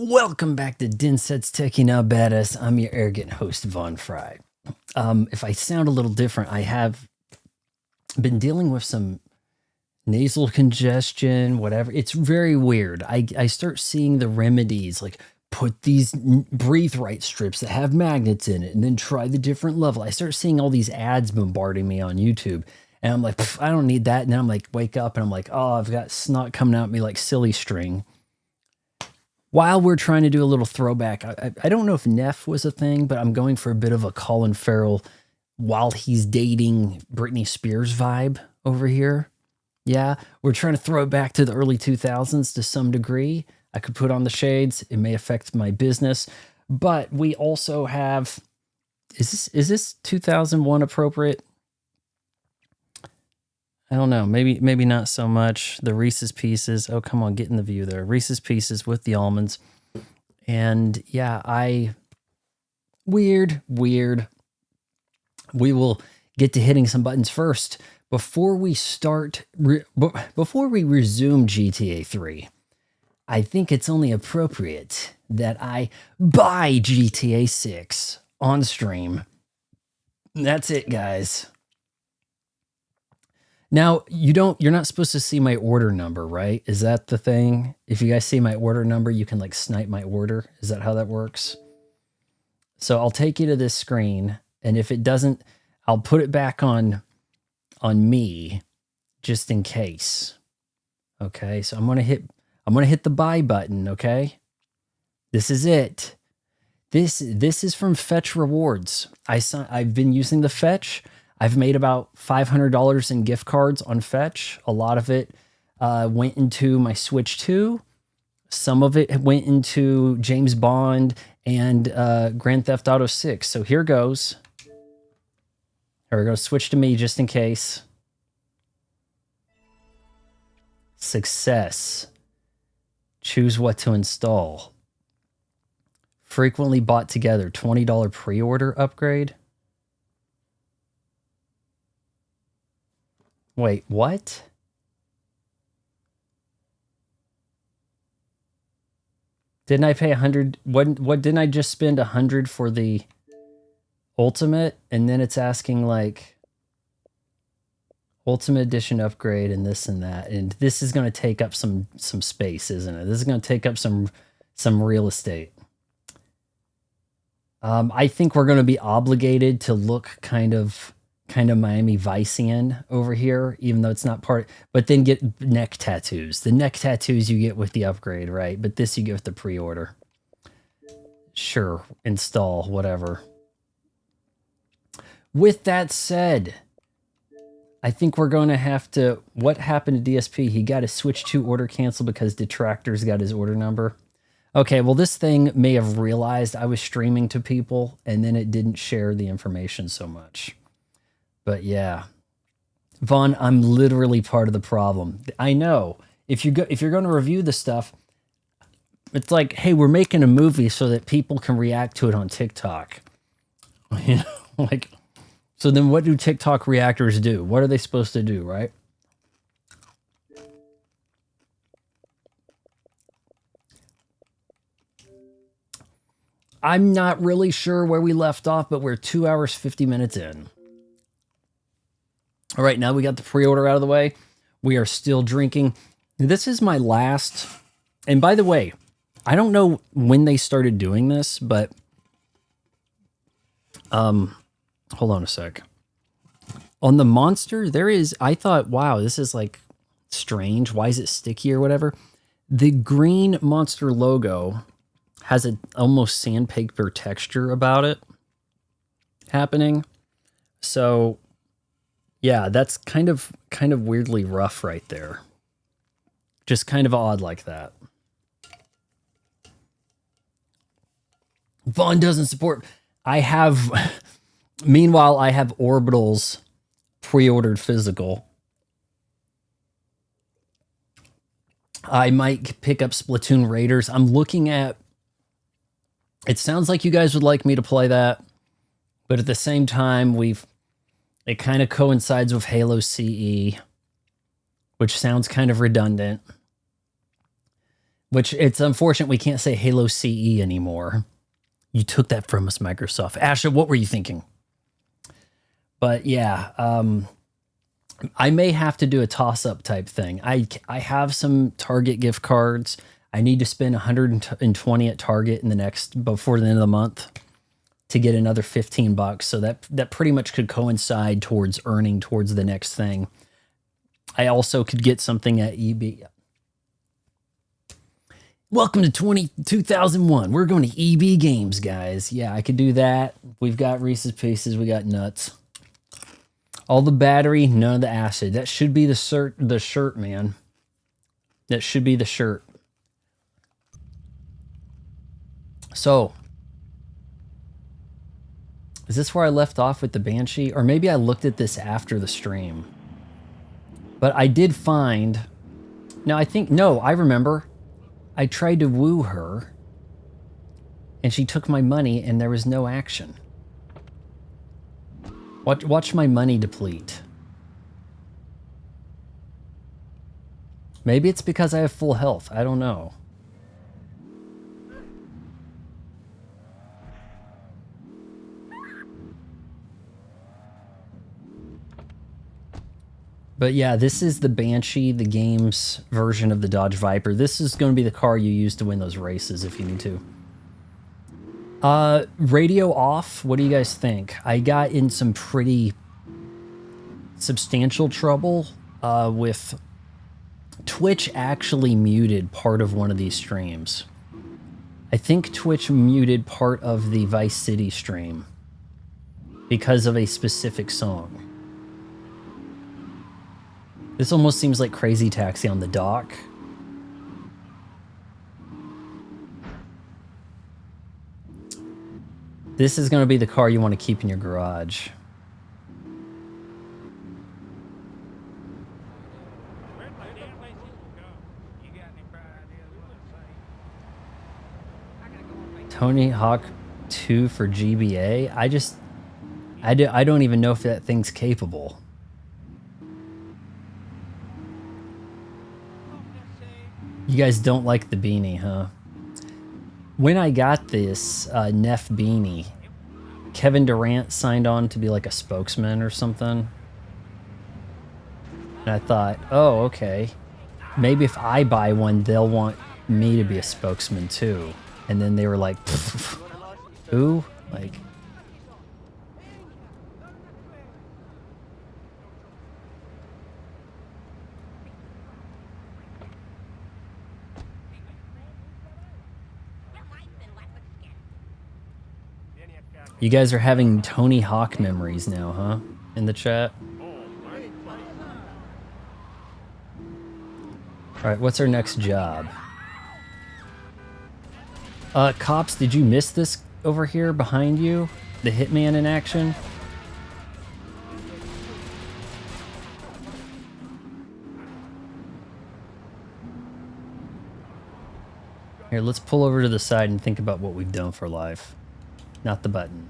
Welcome back to Dinset's Techie Now Badass. I'm your arrogant host, Von Fry. If I sound a little different, I have been dealing with some nasal congestion, whatever. It's very weird. I start seeing the remedies, like put these breathe right strips that have magnets in it and then try the different level. I start seeing all these ads bombarding me on YouTube. And I'm like, I don't need that. And then I'm like, wake up and I'm like, oh, I've got snot coming out at me like silly string. While we're trying to do a little throwback, I don't know if Neff was a thing, but I'm going for a bit of a Colin Farrell while he's dating Britney Spears vibe over here. Yeah, we're trying to throw it back to the early 2000s to some degree. I could put on the shades. It may affect my business, but we also have, is this 2001 appropriate? I don't know. Maybe not so much. The Reese's Pieces. Oh, come on, get in the view there. Reese's Pieces with the almonds. And yeah, weird. We will get to hitting some buttons first. Before we start, before we resume GTA 3, I think it's only appropriate that I buy GTA 6 on stream. That's it, guys. Now, you're not supposed to see my order number, right? Is that the thing? If you guys see my order number, you can like snipe my order. Is that how that works? So I'll take you to this screen, and if it doesn't, I'll put it back on me just in case. Okay, so I'm gonna hit the buy button, okay? This is it. This is from Fetch Rewards. I've been using the Fetch. I've made about $500 in gift cards on Fetch. A lot of it went into my Switch 2. Some of it went into James Bond and Grand Theft Auto 6. So here goes. Here we go. Switch to me just in case. Success. Choose what to install. Frequently bought together. $20 pre-order upgrade. Wait, what? Didn't I pay 100? What didn't I just spend 100 for the Ultimate? And then it's asking like Ultimate Edition upgrade and this and that. And this is going to take up some space, isn't it? This is going to take up some real estate. I think we're going to be obligated to look kind of Miami Vice-ian over here, even though it's not part, but then get neck tattoos. The neck tattoos you get with the upgrade, right? But this you get with the pre-order. Sure, install, whatever. With that said, I think we're going to have to, what happened to DSP? He got his Switch 2 order canceled because Detractors got his order number. Okay, well, this thing may have realized I was streaming to people, and then it didn't share the information so much. But yeah, Vaughn, I'm literally part of the problem. I know if you're going to review the stuff, it's like, hey, we're making a movie so that people can react to it on TikTok. You know, like, so then what do TikTok reactors do? What are they supposed to do, right? I'm not really sure where we left off, but we're 2 hours, 50 minutes in. All right, now we got the pre-order out of the way. We are still drinking. This is my last, and by the way, I don't know when they started doing this, but hold on a sec. On the Monster, there is, I thought, wow, this is like strange. Why is it sticky or whatever? The green Monster logo has an almost sandpaper texture about it happening. So yeah, that's kind of weirdly rough right there. Just kind of odd like that. Vaughn doesn't support. Meanwhile, I have Orbital's pre-ordered physical. I might pick up Splatoon Raiders. I'm looking at, it sounds like you guys would like me to play that, but at the same time, it kind of coincides with Halo CE, which sounds kind of redundant. Which it's unfortunate we can't say Halo CE anymore. You took that from us, Microsoft. Asha, what were you thinking? But yeah, I may have to do a toss-up type thing. I have some Target gift cards. I need to spend 120 at Target in the next before the end of the month to get another $15. So that pretty much could coincide towards earning towards the next thing. I also could get something at EB. Welcome to 2001. We're going to EB Games, guys. Yeah, I could do that. We've got Reese's Pieces. We got nuts. All the battery, none of the acid. That should be the shirt, man. That should be the shirt. So, is this where I left off with the Banshee? Or maybe I looked at this after the stream. But I did find... No, I remember. I tried to woo her, and she took my money, and there was no action. Watch my money deplete. Maybe it's because I have full health. I don't know. But yeah, this is the Banshee, the game's version of the Dodge Viper. This is going to be the car you use to win those races if you need to. Radio off. What do you guys think? I got in some pretty substantial trouble with Twitch actually muted part of one of these streams. I think Twitch muted part of the Vice City stream because of a specific song. This almost seems like Crazy Taxi on the dock. This is going to be the car you want to keep in your garage. Tony Hawk 2 for GBA? I don't even know if that thing's capable. You guys don't like the beanie, huh? When I got this Neff beanie, Kevin Durant signed on to be like a spokesman or something. And I thought, oh, okay. Maybe if I buy one, they'll want me to be a spokesman too. And then they were like, who? Like... You guys are having Tony Hawk memories now, huh? In the chat? Alright, what's our next job? Cops, did you miss this over here behind you? The hitman in action? Here, let's pull over to the side and think about what we've done for life. Not the button.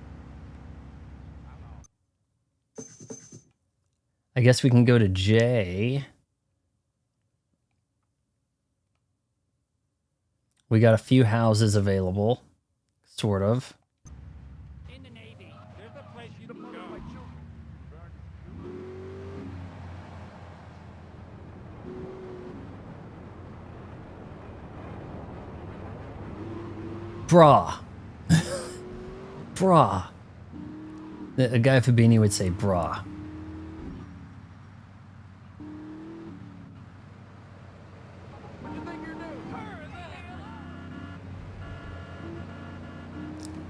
I guess we can go to J. We got a few houses available, sort of. In the Navy, there's a place you can go. Brah. Brah. A guy with a beanie would say brah.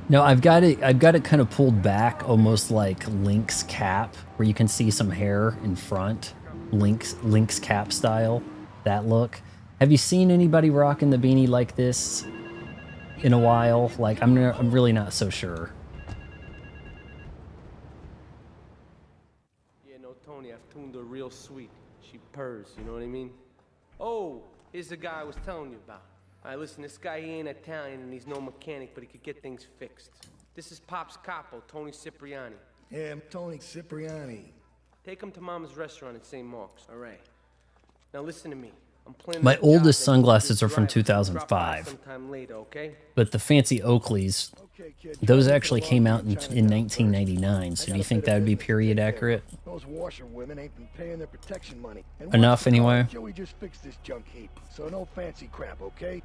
No, I've got it kind of pulled back, almost like Link's cap, where you can see some hair in front. Link's cap style, that look. Have you seen anybody rocking the beanie like this in a while? Like, I'm really not so sure. Yeah, no, Tony, I've tuned her real sweet. She purrs, you know what I mean? Oh, here's the guy I was telling you about. All right, listen, this guy, he ain't Italian and he's no mechanic, but he could get things fixed. This is Pop's capo, Tony Cipriani. Yeah, I'm Tony Cipriani. Take him to Mama's restaurant at St. Mark's, all right? Now listen to me. I'm playing My a job oldest that sunglasses needs are from this driver. Drop by 2005, sometime later, okay? but the fancy Oakleys, Okay, kid, those try actually looking came for out the in Chinatown first. 1999. I So got do you a think bit that of would be business to period take care of. accurate? Those washerwomen ain't been paying their protection money. And Enough watch the car. anyway. Joey just fixed this junk heap, so no fancy crap, okay?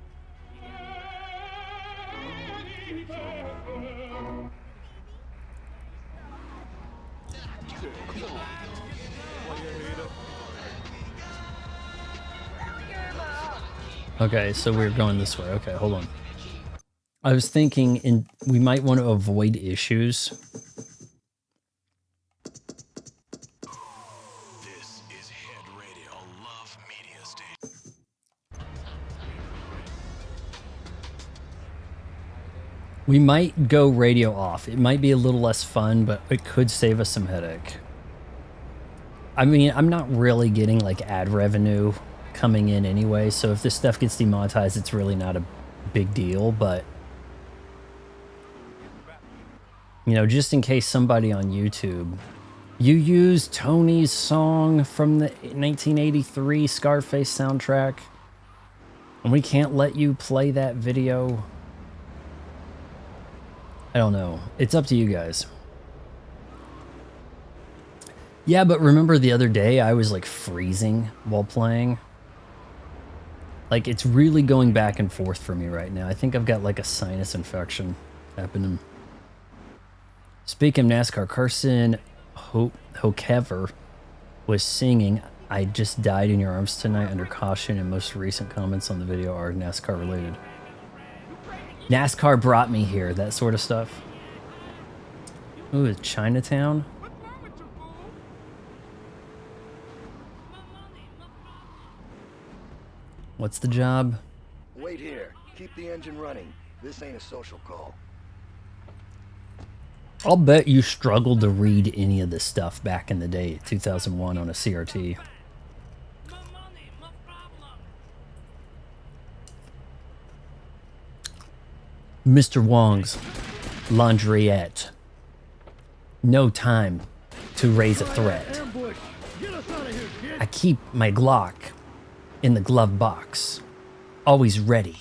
Okay, so we're going this way. Okay, hold on. I was thinking we might want to avoid issues. This is Head Radio Love Media Station. We might go radio off. It might be a little less fun, but it could save us some headache. I mean, I'm not really getting like ad revenue coming in anyway, so if this stuff gets demonetized, it's really not a big deal, but you know, just in case somebody on YouTube, you used Tony's song from the 1983 Scarface soundtrack, and we can't let you play that video. I don't know. It's up to you guys. Yeah, but remember the other day I was like freezing while playing? Like, it's really going back and forth for me right now. I think I've got like a sinus infection happening. Speaking of NASCAR, Carson Hokever was singing "I Just Died in Your Arms Tonight" under caution, and most recent comments on the video are NASCAR related. NASCAR brought me here, that sort of stuff. Ooh, it's Chinatown? What's the job? Wait here. Keep the engine running. This ain't a social call. I'll bet you struggled to read any of this stuff back in the day, 2001, on a CRT. Mr. Wong's Laundriette. No time to raise a threat. I keep my Glock in the glove box, always ready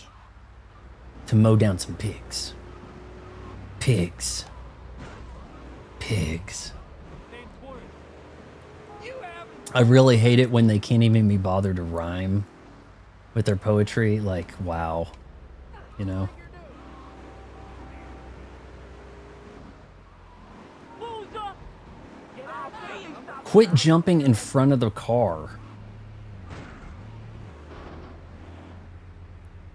to mow down some pigs. Pigs. Pigs. I really hate it when they can't even be bothered to rhyme with their poetry. Like, wow. You know? Quit jumping in front of the car.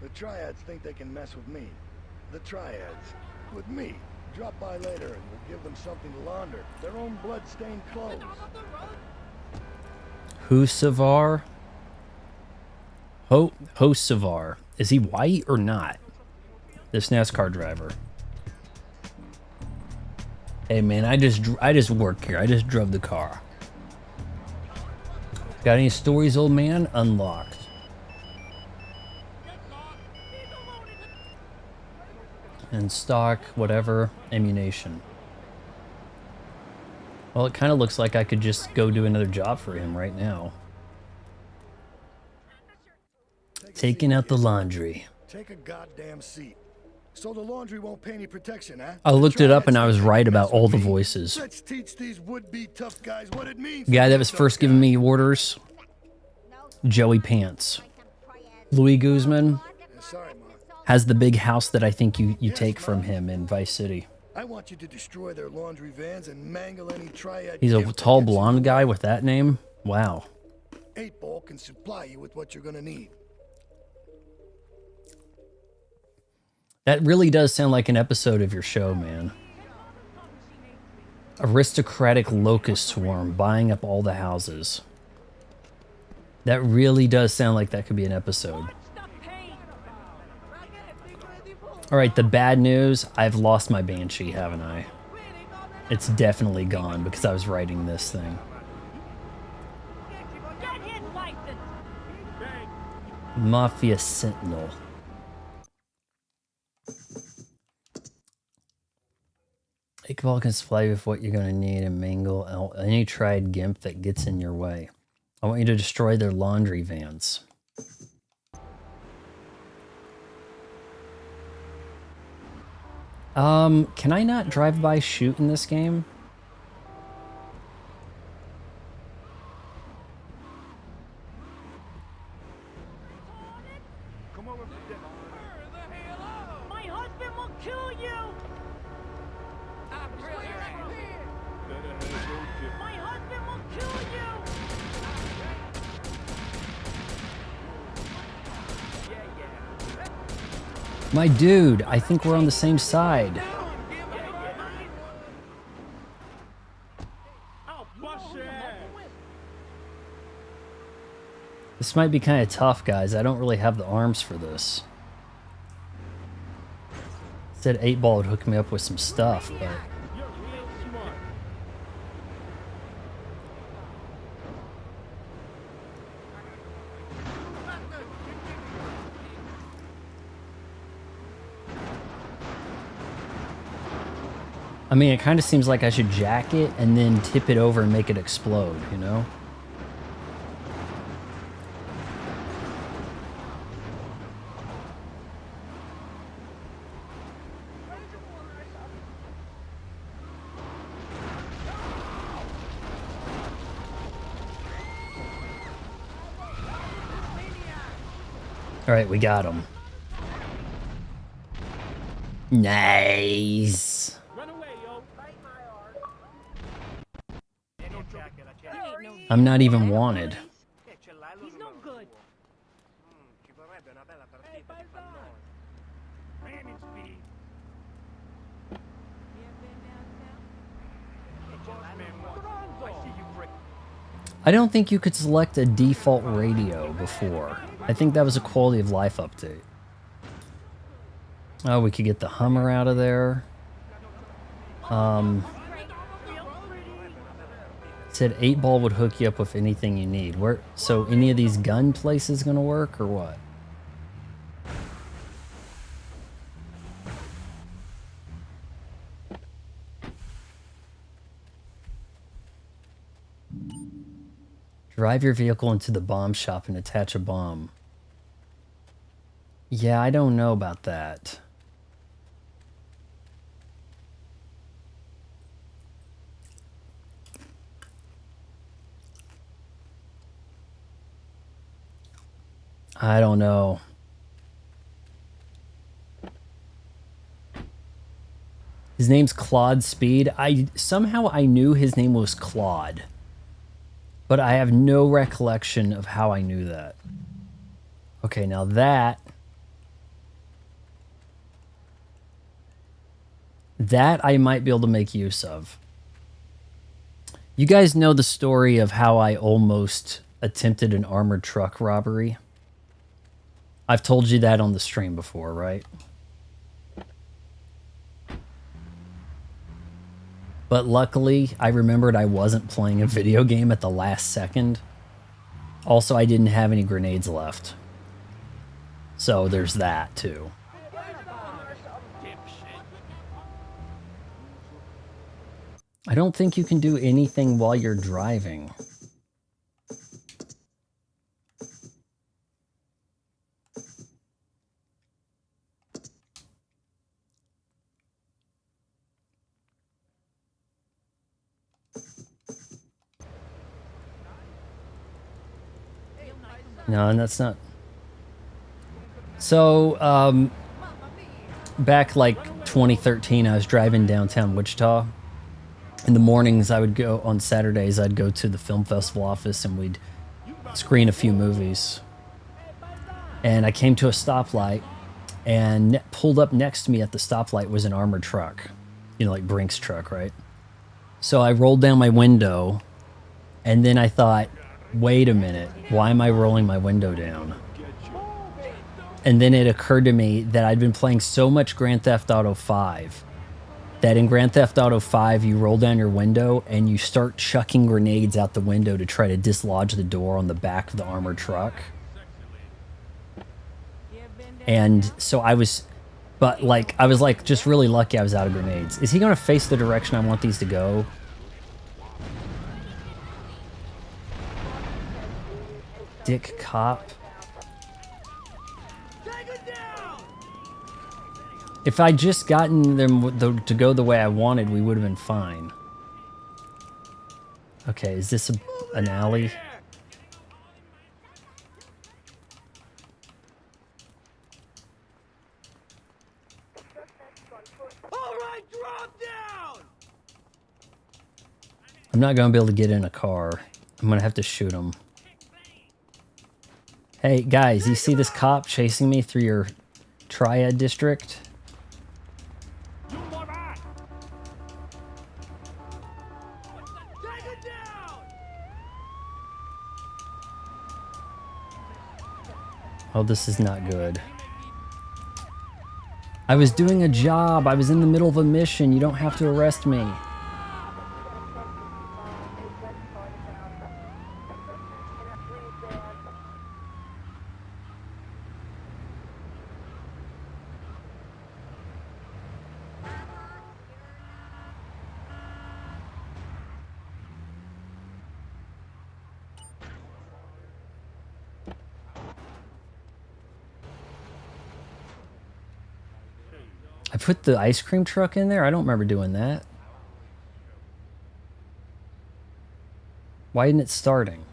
The Triads think they can mess with me. The Triads. With me. Drop by later and we'll give them something to launder. Their own blood-stained clothes. Husavar? Hosavar. Is he white or not? This NASCAR driver. Hey man, I just work here. I just drove the car. Got any stories, old man? Unlocked. And stock, whatever, ammunition. Well, it kind of looks like I could just go do another job for him right now. Taking out the laundry. Take a goddamn seat. So the laundry won't pay any protection, huh? I looked it up and I was right about all the voices. Let's teach these would-be tough guys what it means. Guy that was first giving me orders, Joey Pants. Louis Guzman Sorry, Ma. has the big house that I think you take from him in Vice City. I want you to destroy their laundry vans and mangle any Triad. He's a gift that tall gets you blonde guy away. with that name? Wow. 8-Ball can supply you with what you're gonna need. That really does sound like an episode of your show, man. Aristocratic locust swarm buying up all the houses. That really does sound like that could be an episode. Alright, the bad news, I've lost my Banshee, haven't I? It's definitely gone because I was writing this thing. Mafia Sentinel. Iqbal can supply you with what you're going to need and mangle out any tried gimp that gets in your way. I want you to destroy their laundry vans. Can I not drive by shoot in this game? Come over for dinner. My husband will kill you! I'm really My husband will kill you! My dude, I think we're on the same side. I'll bust your ass! This might be kind of tough, guys. I don't really have the arms for this. Said 8-Ball would hook me up with some stuff, but... You're real smart. I mean, it kind of seems like I should jack it and then tip it over and make it explode, you know? All right, we got him. Nice. Run away, yo! I'm not even wanted. He's no good. Manage me. I don't think you could select a default radio before. I think that was a quality of life update. Oh, we could get the Hummer out of there. Said 8-Ball would hook you up with anything you need. Where? So any of these gun places gonna work or what? Drive your vehicle into the bomb shop and attach a bomb. Yeah, I don't know about that. I don't know. His name's Claude Speed. Somehow I knew his name was Claude. But I have no recollection of how I knew that. Okay, now that I might be able to make use of. You guys know the story of how I almost attempted an armored truck robbery? I've told you that on the stream before, right? But luckily, I remembered I wasn't playing a video game at the last second. Also, I didn't have any grenades left. So there's that, too. I don't think you can do anything while you're driving. No, and that's not. So, back like 2013, I was driving downtown Wichita. In the mornings, I would go, on Saturdays, I'd go to the film festival office and we'd screen a few movies. And I came to a stoplight, and pulled up next to me at the stoplight was an armored truck. You know, like Brink's truck, right? So I rolled down my window, and then I thought, wait a minute, why am I rolling my window down? And then it occurred to me that I'd been playing so much Grand Theft Auto 5 that in Grand Theft Auto 5 you roll down your window and you start chucking grenades out the window to try to dislodge the door on the back of the armored truck. And so I was just really lucky I was out of grenades. Is he gonna face the direction I want these to go? Dick cop. If I'd just gotten them to go the way I wanted, we would have been fine. Okay, is this an alley? All right, drop down. I'm not going to be able to get in a car. I'm going to have to shoot him. Hey, guys, you see this cop chasing me through your triad district? You moron. Take it down. Oh, this is not good. I was doing a job. I was in the middle of a mission. You don't have to arrest me. I put the ice cream truck in there? I don't remember doing that. Why isn't it starting?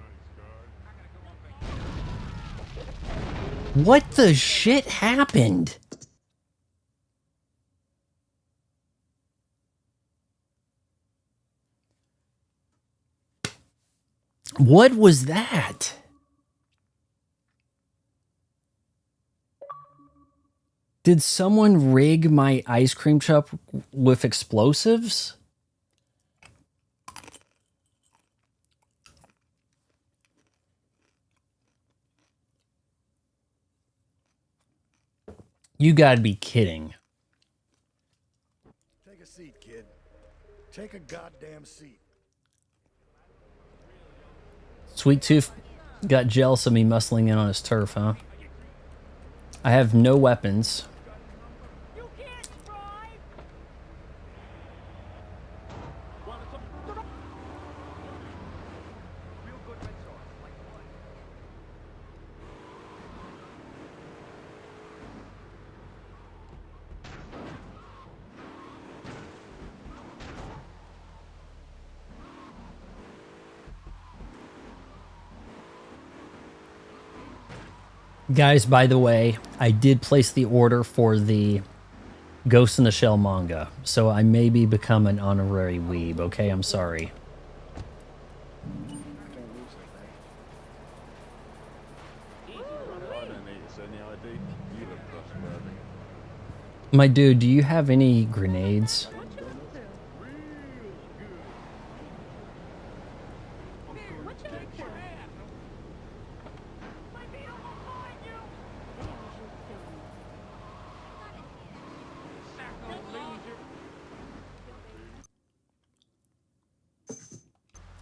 What the shit happened? What was that? Did someone rig my ice cream truck with explosives? You gotta be kidding. Take a seat, kid. Take a goddamn seat. Sweet Tooth got jealous of me muscling in on his turf, huh? I have no weapons. You can't drive. Real good red sauce, like what? Guys, by the way, I did place the order for the Ghost in the Shell manga, so I maybe become an honorary weeb, okay? I'm sorry. My dude, do you have any grenades?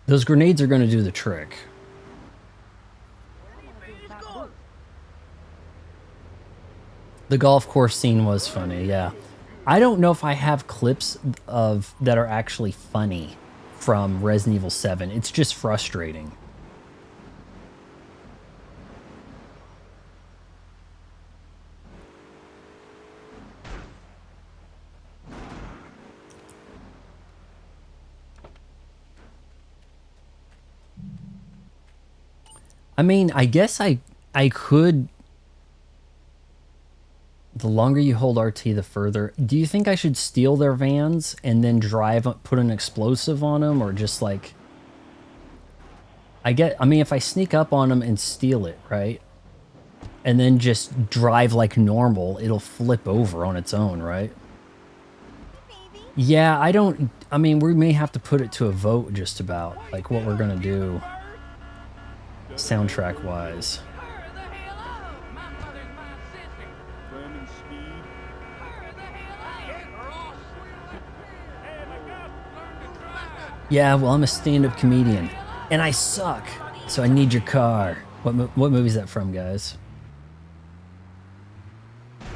Those grenades are going to do the trick. The golf course scene was funny, yeah. I don't know if I have clips of that are actually funny from Resident Evil 7. It's just frustrating. I mean, I guess I could. The longer you hold RT, the further. Do you think I should steal their vans and then drive, put an explosive on them, or just like? I mean, if I sneak up on them and steal it, right? And then just drive like normal, it'll flip over on its own, right? Yeah, I mean, we may have to put it to a vote just about, like, what we're gonna do. Soundtrack wise. Hurry the hell up! My mother's my sister. Burning speed. Hurry the hell up! Or I'll shoot you. Hey, look up! Learn to drive. Yeah, well, I'm a stand-up comedian, and I suck, so I need your car. What movie is that from, guys? All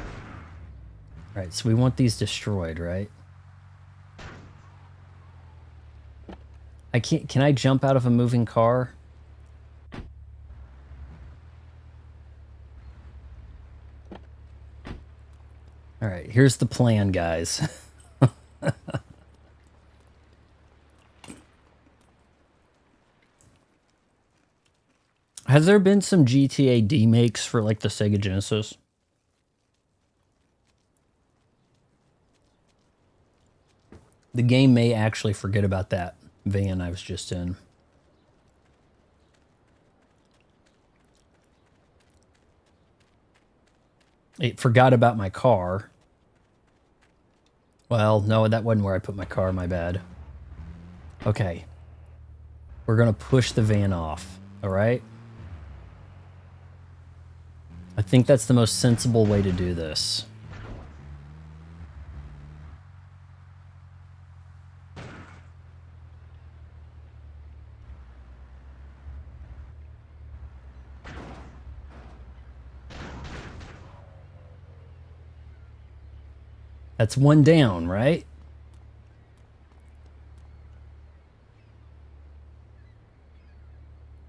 right, so we want these destroyed, right? I can't. Can I jump out of a moving car? All right, here's the plan, guys. Has there been some GTA D makes for like the Sega Genesis? The game may actually forget about that van I was just in. It forgot about my car. Well, no, that wasn't where I put my car, my bad. Okay. We're gonna push the van off, all right? I think that's the most sensible way to do this. That's one down, right?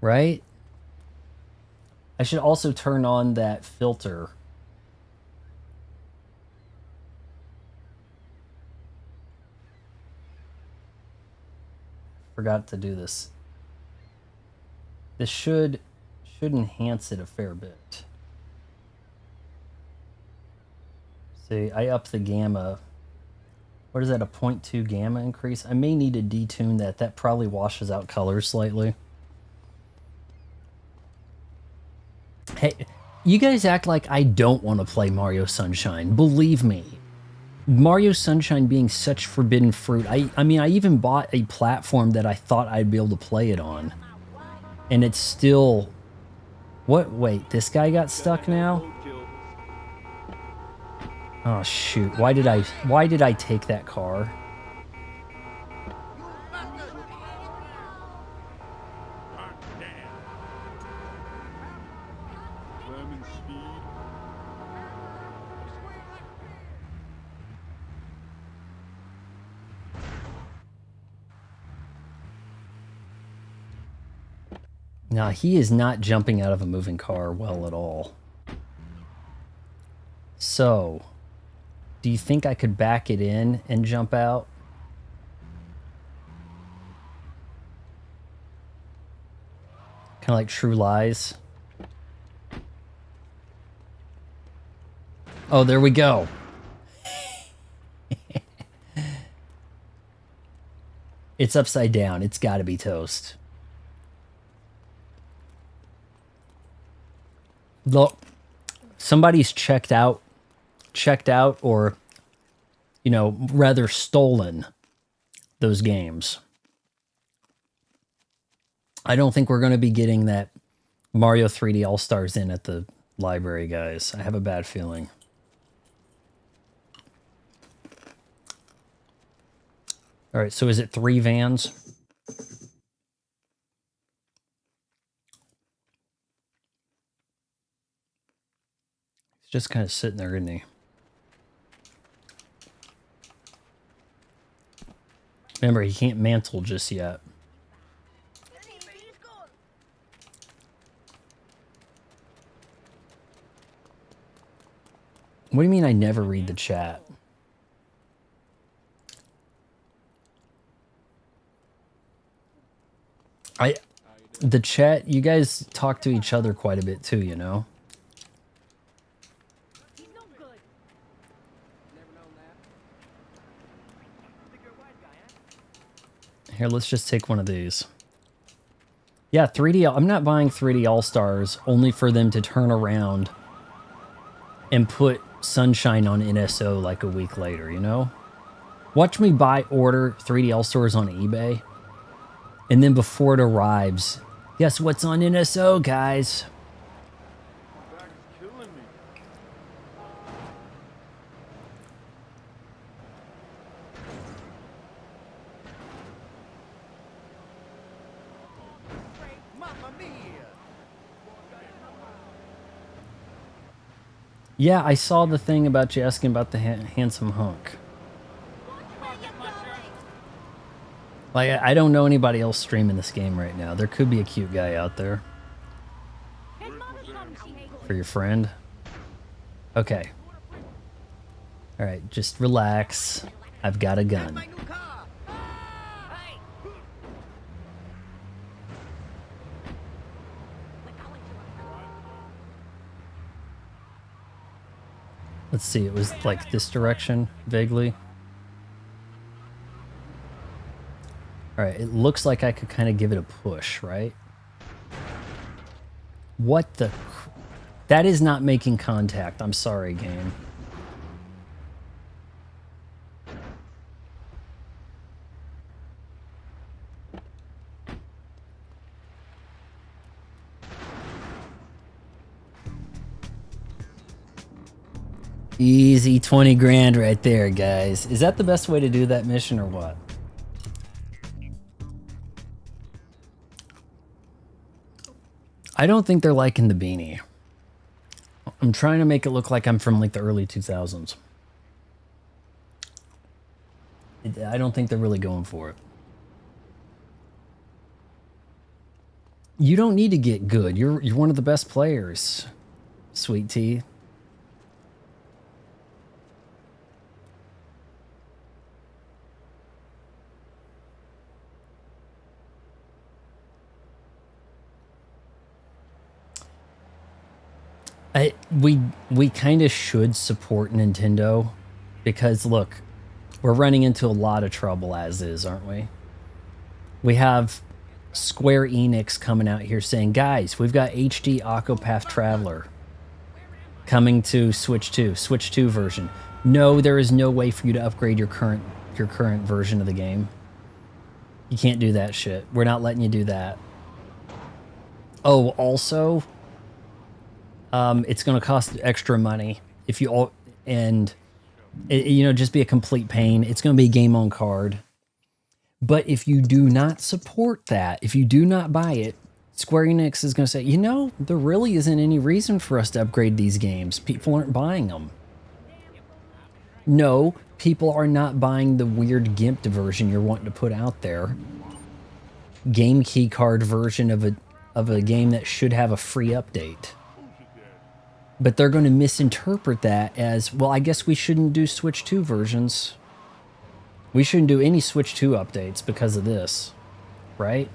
Right? I should also turn on that filter. Forgot to do this. This should enhance it a fair bit. See, I up the gamma. What is that, a 0.2 gamma increase? I may need to detune that. That probably washes out colors slightly. Hey, you guys act like I don't want to play Mario Sunshine. Believe me. Mario Sunshine being such forbidden fruit. I mean, I even bought a platform that I thought I'd be able to play it on. And it's still... What? Wait, this guy got stuck now? Oh shoot, why did I take that car? Now, he is not jumping out of a moving car well at all. So, do you think I could back it in and jump out? Kind of like True Lies. Oh, there we go. It's upside down. It's got to be toast. Look, somebody's checked out, or, you know, rather stolen those games. I don't think we're going to be getting that Mario 3D All-Stars in at the library, guys. I have a bad feeling. All right, so is it 3 vans? He's just kind of sitting there, isn't he? Remember, he can't mantle just yet. What do you mean I never read the chat? The chat, you guys talk to each other quite a bit too, you know? Here, let's just take one of these. Yeah, 3D, I'm not buying 3D All-Stars only for them to turn around and put Sunshine on NSO like a week later, you know? Watch me order 3D All-Stars on eBay, and then before it arrives, guess what's on NSO, guys? Yeah, I saw the thing about you asking about the handsome hunk. Like, I don't know anybody else streaming this game right now. There could be a cute guy out there. For your friend? Okay. All right, just relax. I've got a gun. Let's see, it was like this direction, vaguely. All right, it looks like I could kind of give it a push, right? What the... That is not making contact. I'm sorry, game. Easy 20 grand right there, guys. Is that the best way to do that mission or what? I don't think they're liking the beanie. I'm trying to make it look like I'm from like the early 2000s. I don't think they're really going for it. You don't need to get good. You're one of the best players, Sweet Tea. We kind of should support Nintendo because look, we're running into a lot of trouble as is, aren't we? We have Square Enix coming out here saying, guys, we've got HD Octopath Traveler coming to Switch 2 version. No, there is no way for you to upgrade your current version of the game. You can't do that shit. We're not letting you do that. Oh, also, it's going to cost extra money if you all, and you know, just be a complete pain. It's going to be a game on card. But if you do not support that, if you do not buy it, Square Enix is going to say, you know, there really isn't any reason for us to upgrade these games. People aren't buying them. No, people are not buying the weird gimped version you're wanting to put out there. Game key card version of a game that should have a free update. But they're going to misinterpret that as, well, I guess we shouldn't do Switch 2 versions. We shouldn't do any Switch 2 updates because of this, right?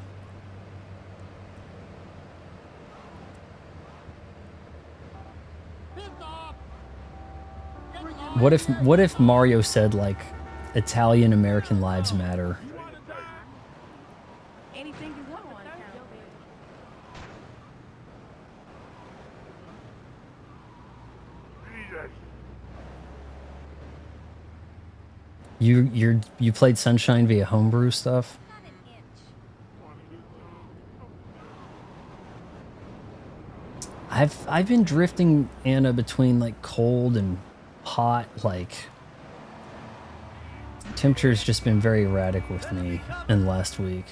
What if Mario said like Italian American lives matter? Anything you want on account. You played Sunshine via homebrew stuff? I've been drifting, Anna, between like cold and hot. Like temperature's just been very erratic with me in the last week.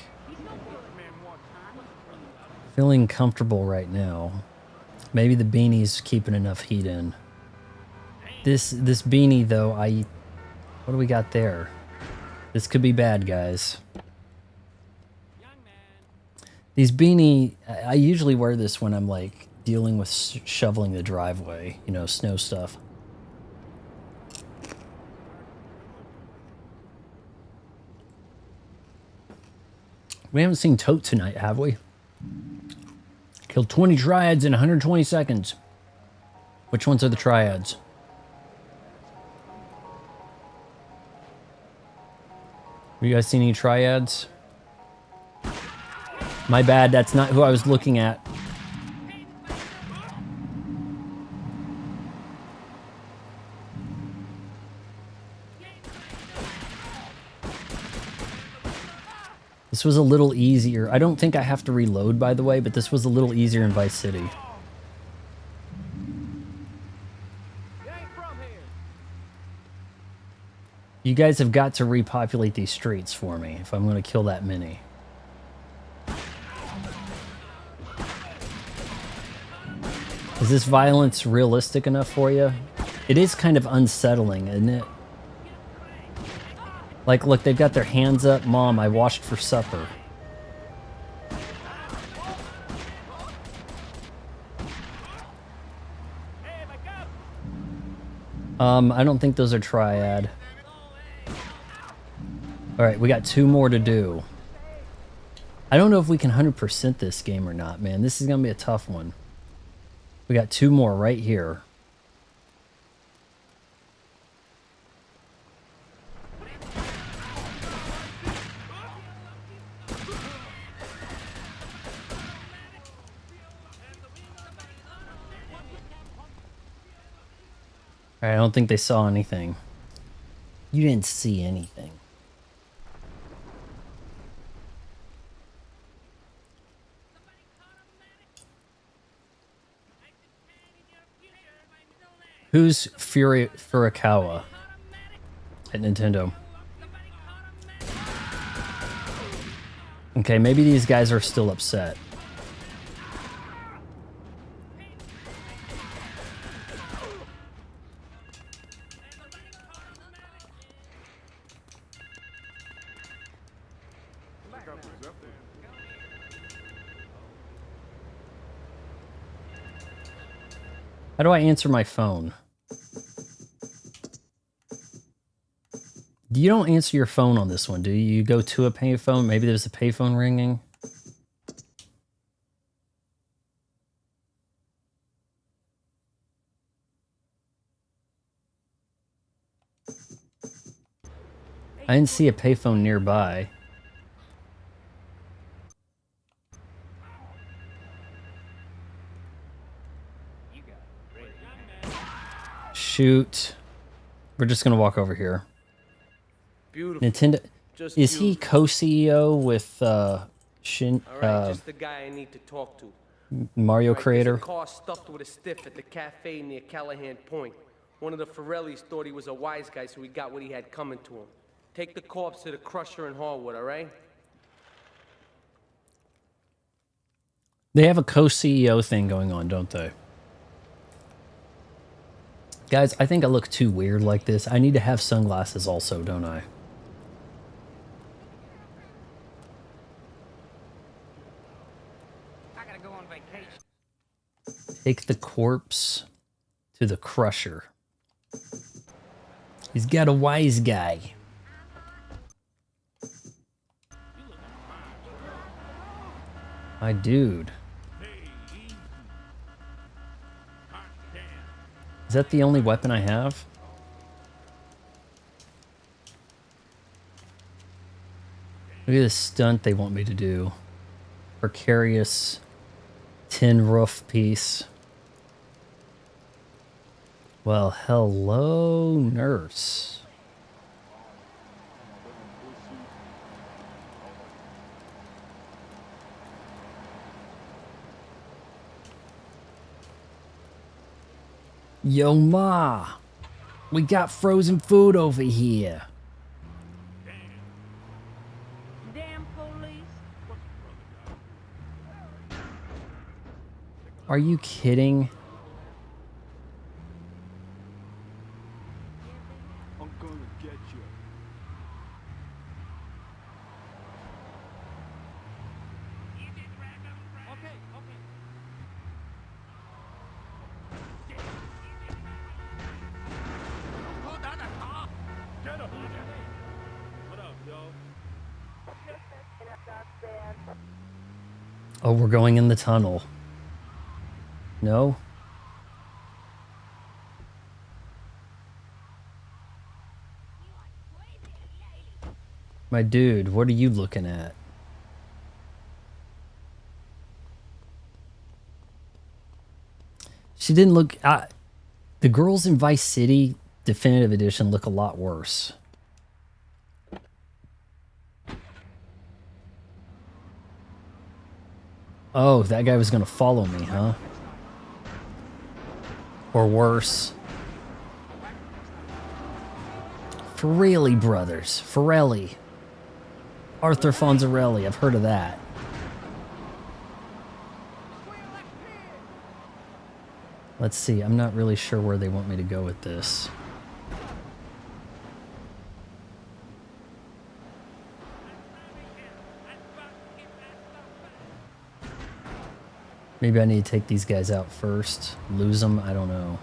Feeling comfortable right now. Maybe the beanie's keeping enough heat in. This beanie though, what do we got there? This could be bad, guys. These beanie, I usually wear this when I'm like dealing with shoveling the driveway, you know, snow stuff. We haven't seen Tote tonight, have we? Killed 20 triads in 120 seconds. Which ones are the triads? Have you guys seen any triads? My bad, that's not who I was looking at. This was a little easier. I don't think I have to reload, by the way, but this was a little easier in Vice City. You ain't from here. You guys have got to repopulate these streets for me if I'm going to kill that many. Is this violence realistic enough for you? It is kind of unsettling, isn't it? Like, look, they've got their hands up. Mom, I washed for supper. Hey, back up. I don't think those are triad. All right, we got 2 more to do. I don't know if we can 100% this game or not, man. This is gonna be a tough one. We got 2 more right here. All right, I don't think they saw anything. You didn't see anything. Who's Furukawa at Nintendo? Okay, maybe these guys are still upset. How do I answer my phone? You don't answer your phone on this one, do you? You go to a payphone? Maybe there's a payphone ringing? I didn't see a payphone nearby. Shoot. We're just gonna walk over here. Beautiful. Nintendo. Just Is he beautiful. co-CEO with Shin All right, just the guy I need to talk to. Mario Right, there's creator? a car stuffed with a stiff at the cafe near Callahan Point. One of the Forellis thought he was a wise guy, so he got what he had coming to him. Take the corpse to the crusher in Harwood, all right? They have a co-CEO thing going on, don't they? Guys, I think I look too weird like this. I need to have sunglasses also, don't I? I gotta go on vacation. Take the corpse to the crusher. He's got a wise guy. My dude. Is that the only weapon I have? Look at this stunt they want me to do. Precarious tin roof piece. Well, hello, nurse. Yo, Ma. We got frozen food over here. Damn police. Are you kidding? I'm gonna get you. Okay, okay. Hold on the car. Get up. What up, yo? Oh, we're going in the tunnel. No? My dude, what are you looking at? She didn't look... the girls in Vice City Definitive Edition look a lot worse. Oh, that guy was gonna follow me, huh? Or worse. Farrelly Brothers. Farrelly. Arthur Fonzarelli. I've heard of that. Let's see. I'm not really sure where they want me to go with this. Maybe I need to take these guys out first. Lose them? I don't know.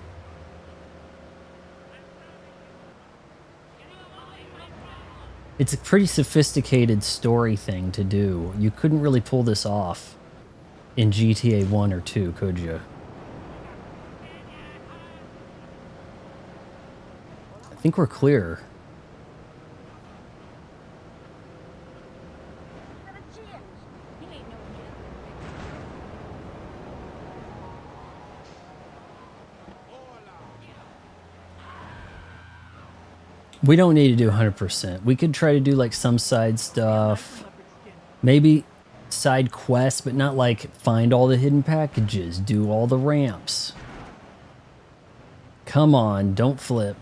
It's a pretty sophisticated story thing to do. You couldn't really pull this off in GTA 1 or 2, could you? I think we're clear. We don't need to do 100%. We could try to do like some side stuff. Maybe side quests, but not like find all the hidden packages, do all the ramps. Come on, don't flip.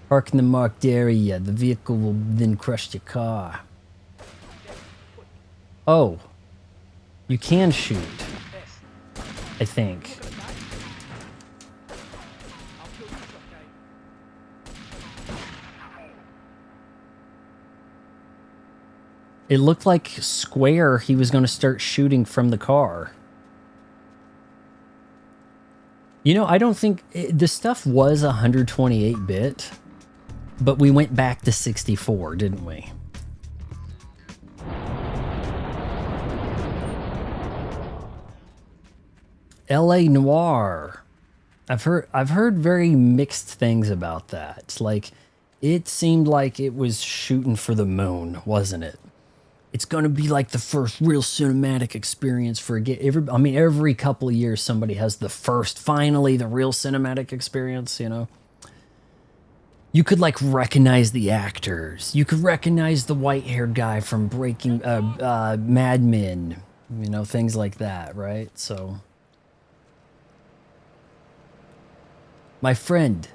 Park in the marked area. The vehicle will then crush your car. Oh. You can shoot. I think. It looked like Square, he was going to start shooting from the car. You know, I don't think... the stuff was 128-bit, but we went back to 64, didn't we? L.A. Noire. I've heard very mixed things about that. Like, it seemed like it was shooting for the moon, wasn't it? It's going to be like the first real cinematic experience for a game. I mean, every couple of years, somebody has finally, the real cinematic experience, you know? You could, like, recognize the actors. You could recognize the white-haired guy from Mad Men. You know, things like that, right? So... My friend,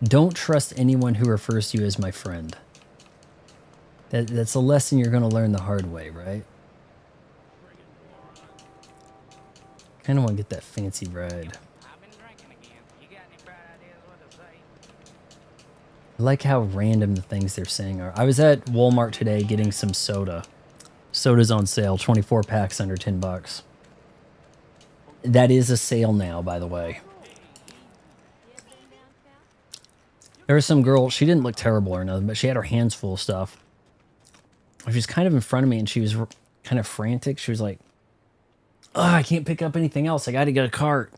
don't trust anyone who refers to you as my friend. That's a lesson you're going to learn the hard way, right? Kind of want to get that fancy ride. I like how random the things they're saying are. I was at Walmart today getting some soda. Soda's on sale, 24 packs under $10. That is a sale now, by the way. There was some girl, she didn't look terrible or nothing, but she had her hands full of stuff. She was kind of in front of me and she was kind of frantic. She was like, oh, I can't pick up anything else. I got to get a cart.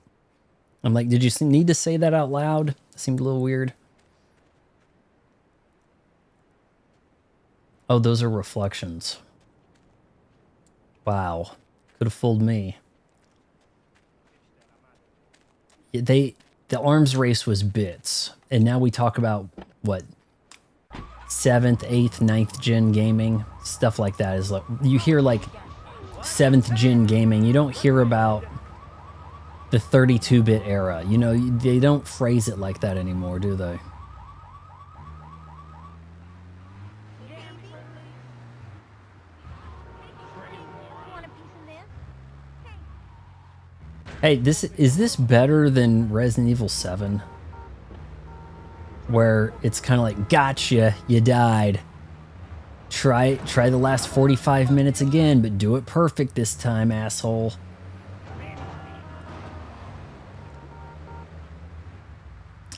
I'm like, did you need to say that out loud? It seemed a little weird. Oh, those are reflections. Wow. Could have fooled me. The arms race was bits. And now we talk about, what, 7th, 8th, 9th gen gaming? Stuff like that is like, you hear like 7th gen gaming. You don't hear about the 32-bit era. You know, they don't phrase it like that anymore, do they? Hey, is this better than Resident Evil 7? Where it's kind of like, gotcha, you died. Try the last 45 minutes again, but do it perfect this time, asshole.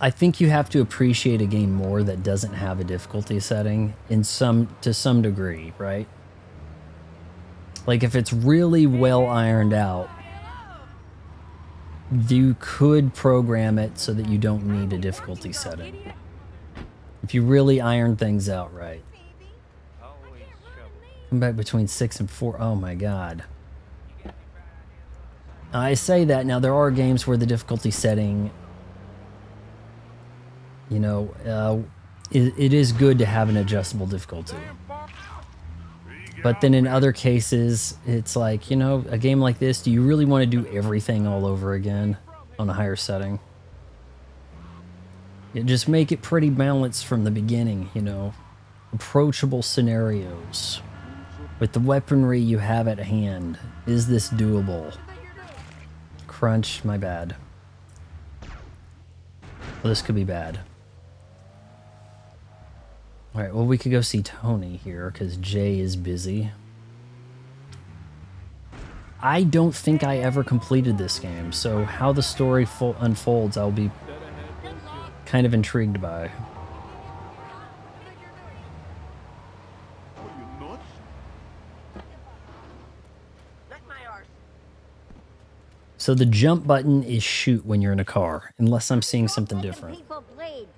I think you have to appreciate a game more that doesn't have a difficulty setting to some degree, right? Like if it's really well ironed out, you could program it so that you don't need a difficulty setting. If you really iron things out right. Come back between 6 and 4. Oh my god. I say that now, there are games where the difficulty setting, you know, it is good to have an adjustable difficulty. But then in other cases, it's like, you know, a game like this, do you really want to do everything all over again on a higher setting? Just make it pretty balanced from the beginning, you know. Approachable scenarios. With the weaponry you have at hand, is this doable? Crunch, my bad. Well, this could be bad. Alright, well, we could go see Tony here, because Jay is busy. I don't think I ever completed this game, so how the story unfolds, I'll be kind of intrigued by. So the jump button is shoot when you're in a car, unless I'm seeing something Making different. people bleed.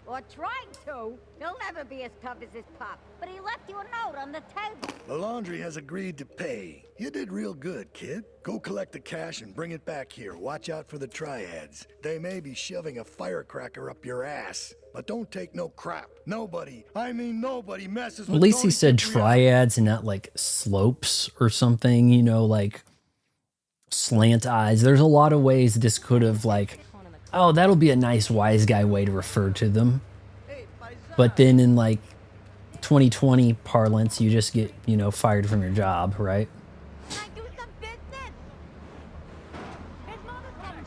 Or trying to. He'll never be as tough as his pop. But he left you a note on the table. The laundry has agreed to pay. You did real good, kid. Go collect the cash and bring it back here. Watch out for the triads. They may be shoving a firecracker up your ass. But don't take no crap. Nobody, I mean nobody messes with At least he Tony said Cipriano. triads and not like slopes or something, you know, like slant eyes. There's a lot of ways this could have like, oh, that'll be a nice wise guy way to refer to them. But then in like 2020 parlance, you just get, you know, fired from your job, right? Can I do some business? His mother's coming.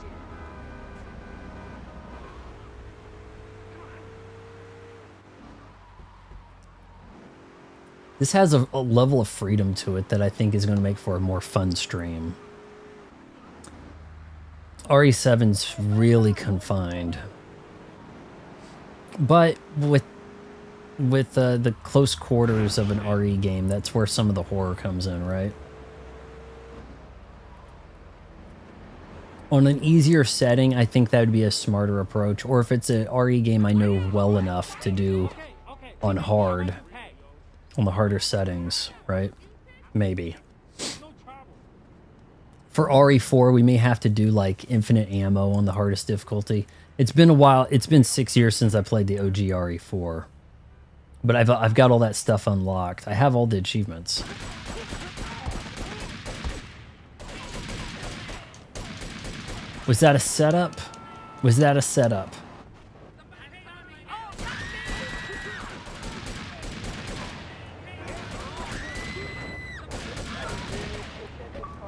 This has a level of freedom to it that I think is going to make for a more fun stream. RE7's really confined. But with the close quarters of an RE game, that's where some of the horror comes in, right? On an easier setting, I think that would be a smarter approach. Or if it's an RE game I know well enough to do on hard, on the harder settings, right? Maybe. For RE4, we may have to do like infinite ammo on the hardest difficulty. It's been a while. It's been 6 years since I played the OG RE4. But I've got all that stuff unlocked. I have all the achievements. Was that a setup? Was that a setup?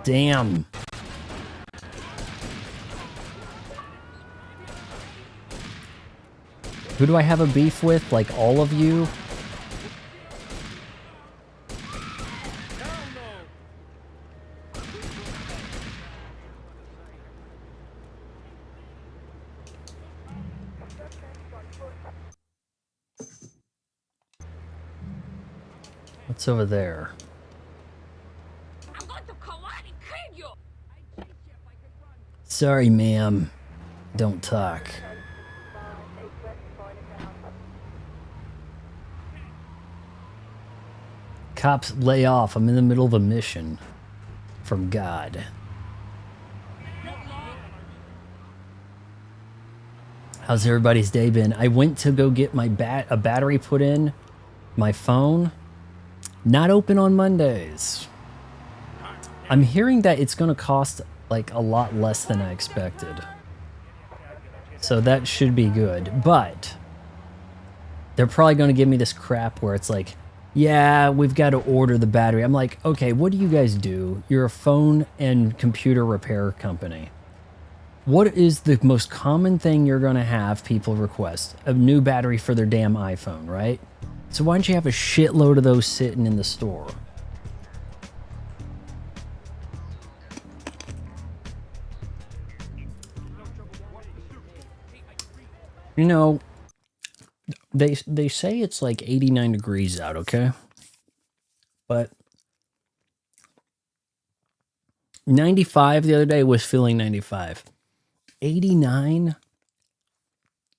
Damn. Who do I have a beef with? Like all of you? What's over there? I'm going to Claude and kill you. Sorry, ma'am. Don't talk. Cops, lay off. I'm in the middle of a mission. From God. How's everybody's day been? I went to go get my a battery put in. My phone. Not open on Mondays. I'm hearing that it's going to cost like a lot less than I expected. So that should be good. But they're probably going to give me this crap where it's like, yeah, we've got to order the battery. I'm like, okay, what do you guys do? You're a phone and computer repair company. What is the most common thing you're going to have people request? A new battery for their damn iPhone, right? So why don't you have a shitload of those sitting in the store? You know, they say it's like 89 degrees out, okay? But 95 the other day was feeling 95. 89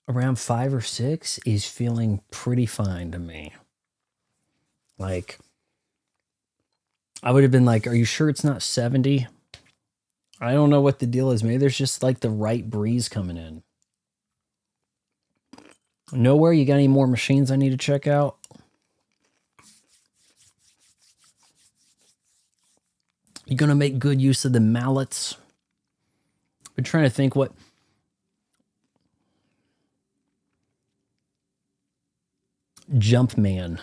around 5 or 6 is feeling pretty fine to me. Like, I would have been like, are you sure it's not 70? I don't know what the deal is. Maybe there's just like the right breeze coming in. Nowhere, you got any more machines I need to check out? You gonna make good use of the mallets? Been trying to think what... Jumpman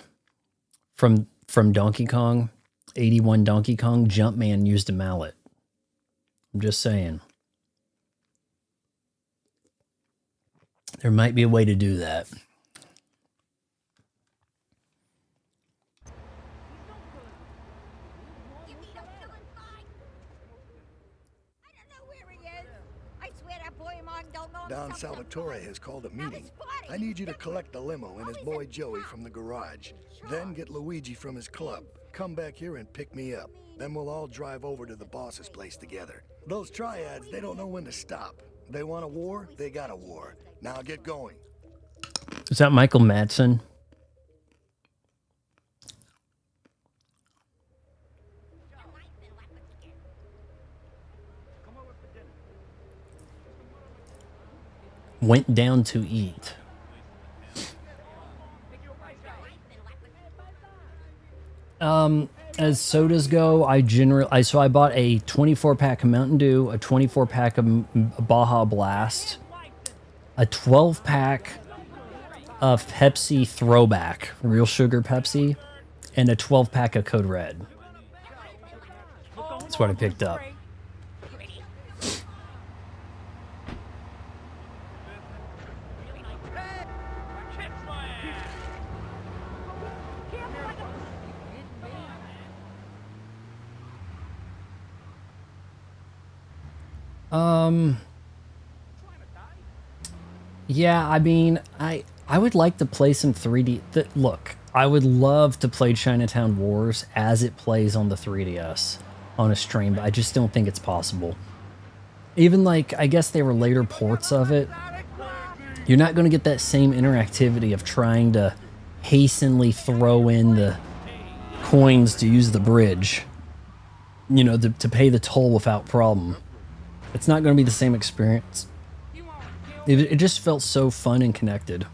from Donkey Kong, 81 Donkey Kong, Jumpman used a mallet. I'm just saying. There might be a way to do that. You mean I'm still inside? I don't know where he is. I swear that boy of mine don't know Don himself Salvatore sometimes. has called a Now meeting. his body. I need you to collect the limo and his boy Joey from the garage. Then get Luigi from his club. come back here and pick me up. Then we'll all drive over to the boss's place together. Those triads, they don't know when to stop. They want a war, they got a war. Now get going. Is that Michael Madsen? Went down to eat. As sodas go, I bought a 24-pack of Mountain Dew, a 24-pack of Baja Blast, a 12-pack of Pepsi Throwback, real sugar Pepsi, and a 12-pack of Code Red. That's what I picked up. Yeah, I mean, I would like to play some 3D. Look, I would love to play Chinatown Wars as it plays on the 3DS on a stream, but I just don't think it's possible. Even like, I guess they were later ports of it. You're not going to get that same interactivity of trying to hastily throw in the coins to use the bridge, you know, to pay the toll without problem. It's not going to be the same experience. It just felt so fun and connected.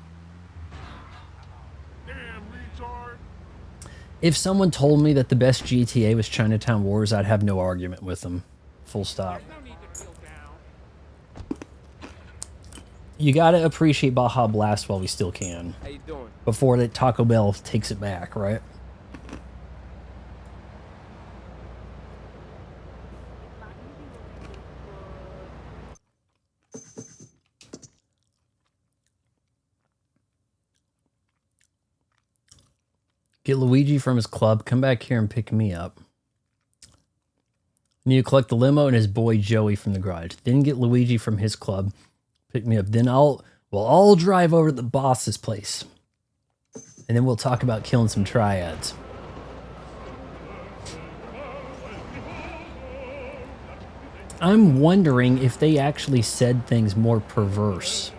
If someone told me that the best GTA was Chinatown Wars, I'd have no argument with them. Full stop. You gotta appreciate Baja Blast while we still can. How you doing? Before that Taco Bell takes it back, right? Get Luigi from his club, come back here and pick me up. And you collect the limo and his boy Joey from the garage. Then get Luigi from his club, pick me up. Then we'll all drive over to the boss's place. And then we'll talk about killing some triads. I'm wondering if they actually said things more perverse.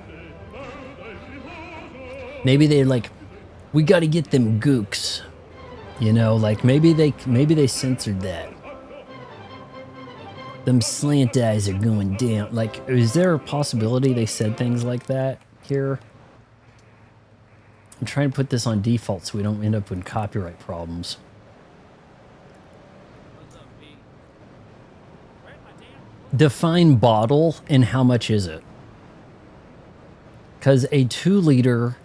Maybe they like, we got to get them gooks, you know, like maybe they censored that. Them slant eyes are going down. Like, is there a possibility they said things like that here? I'm trying to put this on default so we don't end up with copyright problems. Define bottle and how much is it? Because a 2-liter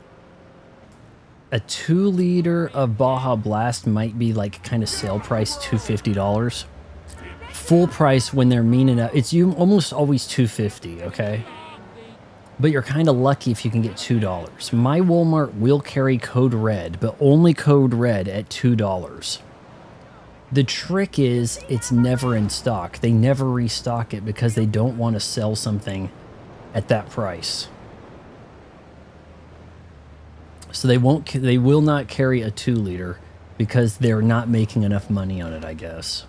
of Baja Blast might be like kind of sale price $250. Full price when they're mean enough, it's almost always $250, okay? But you're kind of lucky if you can get $2. My Walmart will carry Code Red, but only Code Red at $2. The trick is it's never in stock. They never restock it because they don't want to sell something at that price. So they will not carry a 2-liter because they're not making enough money on it, I guess.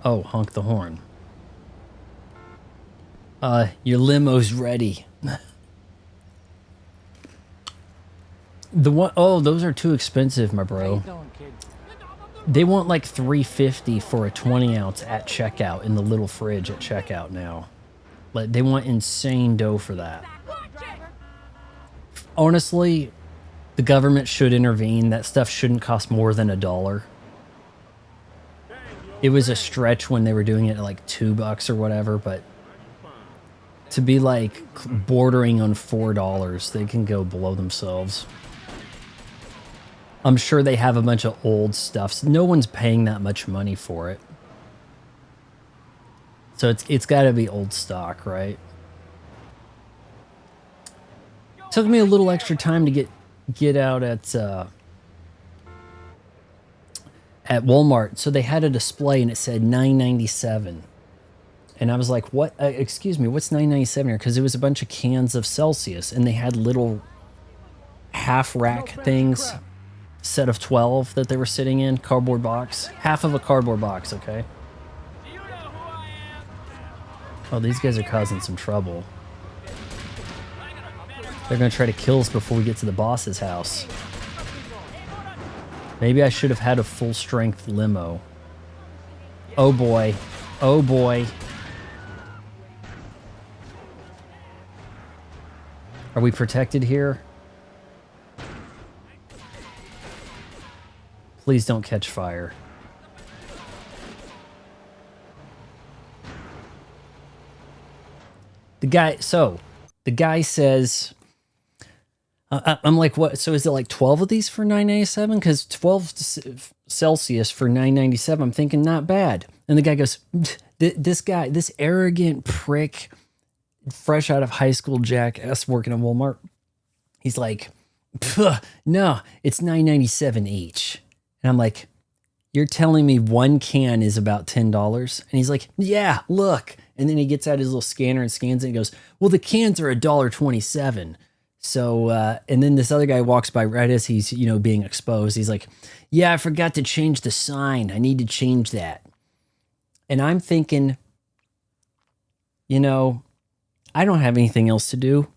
Oh, honk the horn. Your limo's ready. Oh, those are too expensive, my bro. They want like $350 for a 20-ounce at checkout in the little fridge at checkout now. Like, they want insane dough for that. Honestly, the government should intervene. That stuff shouldn't cost more than $1. It was a stretch when they were doing it at like $2 or whatever, but to be like bordering on $4, they can go below themselves. I'm sure they have a bunch of old stuff. So no one's paying that much money for it. So it's got to be old stock, right? Took me a little extra time to get out at Walmart. So they had a display and it said $9.97. And I was like, what? Excuse me, what's $9.97 here? Because it was a bunch of cans of Celsius and they had little half rack things. set of 12 that they were sitting in, cardboard box. Half of a cardboard box, okay? Do you know who I am? Oh, these guys are causing some trouble. They're gonna try to kill us before we get to the boss's house. Maybe I should have had a full strength limo. Oh boy. Oh boy. Are we protected here? Please don't catch fire. The guy says, I'm like, what? So is it like 12 of these for $9.97? Because 12 Celsius for $9.97, I'm thinking not bad. And the guy goes, this arrogant prick, fresh out of high school jackass working at Walmart. He's like, no, it's $9.97 each. And I'm like, you're telling me one can is about $10? And he's like, yeah, look. And then he gets out his little scanner and scans it and goes, well, the cans are $1.27. So, and then this other guy walks by right as he's, being exposed. He's like, yeah, I forgot to change the sign. I need to change that. And I'm thinking, I don't have anything else to do.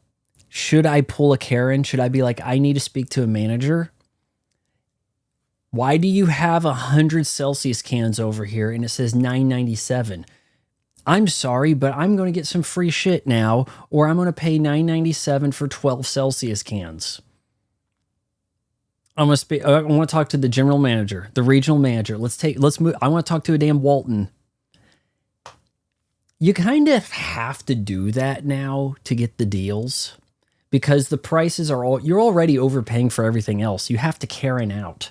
Should I pull a Karen? Should I be like, I need to speak to a manager? Why do you have 100 Celsius cans over here and it says $9.97? I'm sorry, but I'm going to get some free shit now, or I'm going to pay $9.97 for 12 Celsius cans. I want to talk to the general manager, the regional manager. Let's move. I want to talk to a damn Walton. You kind of have to do that now to get the deals because the prices you're already overpaying for everything else. You have to Karen out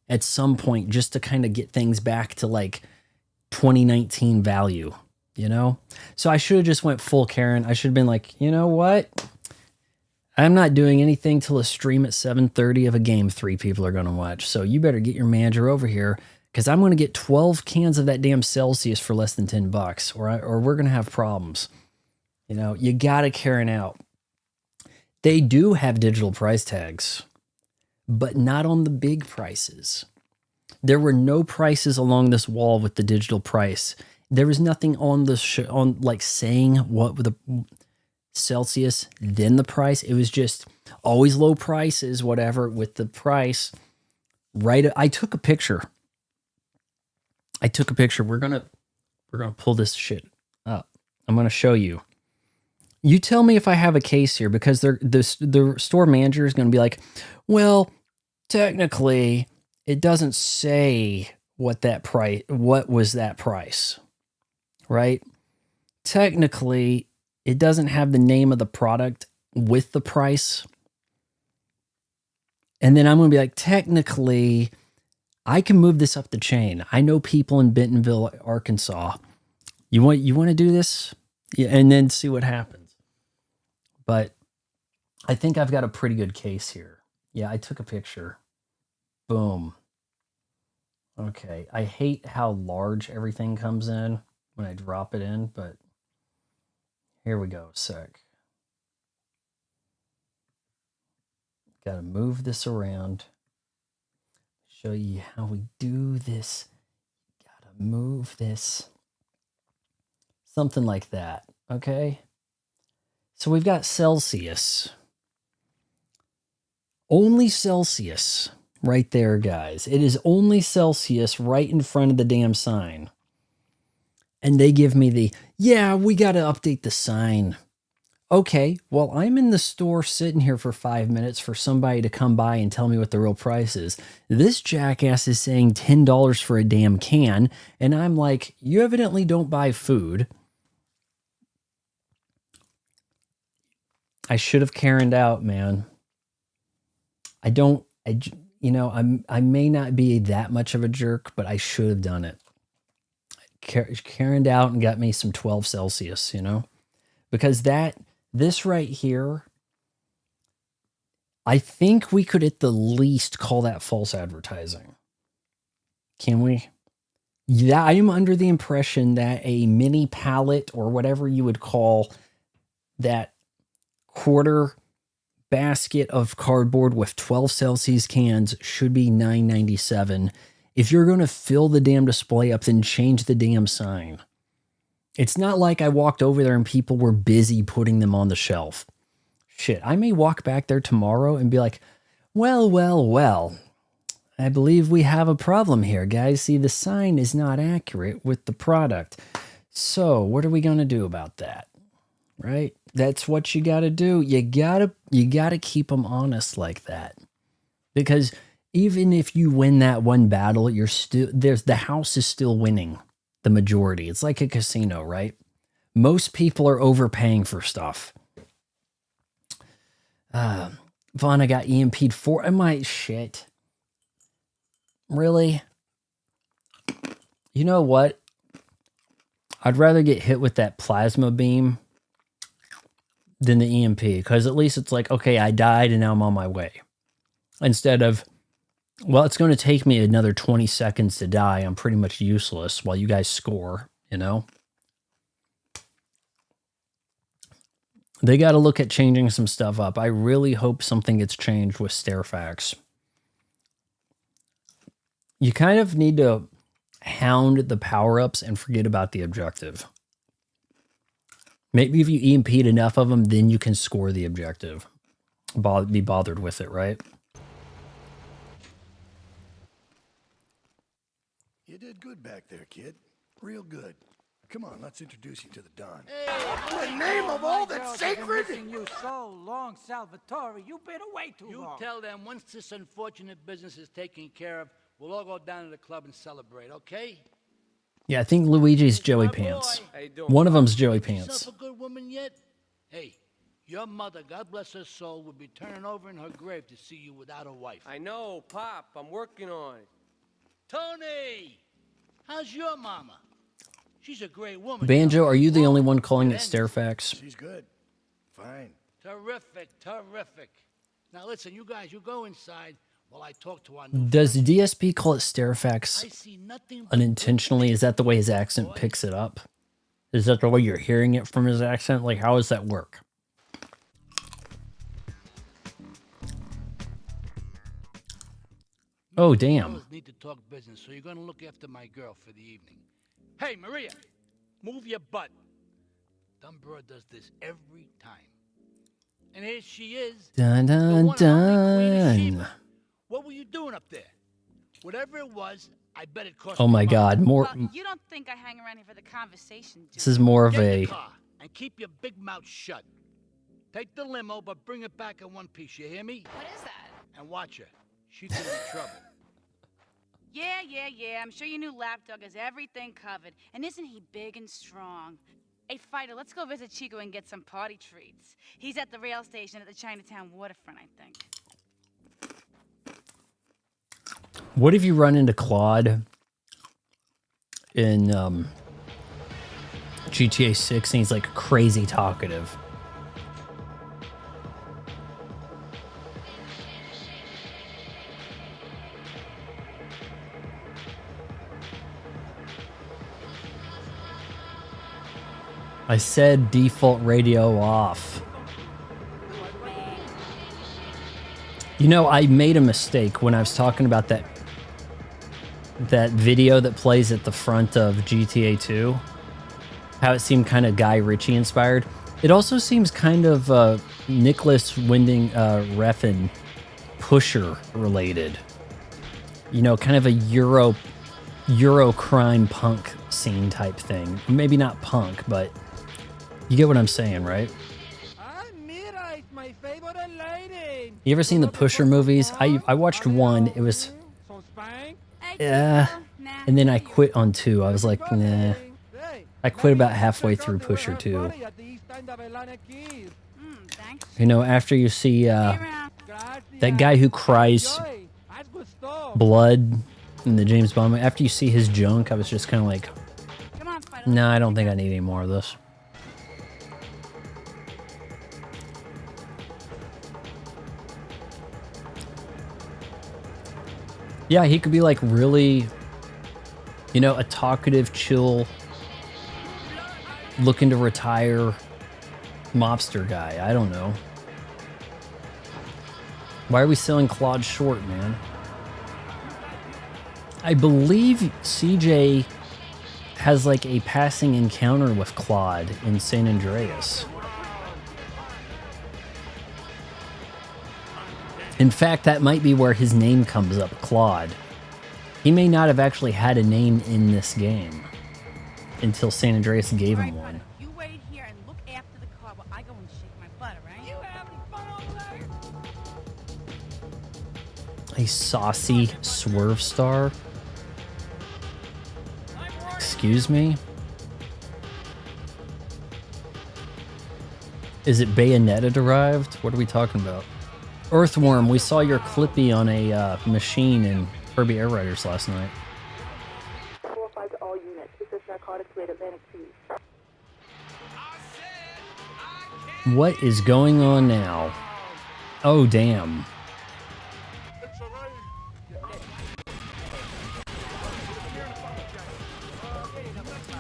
at some point just to kind of get things back to like 2019 value, So I should have just went full Karen. I should have been like, you know what? I'm not doing anything till a stream at 7:30 of a game 3 people are going to watch. So you better get your manager over here because I'm going to get 12 cans of that damn Celsius for less than $10 or we're going to have problems. You got to Karen out. They do have digital price tags, but not on the big prices. There were no prices along this wall with the digital price. There was nothing on the saying what with the Celsius, then the price. It was just always low prices, whatever, with the price. Right. I took a picture. We're gonna pull this shit up. I'm gonna show you. You tell me if I have a case here because the store manager is gonna be like, well, technically, it doesn't say what was that price, right? Technically, it doesn't have the name of the product with the price. And then I'm going to be like, technically, I can move this up the chain. I know people in Bentonville, Arkansas. You want to do this? Yeah, and then see what happens. But I think I've got a pretty good case here. Yeah, I took a picture. Boom. Okay, I hate how large everything comes in when I drop it in, but here we go, sec. Got to move this around. Show you how we do this. Got to move this. Something like that, okay? So we've got Celsius. Only Celsius. Right there, guys. It is only Celsius right in front of the damn sign. And they give me we got to update the sign. Okay, well, I'm in the store sitting here for 5 minutes for somebody to come by and tell me what the real price is. This jackass is saying $10 for a damn can. And I'm like, you evidently don't buy food. I should have Karened out, man. I may not be that much of a jerk, but I should have done it. Karened out and got me some 12 Celsius, because this right here, I think we could at the least call that false advertising. Can we? Yeah, I am under the impression that a mini pallet or whatever you would call that quarter basket of cardboard with 12 Celsius cans should be $9.97. If you're going to fill the damn display up, then change the damn sign. It's not like I walked over there and people were busy putting them on the shelf. Shit, I may walk back there tomorrow and be like, well, I believe we have a problem here, guys. See, the sign is not accurate with the product. So what are we going to do about that? Right? That's what you got to do. You got to keep them honest like that. Because even if you win that one battle, the house is still winning the majority. It's like a casino, right? Most people are overpaying for stuff. Vaughn, I got EMP'd for shit. Really? You know what? I'd rather get hit with that plasma beam than the EMP, because at least it's like, okay, I died and now I'm on my way. Instead of, well, it's going to take me another 20 seconds to die. I'm pretty much useless while you guys score, you know? They got to look at changing some stuff up. I really hope something gets changed with Stairfax. You kind of need to hound the power-ups and forget about the objective. Maybe if you EMP'd enough of them, then you can score the objective. Be bothered with it, right? You did good back there, kid. Real good. Come on, let's introduce you to the Don. In the name of all that's sacred! You so long, Salvatore. You've been away too long. You tell them once this unfortunate business is taken care of, we'll all go down to the club and celebrate, okay? Yeah, I think Luigi's Joey Pants. One of them's Joey Pants. Yourself a good woman yet? Hey, your mother, God bless her soul, would be turning over in her grave to see you without a wife. I know, Pop. I'm working on it. Tony, how's your mama? She's a great woman. Banjo, are you the only one calling it Stairfax? She's good. Fine. Terrific. Now listen, you guys, you go inside while I talk to our new Does friend. DSP call it I Stairfax see nothing but unintentionally? Is that the way his accent picks it up? Is that the way you're hearing it from his accent? Like, how does that work? Oh, damn. fellas need to talk business, so you're gonna look after my girl for the evening. Hey, Maria, move your butt. Dumbro does this every time. And here she is. Dun, the dun, one and only Queen of dun. Sheba. What were you doing up there? Whatever it was, I bet it cost Oh me my money. God, more. Well, you don't think I hang around here for the conversation, do This is more of Get in a. the car and keep your big mouth shut. Take the limo, but bring it back in one piece. You hear me? What is that? And watch her. She could be trouble. Yeah. I'm sure your new lapdog has everything covered. And isn't he big and strong? Hey, Fighter, let's go visit Chico and get some party treats. He's at the rail station at the Chinatown waterfront, I think. What if you run into Claude in GTA 6 and he's like crazy talkative? I said default radio off. You know, I made a mistake when I was talking about that video that plays at the front of GTA 2. How it seemed kind of Guy Ritchie inspired. It also seems kind of Nicholas Winding Refn Pusher related. You know, kind of a Euro crime punk scene type thing. Maybe not punk, but you get what I'm saying, right? Mira, it's my favorite lady. You ever seen the Pusher movies? I watched one. It was Some spank? yeah, and then I quit on 2. I was like, nah. I quit about halfway through Pusher 2. Thanks. You know, after you see that guy who cries blood in the James Bond movie, after you see his junk, I was just kind of like, Come on, Fighter. no, I don't think I need any more of this. Yeah, he could be like really, you know, a talkative, chill, looking to retire mobster guy. I don't know. Why are we selling Claude short, man? I believe CJ has like a passing encounter with Claude in San Andreas. In fact, that might be where his name comes up, Claude. He may not have actually had a name in this game until San Andreas gave him one. You wait here and look after the car while I go and shake my butt, all right? You having fun over there? A saucy swerve star? Excuse me? Is it Bayonetta derived? What are we talking about? Earthworm, we saw your Clippy on a machine in Kirby Air Riders last night. 4-5 to all units. This is narcotics rate Atlantic Seas. What is going on now? Oh, damn.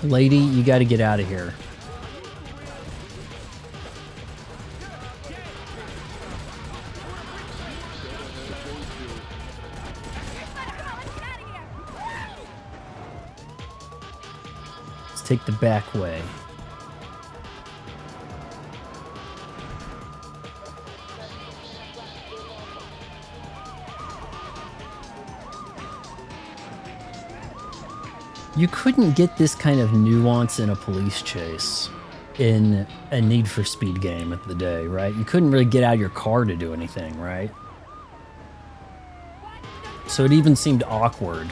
Lady, you got to get out of here. Let's take the back way. You couldn't get this kind of nuance in a police chase in a Need for Speed game of the day, right? You couldn't really get out of your car to do anything, right? So it even seemed awkward.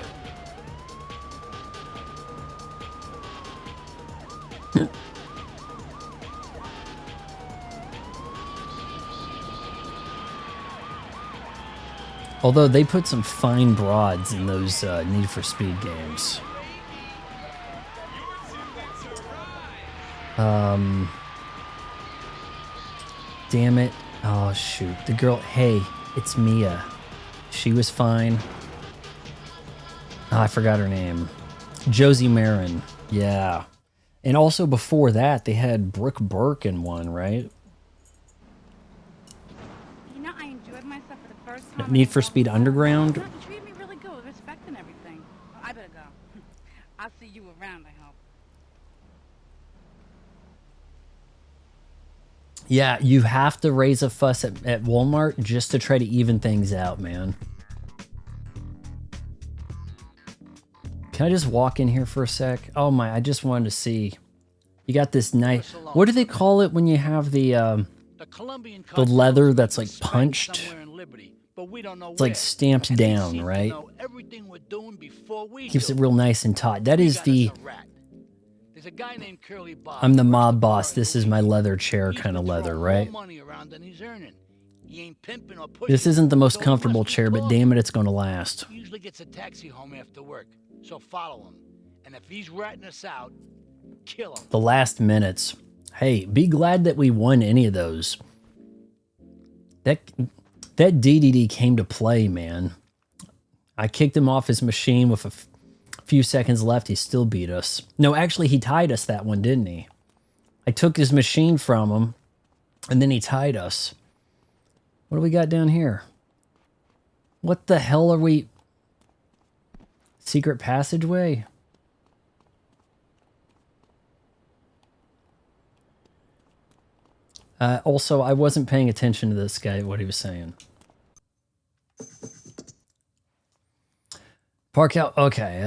Although they put some fine broads in those Need for Speed games. Damn it. Oh, shoot. The girl, hey, it's Mia. She was fine. Oh, I forgot her name. Josie Marin. Yeah. And also before that, they had Brooke Burke in one, right? You know, I enjoyed myself for the first time. Need for Speed Underground. You treated me really good with respect and everything. I better go. I'll see you around, I hope. Yeah, you have to raise a fuss at Walmart just to try to even things out, man. Can I just walk in here for a sec? Oh my, I just wanted to see. You got this nice... What do they call it when you have the leather that's like punched? It's like stamped down, right? Keeps it real nice and taut. That is the... I'm the mob boss. This is my leather chair kind of leather, right? This isn't the most comfortable chair, but damn it, it's going to last. Usually gets a taxi home after work, so follow him. And if he's ratting us out, kill him. The last minutes. Hey, be glad that we won any of those. That DDD came to play, man. I kicked him off his machine with a few seconds left. He still beat us. No, actually, he tied us that one, didn't he? I took his machine from him, and then he tied us. What do we got down here? What the hell are we... Secret passageway? Also, I wasn't paying attention to this guy, what he was saying. Park out. Okay.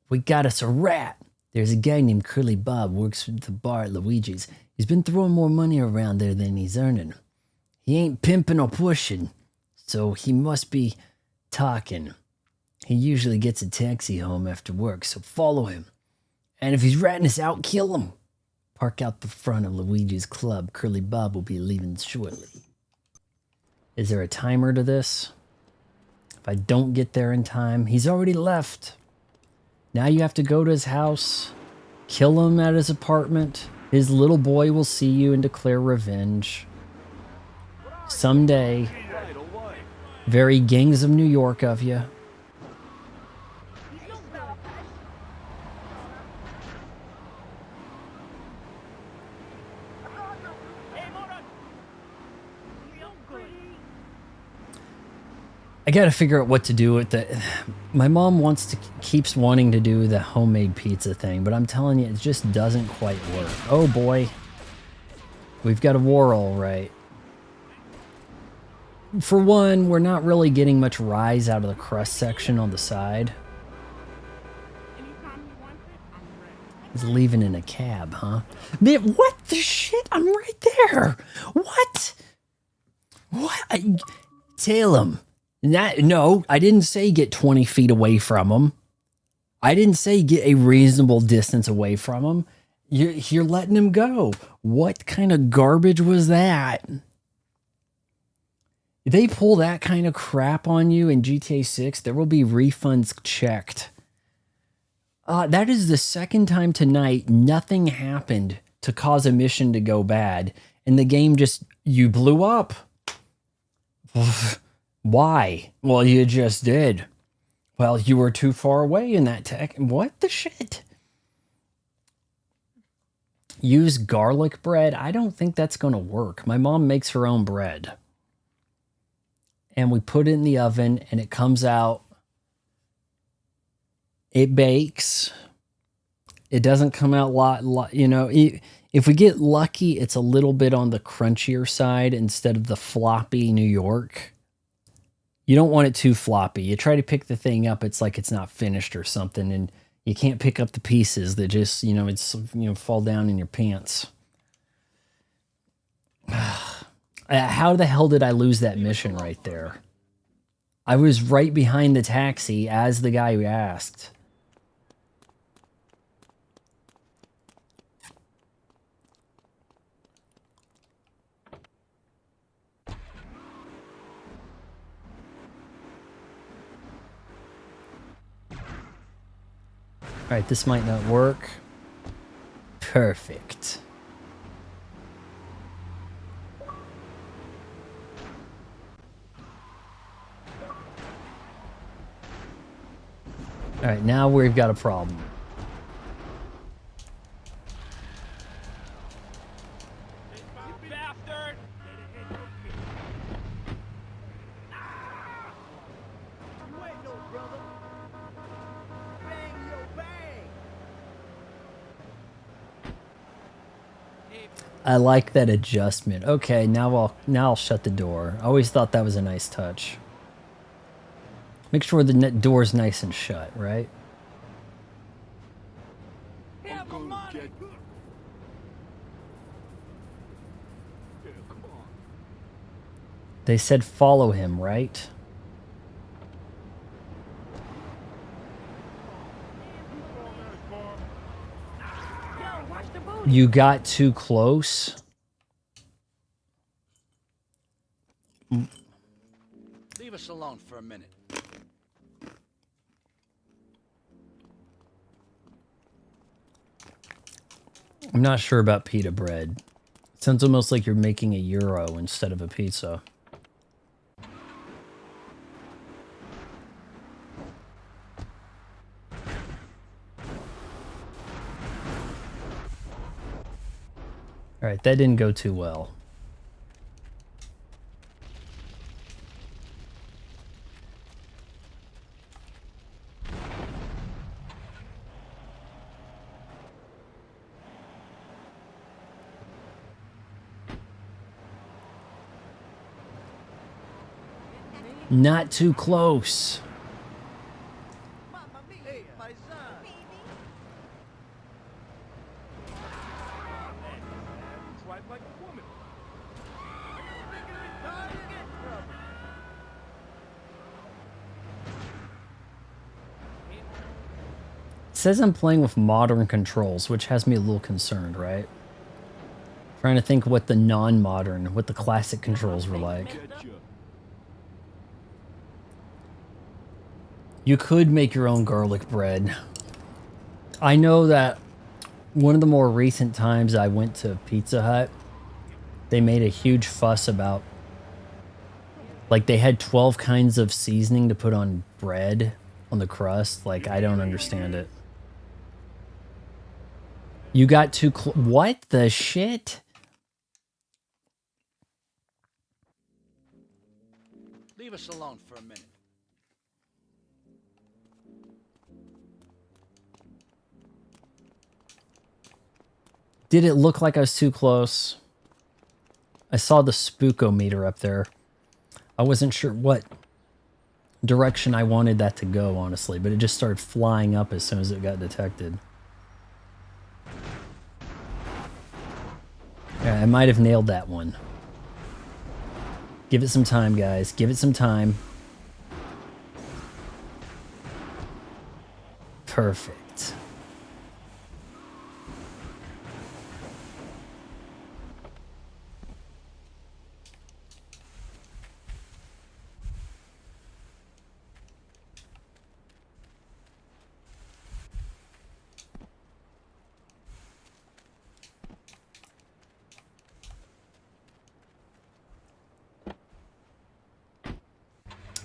We got us a rat. There's a guy named Curly Bob, works at the bar at Luigi's. He's been throwing more money around there than he's earning. He ain't pimping or pushing, so he must be talking. He usually gets a taxi home after work, so follow him. And if he's ratting us out, kill him. Park out the front of Luigi's club. Curly Bob will be leaving shortly. Is there a timer to this? If I don't get there in time, he's already left. Now you have to go to his house, kill him at his apartment. His little boy will see you and declare revenge. Someday. Very Gangs of New York of you. I gotta figure out what to do with the. My mom keeps wanting to do the homemade pizza thing, but I'm telling you, it just doesn't quite work. Oh boy, we've got a war, all right. For one, we're not really getting much rise out of the crust section on the side. He's leaving in a cab, huh? Man, what the shit? I'm right there. What? What? Tail him. No, I didn't say get 20 feet away from him. I didn't say get a reasonable distance away from him. You're letting him go. What kind of garbage was that? If they pull that kind of crap on you in GTA 6, there will be refunds checked. That is the second time tonight nothing happened to cause a mission to go bad. And the game just, you blew up. Why? Well, you just did. Well, you were too far away in that tech. What the shit? Use garlic bread? I don't think that's going to work. My mom makes her own bread. And we put it in the oven and it comes out. It bakes. It doesn't come out you know, if we get lucky, it's a little bit on the crunchier side instead of the floppy New York. You don't want it too floppy. You try to pick the thing up, it's like it's not finished or something, and you can't pick up the pieces that just, you know, it's, you know, fall down in your pants. How the hell did I lose that mission right there? I was right behind the taxi as the guy asked. All right, this might not work. Perfect. All right, now we've got a problem. Bastard! I like that adjustment. Okay, now I'll shut the door. I always thought that was a nice touch. Make sure the door's nice and shut, right? They said follow him, right? You got too close. Leave us alone for a minute. I'm not sure about pita bread. It sounds almost like you're making a gyro instead of a pizza. All right, that didn't go too well. Not too close. It says I'm playing with modern controls, which has me a little concerned, right? Trying to think what the non-modern, what the classic controls were like. You could make your own garlic bread. I know that one of the more recent times I went to Pizza Hut, they made a huge fuss about, like, they had 12 kinds of seasoning to put on bread, on the crust. Like, I don't understand it. You got too close. What the shit? Leave us alone for a minute. Did it look like I was too close? I saw the spookometer up there. I wasn't sure what direction I wanted that to go, honestly, but it just started flying up as soon as it got detected. Yeah, I might have nailed that one. Give it some time, guys. Give it some time. Perfect.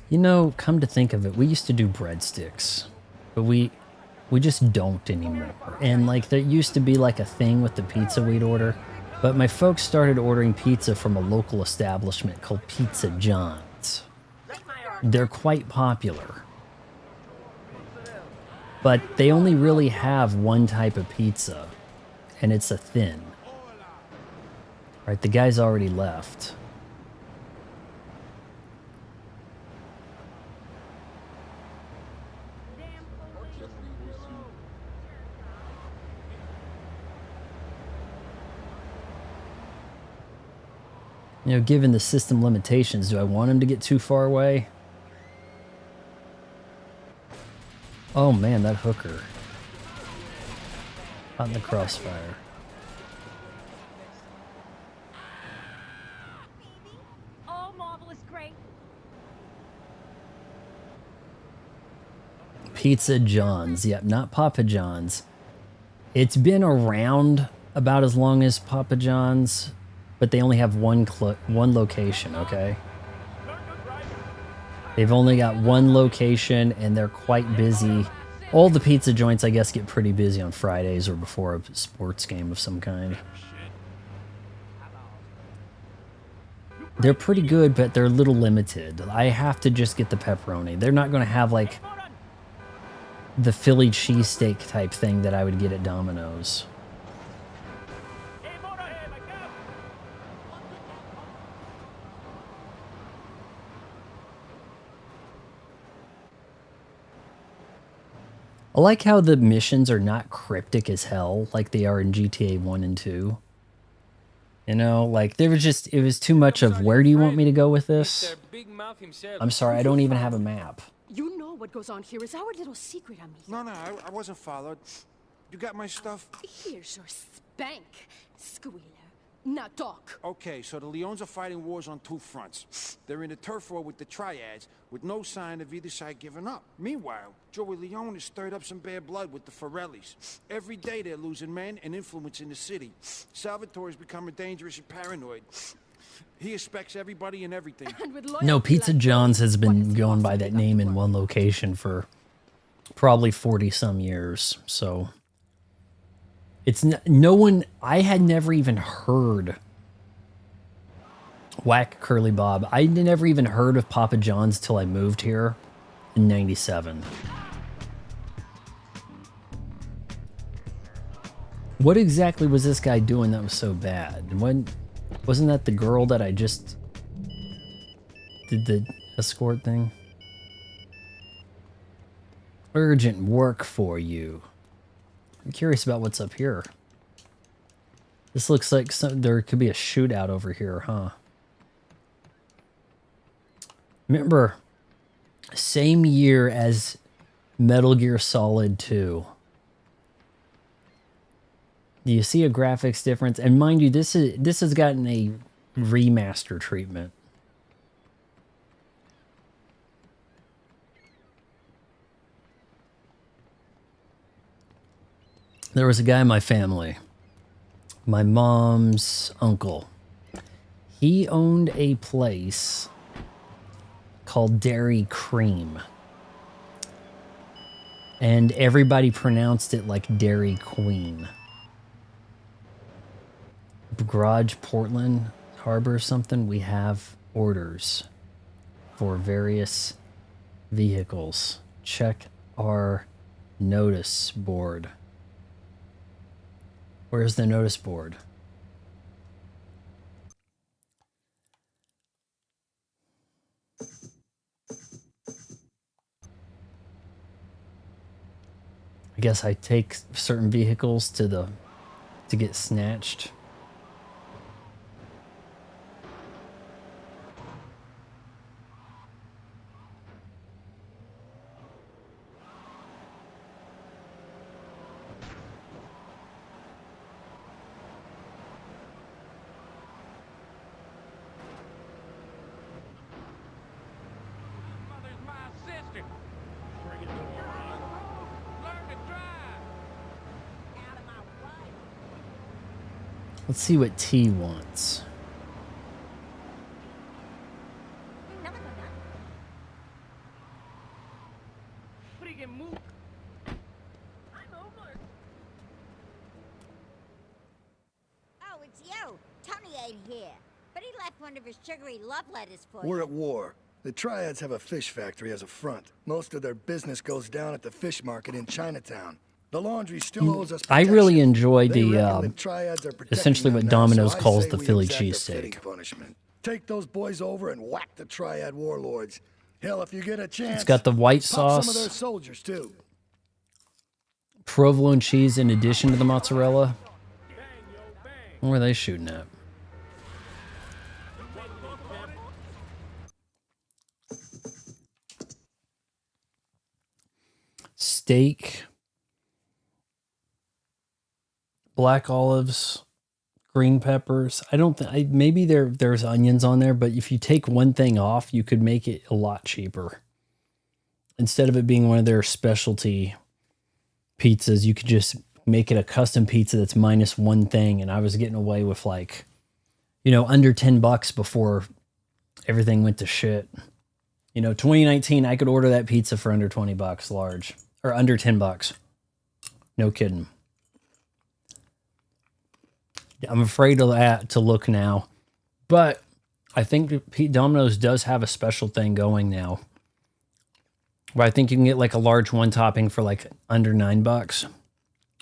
You know, come to think of it, we used to do breadsticks, but we just don't anymore. And like there used to be like a thing with the pizza we'd order, but my folks started ordering pizza from a local establishment called Pizza John's. They're quite popular, but they only really have one type of pizza, and it's a thin. Right, the guy's already left. You know, given the system limitations, do I want him to get too far away? Oh man, that hooker. Out in the crossfire. Oh, marvelous, great. Pizza John's. Yep, not Papa John's. It's been around about as long as Papa John's, but they only have one location, okay? They've only got one location, and they're quite busy. All the pizza joints, I guess, get pretty busy on Fridays or before a sports game of some kind. They're pretty good, but they're a little limited. I have to just get the pepperoni. They're not going to have, like, the Philly cheesesteak type thing that I would get at Domino's. I like how the missions are not cryptic as hell like they are in GTA 1 and 2. You know, like there was just, it was too much of where do you want me to go with this? I'm sorry, I don't even have a map. You know what goes on here is our little secret, amigo. No, I wasn't followed. You got my stuff? Here's your spank, squealer. Now talk. Okay, so the Leons are fighting wars on two fronts. They're in a turf war with the Triads, with no sign of either side giving up. Meanwhile, Joey Leone has stirred up some bad blood with the Forellis. Every day they're losing men and influence in the city. Salvatore is becoming dangerous and paranoid. He expects everybody and everything. No, Pizza John's has been going by that name in one location for probably 40-some years, so... It's no one, I had never even heard Whack Curly Bob. I never even heard of Papa John's till I moved here in '97. What exactly was this guy doing that was so bad? Wasn't that the girl that I just did the escort thing? Urgent work for you. I'm curious about what's up here. This looks like there could be a shootout over here, huh? Remember, same year as Metal Gear Solid 2. Do you see a graphics difference? And mind you, this has gotten a remaster treatment. There was a guy in my family, my mom's uncle. He owned a place called Dairy Cream. And everybody pronounced it like Dairy Queen. Garage, Portland Harbor or something, we have orders for various vehicles. Check our notice board. Where's the notice board? I guess I take certain vehicles to get snatched. Mother's my sister. Bring it to your hand. Learn to drive. Out of my way. Let's see what T wants. No, no, no. Freaking move. I'm over. Oh, it's you. Tony ain't here. But he left one of his sugary love letters for We're you. at war. The Triads have a fish factory as a front. Most of their business goes down at the fish market in Chinatown. The laundry still owes us I protection. really enjoy They the reckon Triads are protecting essentially them what now, Domino's so I calls say the we Philly exact a fitting cheesesteak. punishment. Take those boys over and whack the Triad warlords. Hell, if you get a chance, It's got the white pop some of their sauce, soldiers too. provolone cheese in addition to the mozzarella. Where are they shooting at? Steak, black olives, green peppers. I don't think maybe there's onions on there, but if you take one thing off, you could make it a lot cheaper. Instead of it being one of their specialty pizzas, you could just make it a custom pizza that's minus one thing. And I was getting away with like, under $10 before everything went to shit. 2019, I could order that pizza for under $20 large, or under $10. No kidding. I'm afraid to look now, but I think Domino's does have a special thing going now, where I think you can get like a large one topping for like under $9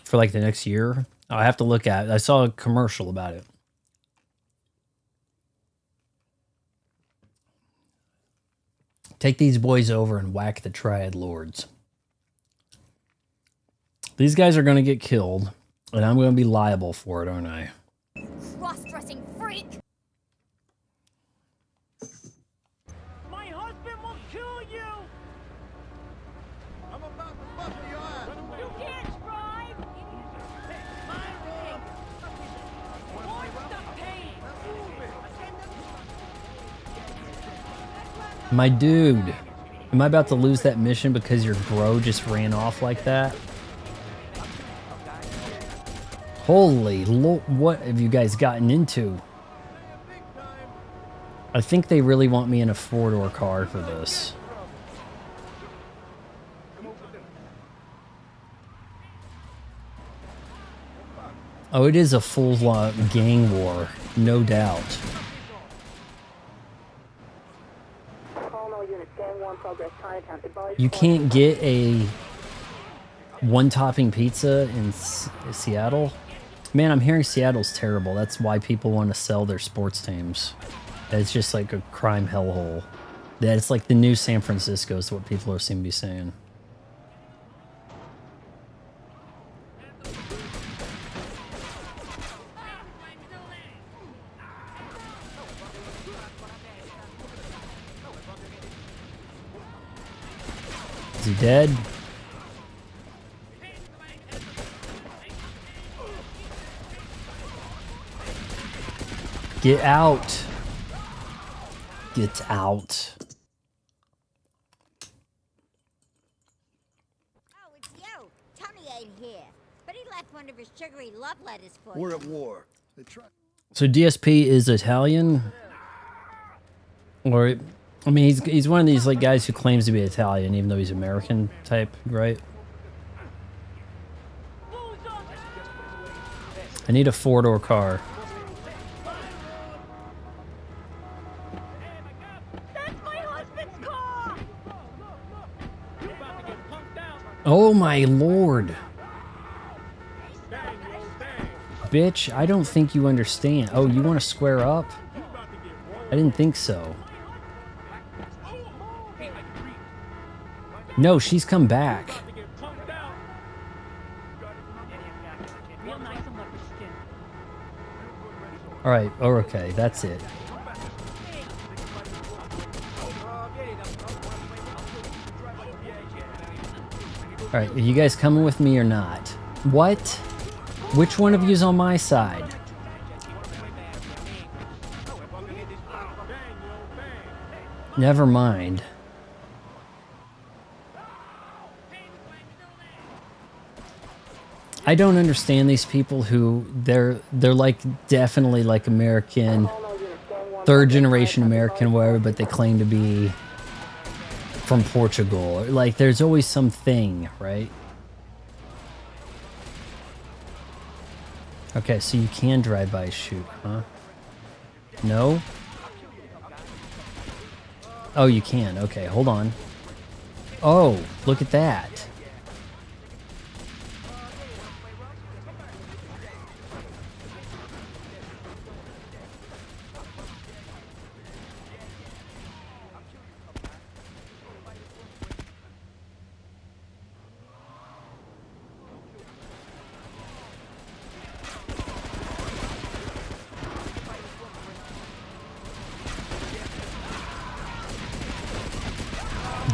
for like the next year. I have to look at it. I saw a commercial about it. Take these boys over and whack the Triad Lords. These guys are going to get killed, and I'm going to be liable for it, aren't I? Cross-dressing freak! My husband will kill you. I'm about to bust your ass. You can't drive. My road. What's the pain? My dude, am I about to lose that mission because your bro just ran off like that? Holy Lord, what have you guys gotten into? I think they really want me in a four-door car for this. Oh, it is a full gang war, no doubt. Call all units. Gang 1 progress. Chinatown. Advise You can't get a one-topping pizza in Seattle? Man, I'm hearing Seattle's terrible. That's why people want to sell their sports teams. It's just like a crime hellhole. That it's like the new San Francisco is what people seem to be saying. Is he dead? Get out. Get out. Oh, it's you. Tony ain't here. But he left one of his sugary love letters for We're you. at war. So DSP is Italian? Or, I mean, he's one of these like guys who claims to be Italian, even though he's American type, right? I need a four-door car. Oh my lord. Bitch, I don't think you understand. Oh, you want to square up? I didn't think so. No, she's come back. All right. Oh, okay. That's it. All right. Are you guys coming with me or not? What? Which one of you's on my side? Never mind. I don't understand these people who they're like definitely like American, third generation American, whatever, but they claim to be from Portugal. Like there's always something, right? Okay, so you can drive by shoot, huh? No? Oh, you can. Okay, hold on. Oh, look at that.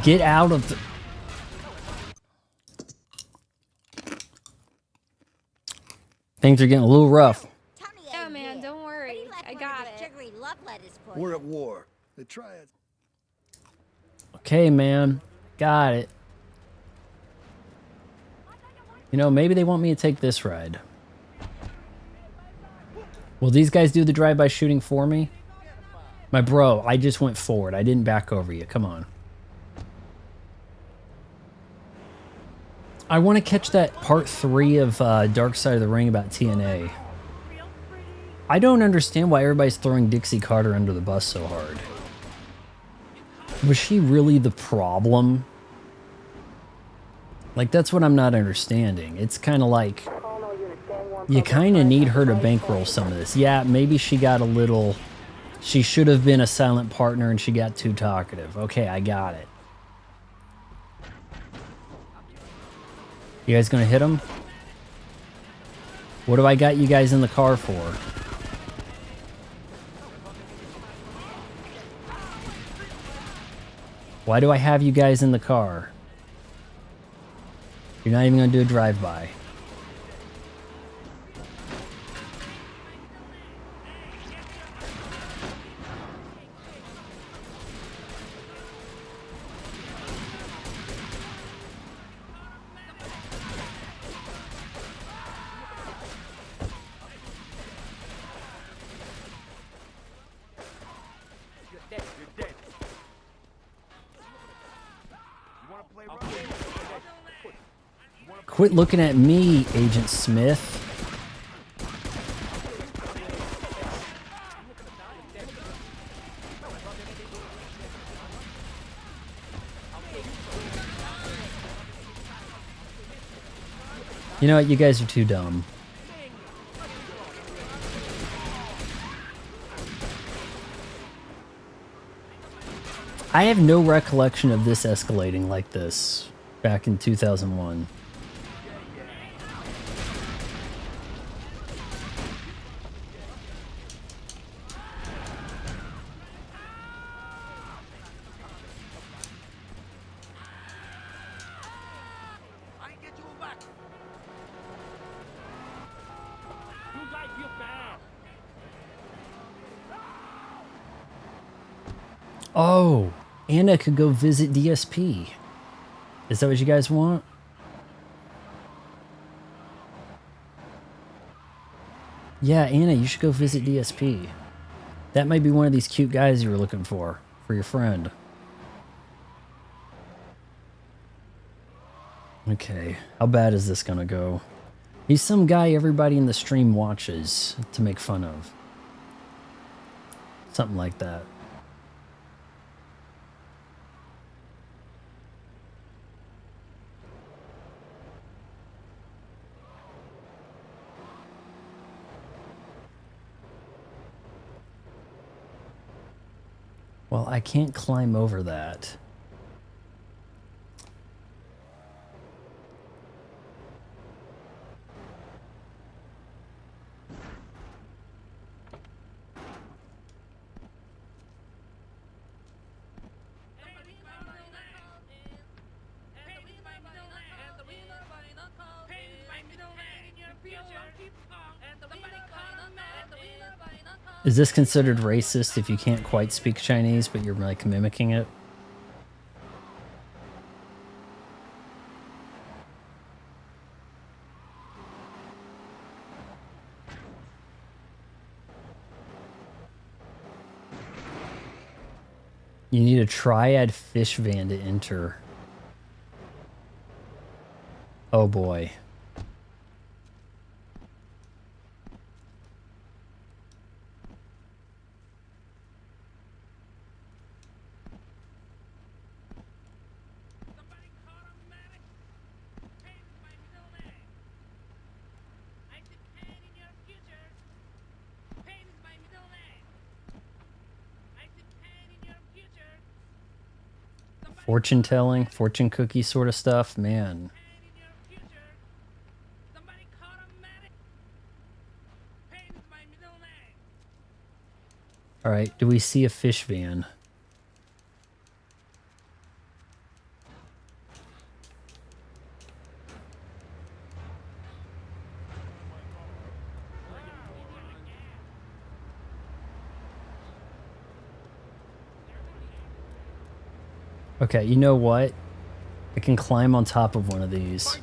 Get out of the... Things are getting a little rough. Yeah, man, don't worry. I got it. We're at war. The triads. Okay, man. Got it. You know, maybe they want me to take this ride. Will these guys do the drive-by shooting for me? My bro, I just went forward. I didn't back over you. Come on. I want to catch that part 3 of Dark Side of the Ring about TNA. I don't understand why everybody's throwing Dixie Carter under the bus so hard. Was she really the problem? Like, that's what I'm not understanding. It's kind of like, you kind of need her to bankroll some of this. Yeah, maybe she got a little... She should have been a silent partner and she got too talkative. Okay, I got it. You guys gonna hit him? What do I got you guys in the car for? Why do I have you guys in the car? You're not even gonna do a drive-by. Quit looking at me, Agent Smith. You know what? You guys are too dumb. I have no recollection of this escalating like this back in 2001. Oh, Anna could go visit DSP. Is that what you guys want? Yeah, Anna, you should go visit DSP. That might be one of these cute guys you were looking for your friend. Okay, how bad is this gonna go? He's some guy everybody in the stream watches to make fun of. Something like that. Well, I can't climb over that. Is this considered racist if you can't quite speak Chinese, but you're like mimicking it? You need a triad fish van to enter. Oh boy. Fortune telling, fortune cookie sort of stuff, man. All right, do we see a fish van? Okay, you know what? I can climb on top of one of these.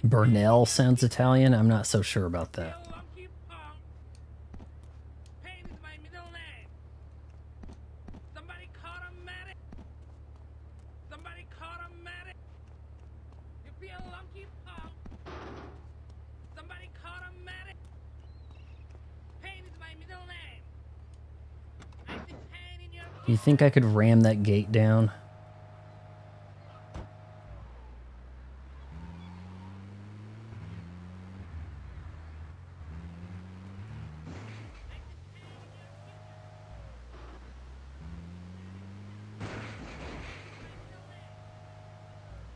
Burnell sounds Italian. I'm not so sure about that. Do you think I could ram that gate down?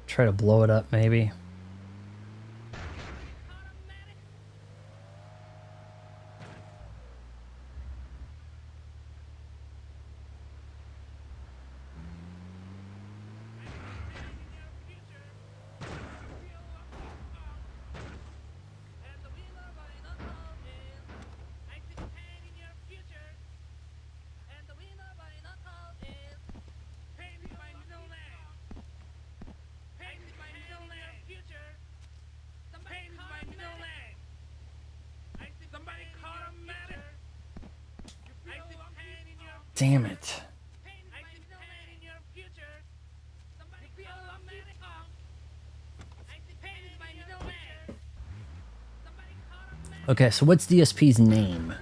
Try to blow it up, maybe. Damn it. Okay, so what's DSP's name?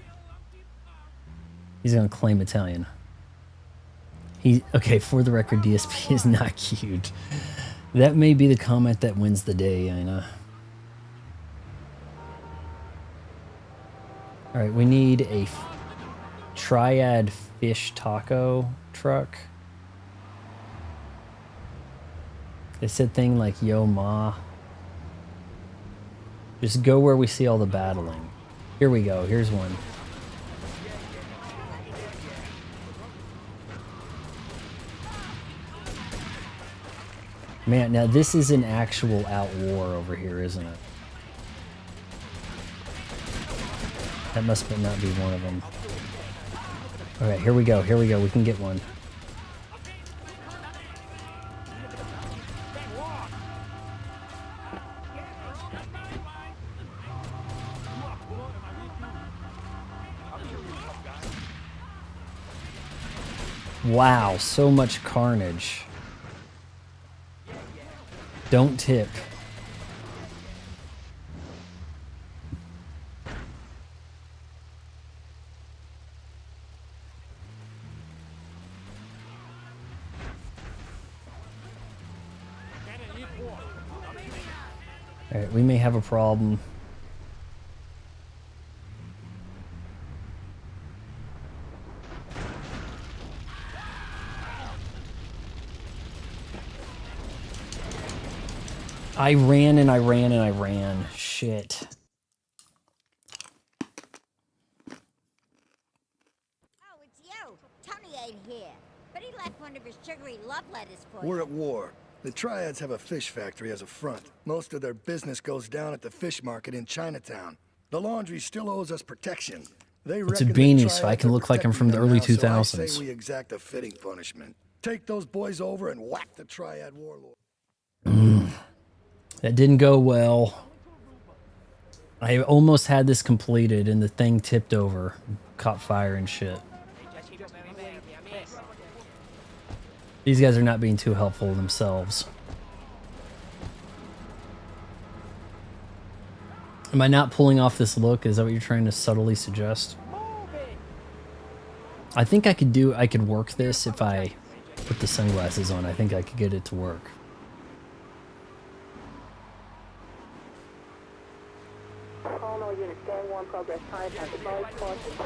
He's gonna claim Italian. Okay, for the record, DSP is not cute. That may be the comment that wins the day, Ina. Alright, we need a triad fish taco truck. They said thing like yo ma. Just go where we see all the battling. Here we go, here's one. Man, now this is an actual out war over here, isn't it? That must not be one of them. Okay, here we go, we can get one. Wow, so much carnage. Don't tip. All right, we may have a problem. I ran and I ran and I ran. Shit. Oh, it's you. Tony ain't here. But he left one of his sugary love letters for We're you. at war. The Triads have a fish factory as a front. Most of their business goes down at the fish market in Chinatown. The laundry still owes us protection. They It's a reckon the beanie, so I Triads can are look like I'm protecting from the them early now, so I 2000s. say we exact a fitting punishment. Take those boys over and whack the Triad warlord. That didn't go well. I almost had this completed and the thing tipped over, caught fire and shit. These guys are not being too helpful themselves. Am I not pulling off this look? Is that what you're trying to subtly suggest? I think I could work this if I put the sunglasses on. I think I could get it to work. Call all units. Gang 1 progress. Chinatown. Advise caution.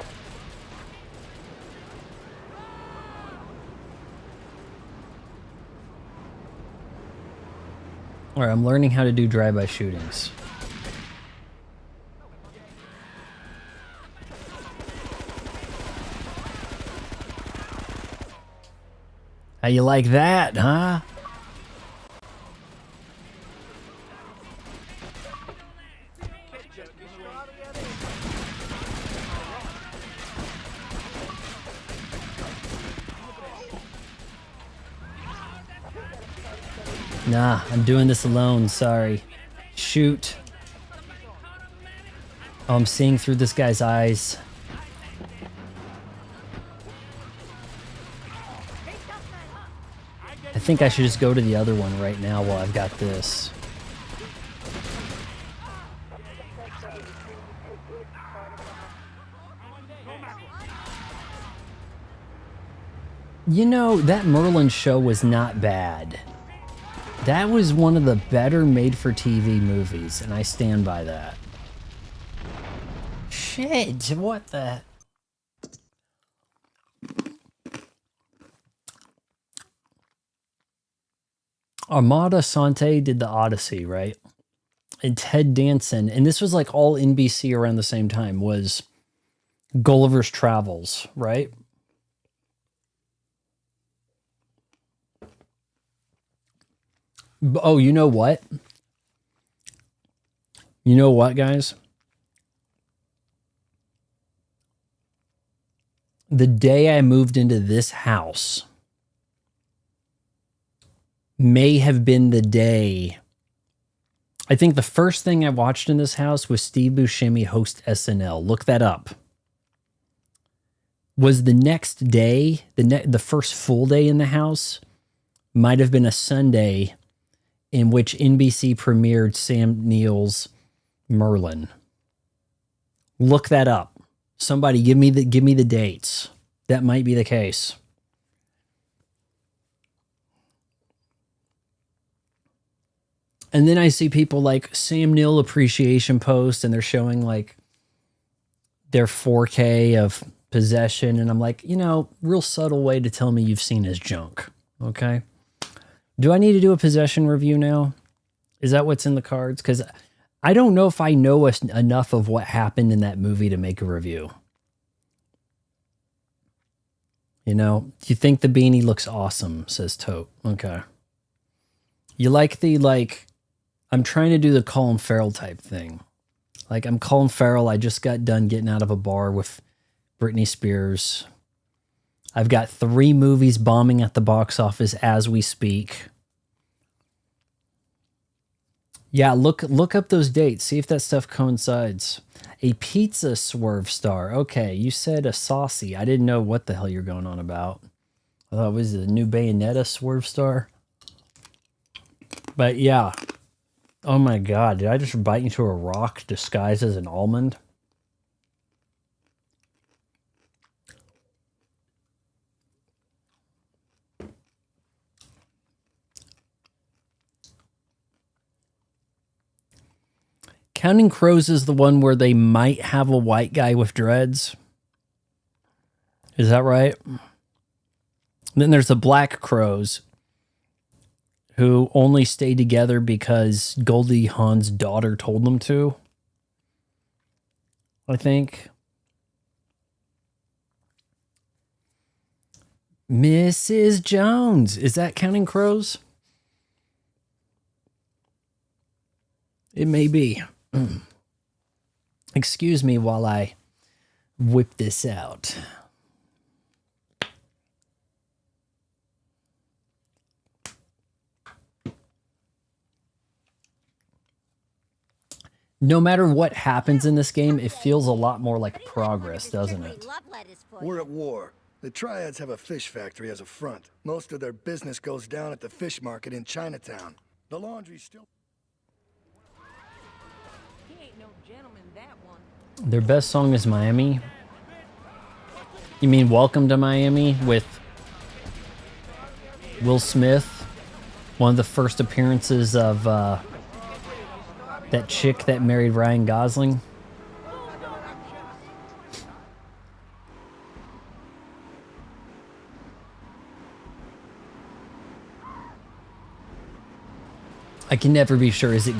Alright, I'm learning how to do drive-by shootings. How you like that, huh? Nah, I'm doing this alone, sorry. Shoot. Oh, I'm seeing through this guy's eyes. I think I should just go to the other one right now while I've got this. You know, that Merlin show was not bad. That was one of the better made-for-TV movies, and I stand by that. Shit, what the... Armada Sante did the Odyssey, right? And Ted Danson, and this was like all NBC around the same time, was Gulliver's Travels, right? Oh, you know what? You know what, guys? The day I moved into this house may have been the day. I think the first thing I watched in this house was Steve Buscemi host SNL. Look that up. Was the next day, the first full day in the house, might have been a Sunday in which NBC premiered Sam Neill's Merlin. Look that up. Somebody give me the dates. That might be the case. And then I see people like Sam Neill appreciation post and they're showing like their 4K of Possession, and I'm like, you know, real subtle way to tell me you've seen his junk. Okay. Do I need to do a Possession review now? Is that what's in the cards? Because I don't know if I know enough of what happened in that movie to make a review. You know, do you think the beanie looks awesome? Says Tote. Okay. You like the, like, I'm trying to do the Colin Farrell type thing. Like, I'm Colin Farrell. I just got done getting out of a bar with Britney Spears. I've got 3 movies bombing at the box office as we speak. Yeah, look up those dates. See if that stuff coincides. A pizza swerve star. Okay, you said a saucy. I didn't know what the hell you're going on about. I thought it was a new Bayonetta swerve star. But yeah. Oh my god, did I just bite into a rock disguised as an almond? Counting Crows is the one where they might have a white guy with dreads. Is that right? Then there's the Black Crows, who only stay together because Goldie Hawn's daughter told them to. I think. Mrs. Jones. Is that Counting Crows? It may be. Excuse me while I whip this out. No matter what happens in this game, it feels a lot more like progress, doesn't it? We're at war. The Triads have a fish factory as a front. Most of their business goes down at the fish market in Chinatown. The laundry's still... He ain't no gentleman, that one. Their best song is Miami. You mean Welcome to Miami with Will Smith? One of the first appearances of that chick that married Ryan Gosling. I can never be sure. Is it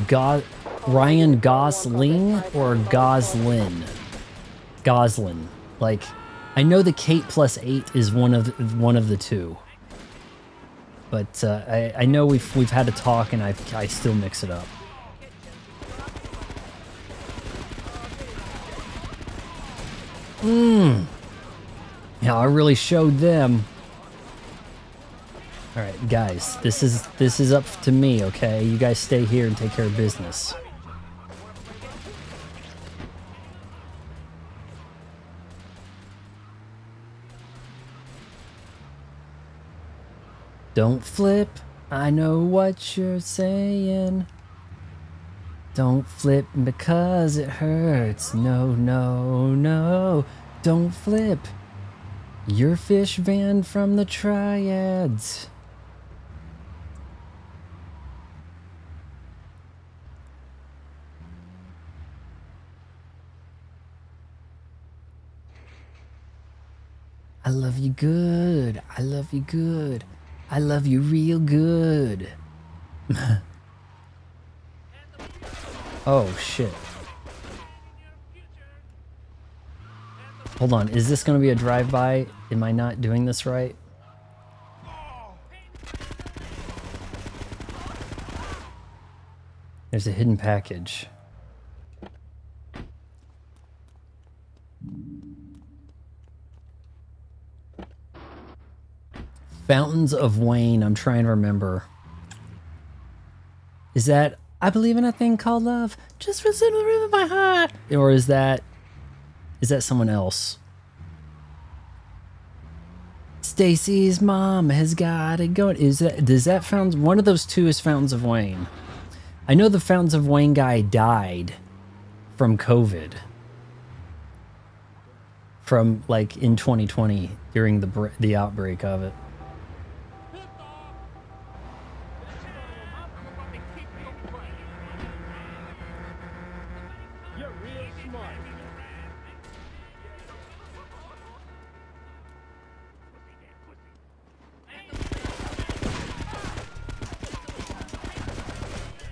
Ryan Gosling or Goslin? Goslin. Like, I know the Kate plus 8 is one of the two, but I know we've had a talk and I still mix it up. Yeah, I really showed them. All right, guys, this is up to me, okay? You guys stay here and take care of business. Don't flip. I know what you're saying. Don't flip because it hurts. No, no, no. Don't flip. You're fish banned from the Triads. I love you good. I love you good. I love you real good. Oh, shit. Hold on. Is this going to be a drive-by? Am I not doing this right? There's a hidden package. Fountains of Wayne. I'm trying to remember. Is that I believe in a thing called love? Just listen to the rhythm of my heart. Or is that someone else? Stacy's mom has got it going. Does that Fountains? One of those two is Fountains of Wayne. I know the Fountains of Wayne guy died from COVID. From like in 2020 during the outbreak of it.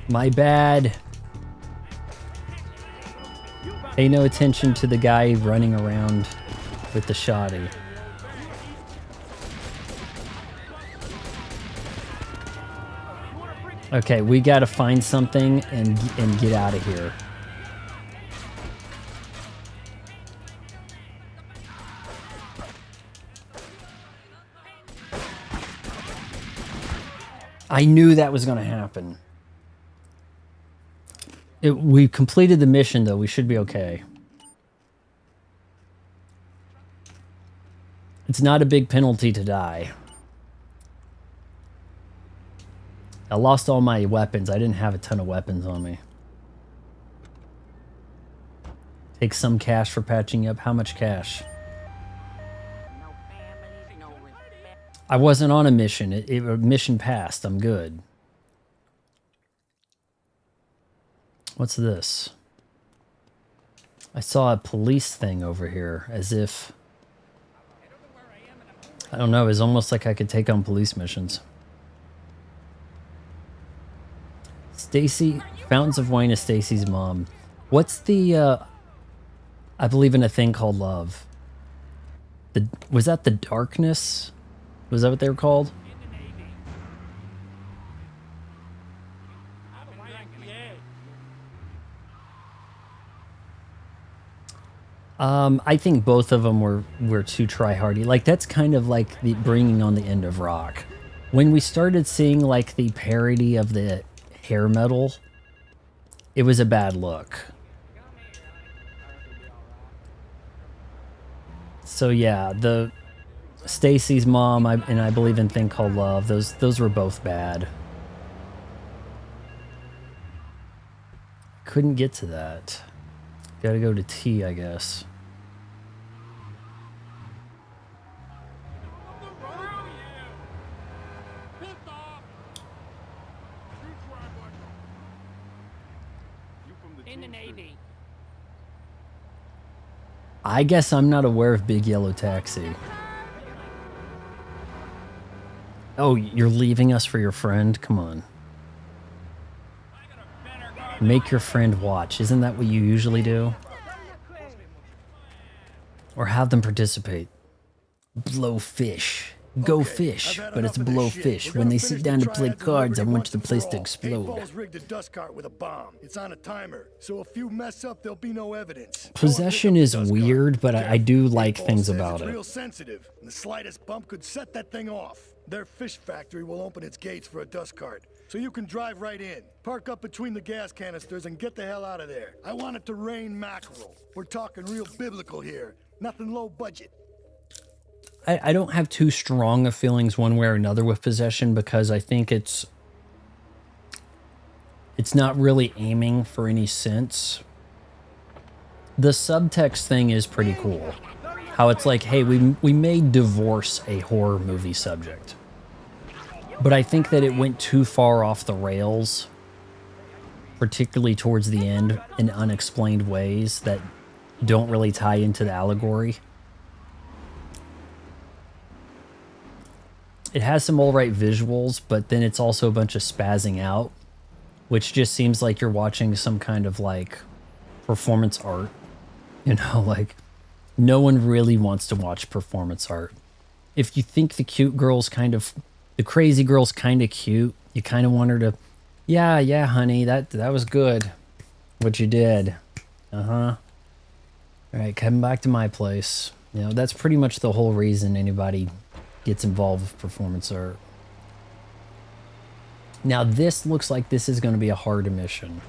My bad. Pay no attention to the guy running around with the shoddy. Okay, we gotta find something and get out of here. I knew that was gonna happen. We completed the mission, though. We should be okay. It's not a big penalty to die. I lost all my weapons. I didn't have a ton of weapons on me. Take some cash for patching up. How much cash? I wasn't on a mission. Mission passed. I'm good. What's this? I saw a police thing over here, as if, I don't know, it's almost like I could take on police missions. Stacy, Fountains of Wayne is Stacy's mom. What's the, I believe in a thing called love. Was that the darkness? Was that what they were called? I think both of them were too try-hardy. Like, that's kind of like the bringing on the end of rock. When we started seeing like the parody of the hair metal, it was a bad look. So yeah, the Stacy's mom and I believe in Thing Called Love. Those were both bad. Couldn't get to that. Gotta go to T, I guess. In the Navy. I guess I'm not aware of Big Yellow Taxi. Oh, you're leaving us for your friend? Come on. Make your friend watch. Isn't that what you usually do? Or have them participate. Blow fish. Go fish, but it's blow fish. When they sit down to play cards, I want the place to explode. Paintball's rigged a dust cart with a bomb. It's on a timer, so if you mess up, there'll be no evidence. Possession is weird, but I do like Paintball things says about it's it. real sensitive, and the slightest bump could set that thing off. Their fish factory will open its gates for a dust cart, so you can drive right in, park up between the gas canisters, and get the hell out of there. I want it to rain mackerel. We're talking real biblical here, nothing low budget. I don't have too strong of feelings one way or another with possession, because I think it's not really aiming for any sense. The subtext thing is pretty cool. How it's like, hey, we may divorce a horror movie subject. But I think that it went too far off the rails, particularly towards the end, in unexplained ways that don't really tie into the allegory. It has some alright visuals, but then it's also a bunch of spazzing out, which just seems like you're watching some kind of like performance art. You know, like no one really wants to watch performance art. If you think the the crazy girl's kind of cute, you kind of want her to, yeah, honey, that was good, what you did. All right, come back to my place. You know, that's pretty much the whole reason anybody gets involved with performance art. Now this looks like this is going to be a hard mission.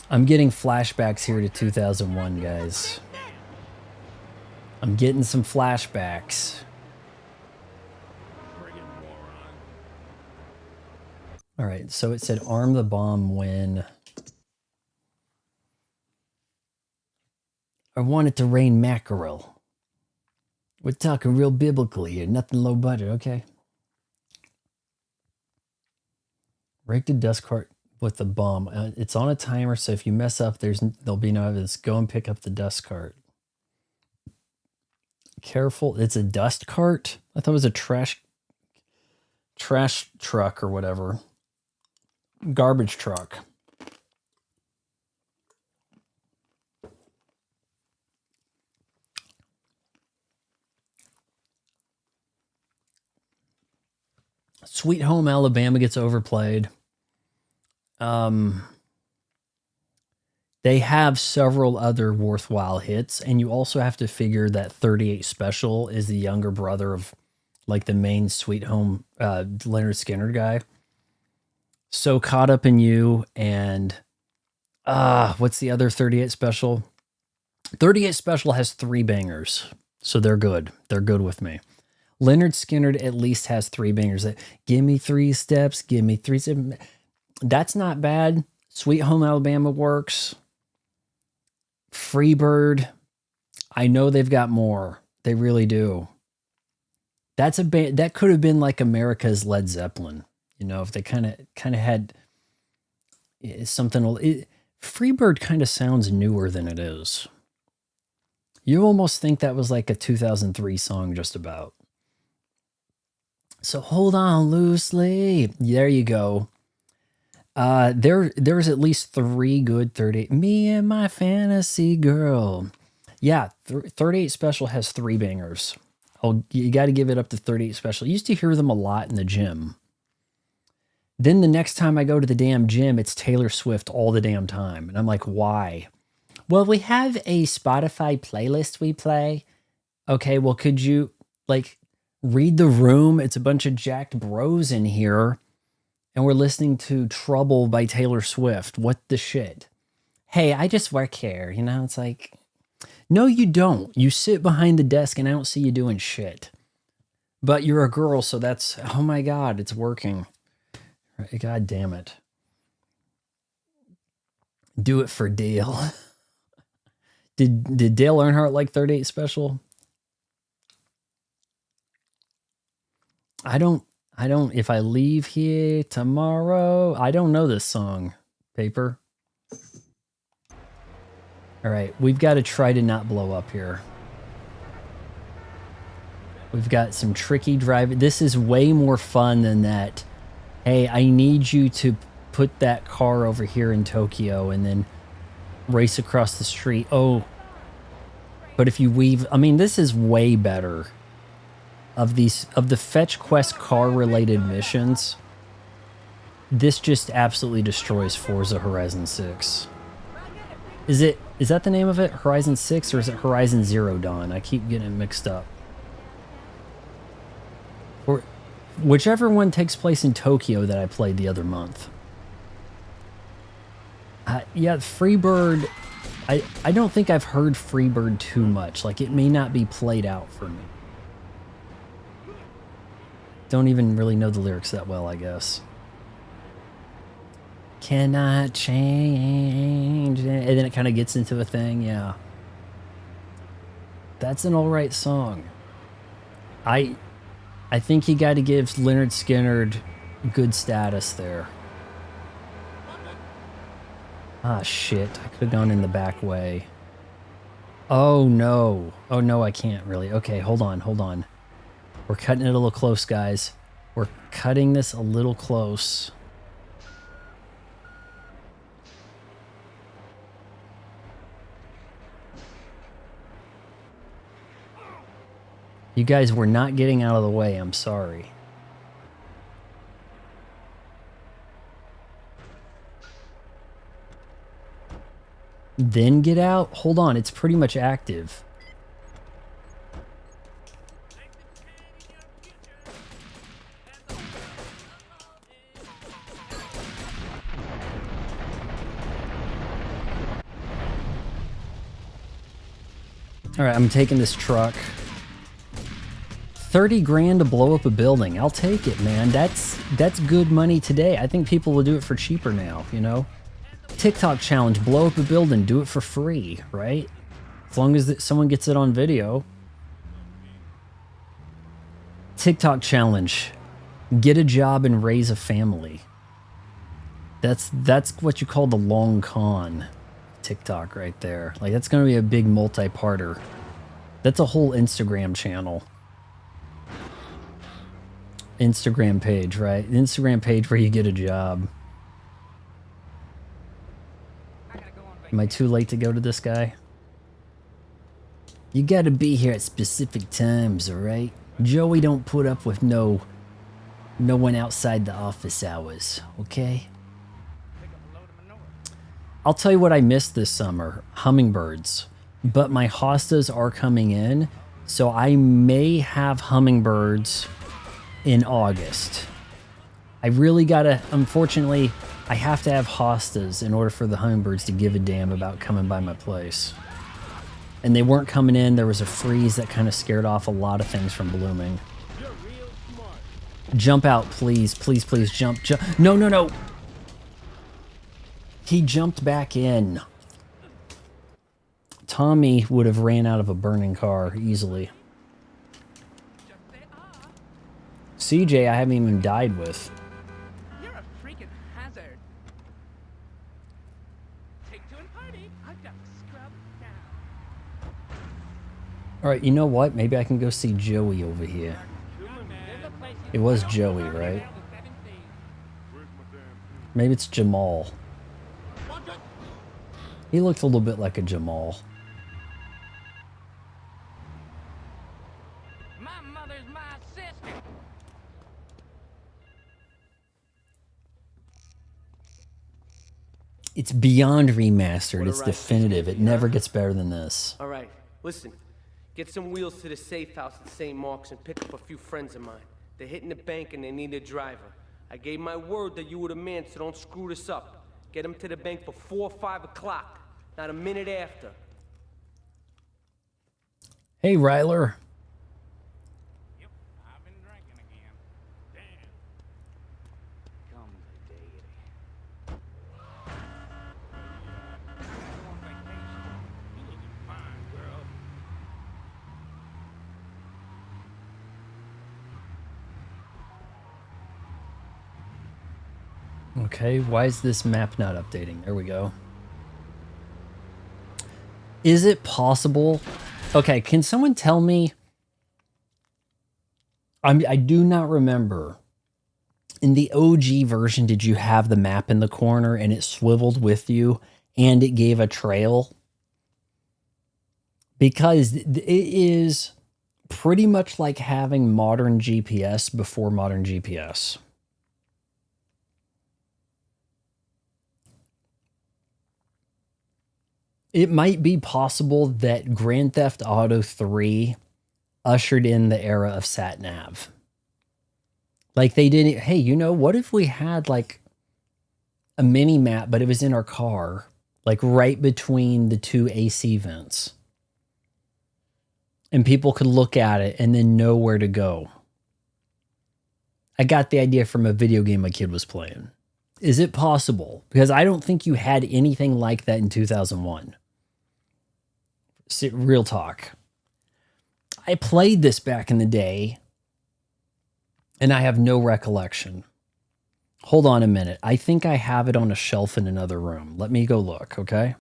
I'm getting flashbacks here to 2001, guys. I'm getting some flashbacks. All right, so it said arm the bomb when I want it to rain mackerel. We're talking real biblical here, nothing low budget, okay? Rake the dust cart with the bomb. It's on a timer, so if you mess up, there'll be no evidence. Go and pick up the dust cart. Careful, it's a dust cart? I thought it was a trash truck or whatever. Garbage truck. Sweet Home Alabama gets overplayed. They have several other worthwhile hits, and you also have to figure that 38 Special is the younger brother of like the main Sweet Home Leonard Skinner guy. So Caught Up in You and what's the other 38 Special? 38 Special has 3 bangers, so they're good. They're good with me. Leonard Skinner at least has 3 bangers. Give me 3 steps, give me 3 steps. That's not bad. Sweet Home Alabama works. Freebird, I know they've got more. They really do. That's a band that could have been like America's Led Zeppelin. You know, if they kind of had It's something. Freebird kind of sounds newer than it is. You almost think that was like a 2003 song, just about. So hold on loosely. There you go. There's at least 3 good 38. Me and my fantasy girl. Yeah, 38 Special has 3 bangers. You got to give it up to 38 Special. I used to hear them a lot in the gym. Then the next time I go to the damn gym, it's Taylor Swift all the damn time. And I'm like, why? Well, we have a Spotify playlist we play. Okay, well, could you, like, read the room? It's a bunch of jacked bros in here. And we're listening to Trouble by Taylor Swift. What the shit? Hey, I just work here. You know, it's like, no, you don't. You sit behind the desk and I don't see you doing shit. But you're a girl, so that's, oh my God, it's working. God damn it. Do it for Dale. Did Dale Earnhardt like 38 Special? I don't, if I leave here tomorrow, I don't know this song, Paper. All right, we've got to try to not blow up here. We've got some tricky driving. This is way more fun than that. Hey, I need you to put that car over here in Tokyo and then race across the street. Oh, but if you weave, I mean, this is way better. Of the Fetch Quest car related missions, this just absolutely destroys Forza Horizon 6. Is that the name of it? Horizon 6 or is it Horizon Zero Dawn? I keep getting it mixed up. Or whichever one takes place in Tokyo that I played the other month. Yeah, Freebird, I don't think I've heard Freebird too much. Like, it may not be played out for me. Don't even really know the lyrics that well, I guess. Cannot change. And then it kind of gets into a thing, yeah. That's an alright song. I think you got to give Lynyrd Skynyrd good status there. Ah, shit. I could have gone in the back way. Oh, no. Oh, no, I can't really. Okay, hold on. We're cutting it a little close, guys. We're cutting this a little close. You guys were not getting out of the way. I'm sorry. Then get out? Hold on. It's pretty much active. All right, I'm taking this truck. 30 grand to blow up a building. I'll take it, man. That's good money today. I think people will do it for cheaper now, you know? TikTok challenge, blow up a building, do it for free, right? As long as someone gets it on video. TikTok challenge, get a job and raise a family. That's what you call the long con. TikTok right there. Like, that's going to be a big multi-parter. That's a whole Instagram channel. Instagram page, right? The Instagram page where you get a job. Am I too late to go to this guy? You got to be here at specific times, all right? Joey don't put up with no one outside the office hours, okay? I'll tell you what I missed this summer, hummingbirds. But my hostas are coming in, so I may have hummingbirds in August. I really gotta, unfortunately, I have to have hostas in order for the hummingbirds to give a damn about coming by my place. And they weren't coming in. There was a freeze that kind of scared off a lot of things from blooming. Jump out, please. Please, please, jump. No. He jumped back in. Tommy would have ran out of a burning car easily. CJ, I haven't even died with. You're a freaking hazard. All right, you know what? Maybe I can go see Joey over here. It was Joey, right? Maybe it's Jamal. He looked a little bit like a Jamal. My mother's my sister. It's beyond remastered. What a It's ride definitive. this It will be, never huh? gets better than this. All right, listen. Get some wheels to the safe house at St. Mark's and pick up a few friends of mine. They're hitting the bank and they need a driver. I gave my word that you were the man, so don't screw this up. Get them to the bank before 5 o'clock, not a minute after. Hey, Ryler. Yep, I've been drinking again. Damn. Come the deity. On vacation. You looking fine, girl. Okay, why is this map not updating? There we go. Is it possible? Okay, can someone tell me? I do not remember. In the OG version, did you have the map in the corner and it swiveled with you and it gave a trail? Because it is pretty much like having modern GPS before modern GPS. It might be possible that Grand Theft Auto 3 ushered in the era of sat nav. Like they didn't, hey, you know, what if we had like a mini map, but it was in our car, like right between the two AC vents. And people could look at it and then know where to go. I got the idea from a video game my kid was playing. Is it possible? Because I don't think you had anything like that in 2001. Real talk. I played this back in the day, and I have no recollection. Hold on a minute. I think I have it on a shelf in another room. Let me go look, okay?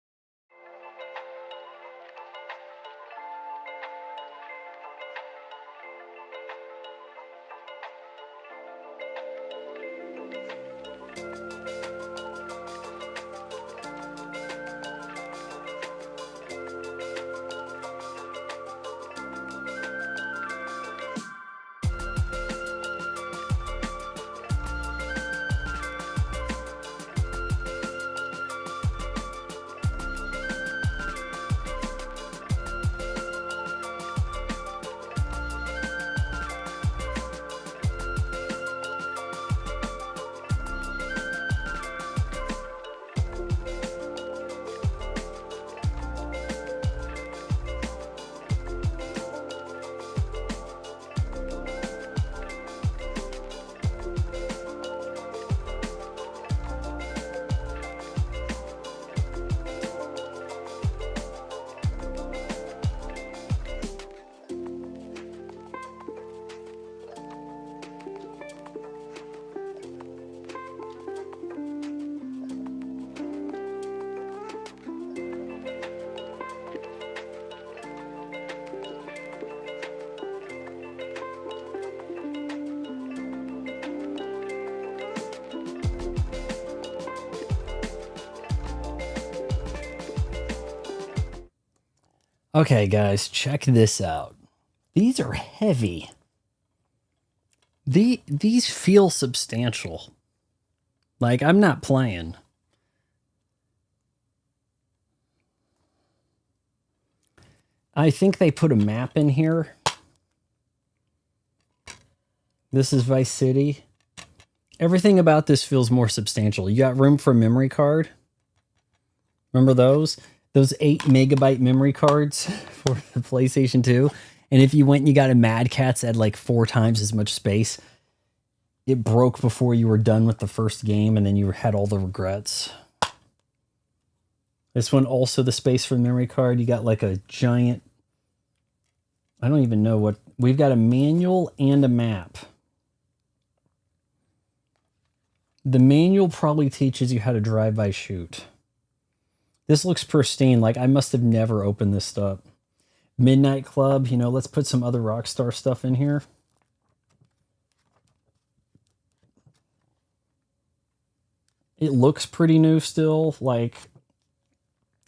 Okay, guys, check this out. These are heavy. These feel substantial. Like, I'm not playing. I think they put a map in here. This is Vice City. Everything about this feels more substantial. You got room for a memory card? Remember those? Those 8 megabyte memory cards for the PlayStation 2. And if you went and you got a Mad Catz that had like 4 times as much space, it broke before you were done with the first game and then you had all the regrets. This one also the space for the memory card. You got like a giant, I don't even know what, we've got a manual and a map. The manual probably teaches you how to drive by shoot. This looks pristine. Like I must have never opened this up. Midnight Club, you know, let's put some other Rockstar stuff in here. It looks pretty new still. Like,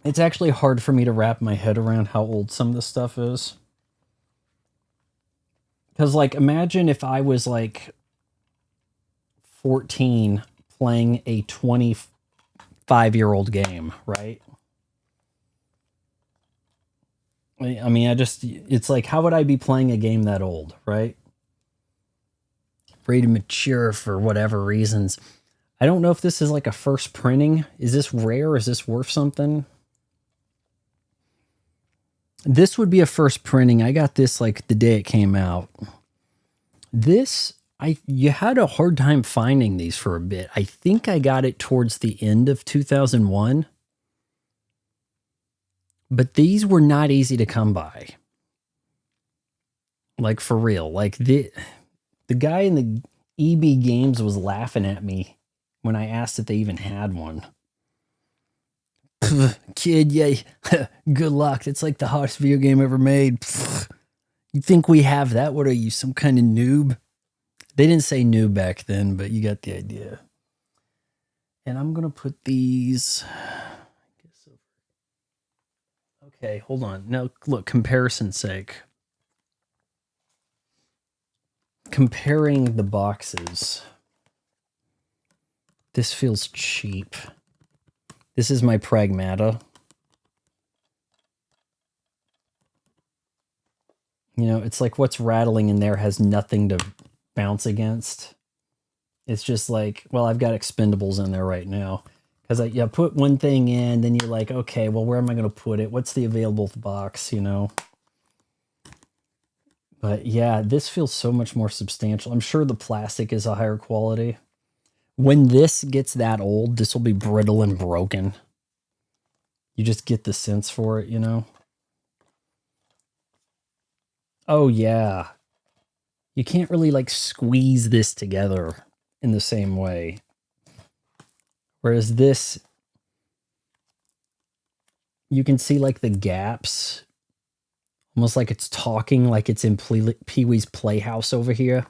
it's actually hard for me to wrap my head around how old some of this stuff is. Because, like, imagine if I was, like, 14 playing a 25-year-old game, right? I mean, it's like, how would I be playing a game that old, right? Rated mature for whatever reasons. I don't know if this is like a first printing. Is this rare? Is this worth something? This would be a first printing. I got this like the day it came out. You had a hard time finding these for a bit. I think I got it towards the end of 2001. But these were not easy to come by. Like, for real. Like, the guy in the EB Games was laughing at me when I asked if they even had one. Kid, yeah, good luck. It's like the hottest video game ever made. You think we have that? What are you, some kind of noob? They didn't say noob back then, but you got the idea. And I'm going to put these... Okay, hold on. Now, look, comparison's sake. Comparing the boxes. This feels cheap. This is my Pragmata. You know, it's like what's rattling in there has nothing to bounce against. It's just like, well, I've got expendables in there right now. Because you put one thing in, then you're like, okay, well, where am I going to put it? What's the available box, you know? But yeah, this feels so much more substantial. I'm sure the plastic is a higher quality. When this gets that old, this will be brittle and broken. You just get the sense for it, you know? Oh, yeah. You can't really, like, squeeze this together in the same way. Whereas this, you can see, like, the gaps. Almost like it's talking, like it's in Pee-wee's Playhouse over here.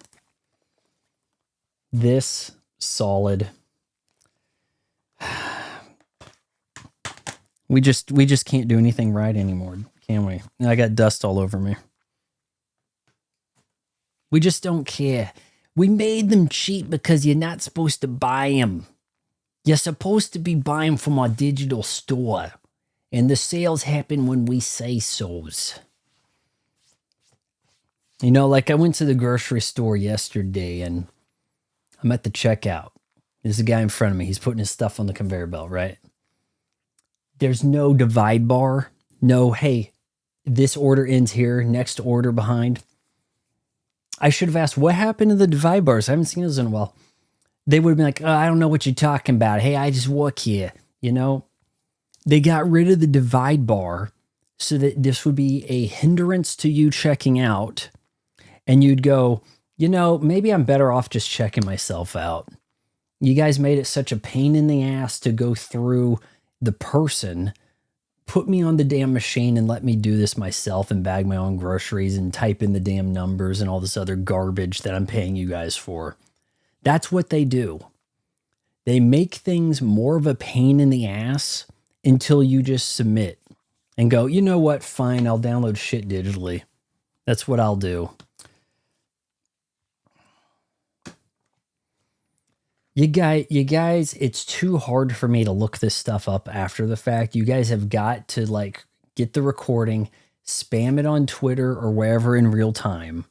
This, solid. We just can't do anything right anymore, can we? I got dust all over me. We just don't care. We made them cheap because you're not supposed to buy them. You're supposed to be buying from our digital store. And the sales happen when we say so's. You know, like I went to the grocery store yesterday and I'm at the checkout. There's a guy in front of me. He's putting his stuff on the conveyor belt, right? There's no divide bar. No, hey, this order ends here. Next order behind. I should have asked, what happened to the divide bars? I haven't seen those in a while. They would have been like, oh, I don't know what you're talking about. Hey, I just work here. You know, they got rid of the divide bar so that this would be a hindrance to you checking out. And you'd go, you know, maybe I'm better off just checking myself out. You guys made it such a pain in the ass to go through the person. Put me on the damn machine and let me do this myself and bag my own groceries and type in the damn numbers and all this other garbage that I'm paying you guys for. That's what they do. They make things more of a pain in the ass until you just submit and go, you know what? Fine, I'll download shit digitally. That's what I'll do. You guys, it's too hard for me to look this stuff up after the fact. You guys have got to like get the recording, spam it on Twitter or wherever in real time,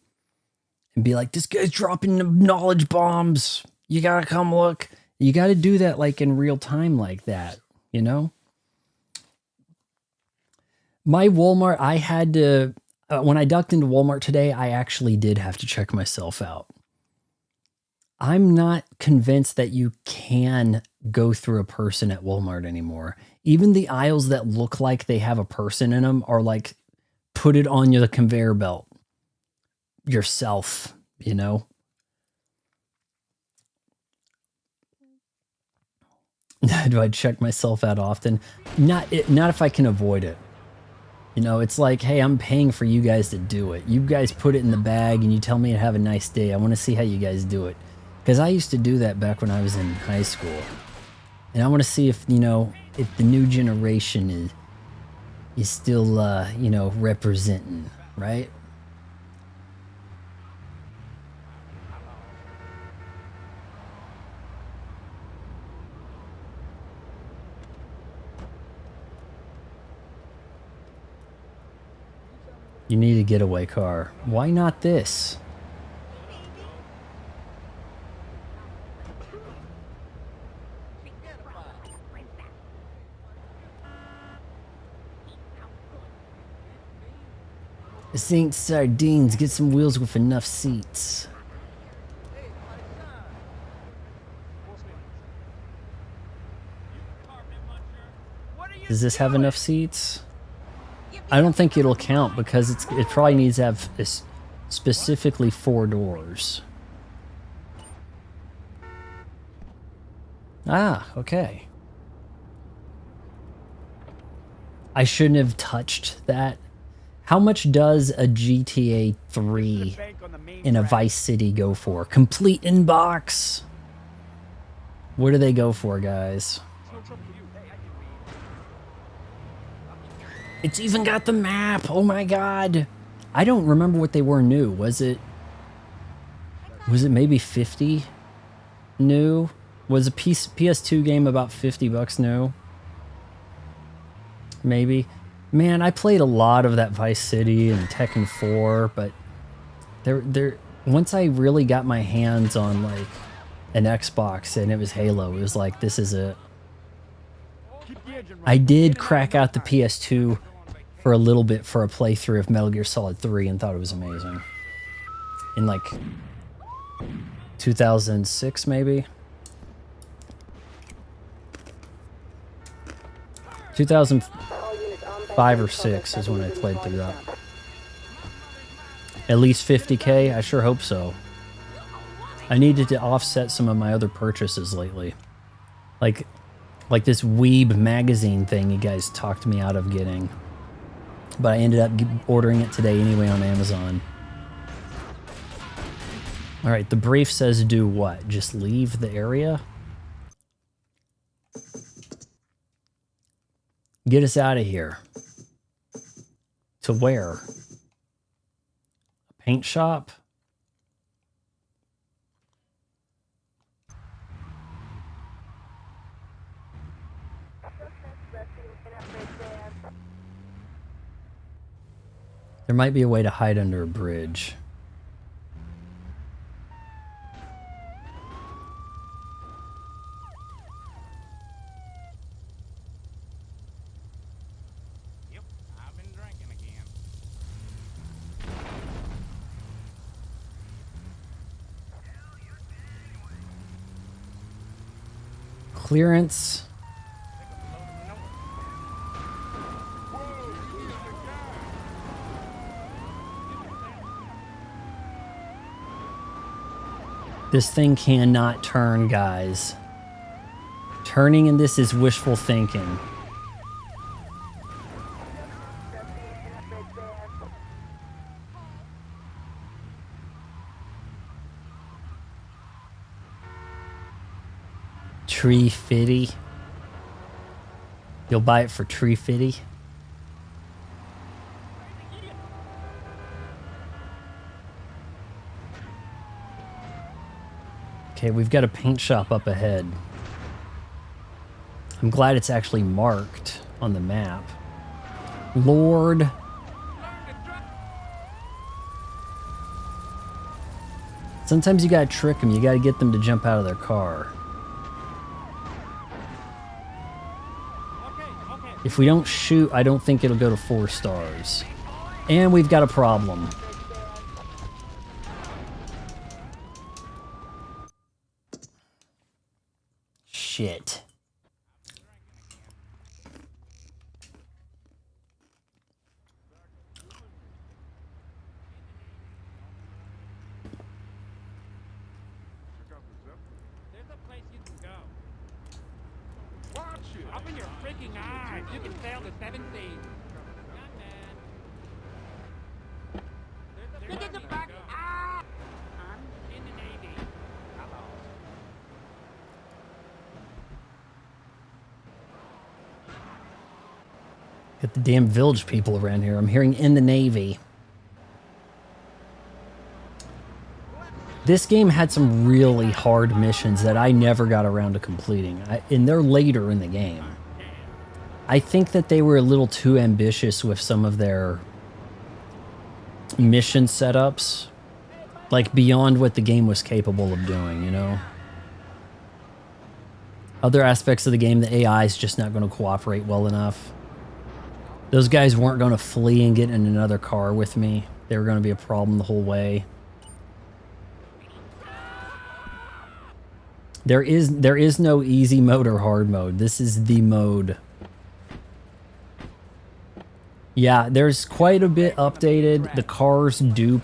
and be like, this guy's dropping knowledge bombs. You gotta come look. You gotta do that like in real time like that, you know? My Walmart, I had to, when I ducked into Walmart today, I actually did have to check myself out. I'm not convinced that you can go through a person at Walmart anymore. Even the aisles that look like they have a person in them are like, put it on the conveyor belt yourself, you know? Do I check myself out often? Not if I can avoid it. You know, it's like, hey, I'm paying for you guys to do it. You guys put it in the bag and you tell me to have a nice day. I want to see how you guys do it. Because I used to do that back when I was in high school. And I want to see if, you know, if the new generation is still, you know, representing, right? You need a getaway car. Why not this? This ain't sardines. Get some wheels with enough seats. Does this have enough seats? I don't think it'll count because it probably needs to have specifically 4 doors. Ah, okay. I shouldn't have touched that. How much does a GTA 3 in a Vice City go for? Complete inbox? What do they go for, guys? It's even got the map. Oh my god. I don't remember what they were new. Was it maybe 50 new? Was a PS2 game about 50 bucks new? Maybe. Man, I played a lot of that Vice City and Tekken 4, but once I really got my hands on like an Xbox and it was Halo, it was like, this is it. I did crack out the PS2 for a little bit for a playthrough of Metal Gear Solid 3 and thought it was amazing. In like 2006 maybe? 2005 or 6 is when I played through that. At least 50K? I sure hope so. I needed to offset some of my other purchases lately. Like this Weeb magazine thing you guys talked me out of getting. But I ended up ordering it today anyway on Amazon. Alright, the brief says do what? Just leave the area? Get us out of here. To where? A paint shop? There might be a way to hide under a bridge. Yep, I've been drinking again. Clearance. This thing cannot turn, guys. Turning in this is wishful thinking. Tree fitty. You'll buy it for tree fitty? Okay, we've got a paint shop up ahead. I'm glad it's actually marked on the map. Lord. Sometimes you gotta trick them. You gotta get them to jump out of their car. If we don't shoot, I don't think it'll go to 4 stars. And we've got a problem. Shit. There's a place you can go. Watch it! Open your freaking eyes! You can fail the 7 seas. Young man. Got the damn village people around here. I'm hearing in the Navy. This game had some really hard missions that I never got around to completing, and they're later in the game. I think that they were a little too ambitious with some of their mission setups, like beyond what the game was capable of doing, you know? Other aspects of the game, the AI is just not going to cooperate well enough. Those guys weren't going to flee and get in another car with me. They were going to be a problem the whole way. There is no easy mode or hard mode. This is the mode. Yeah, there's quite a bit updated. The cars do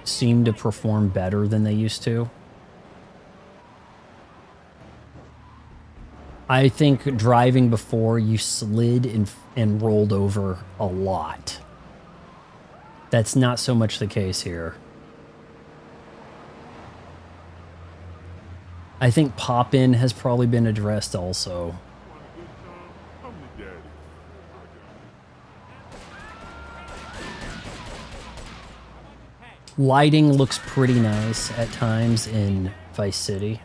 seem to perform better than they used to. I think driving before, you slid and rolled over a lot. That's not so much the case here. I think pop-in has probably been addressed also. Lighting looks pretty nice at times in Vice City.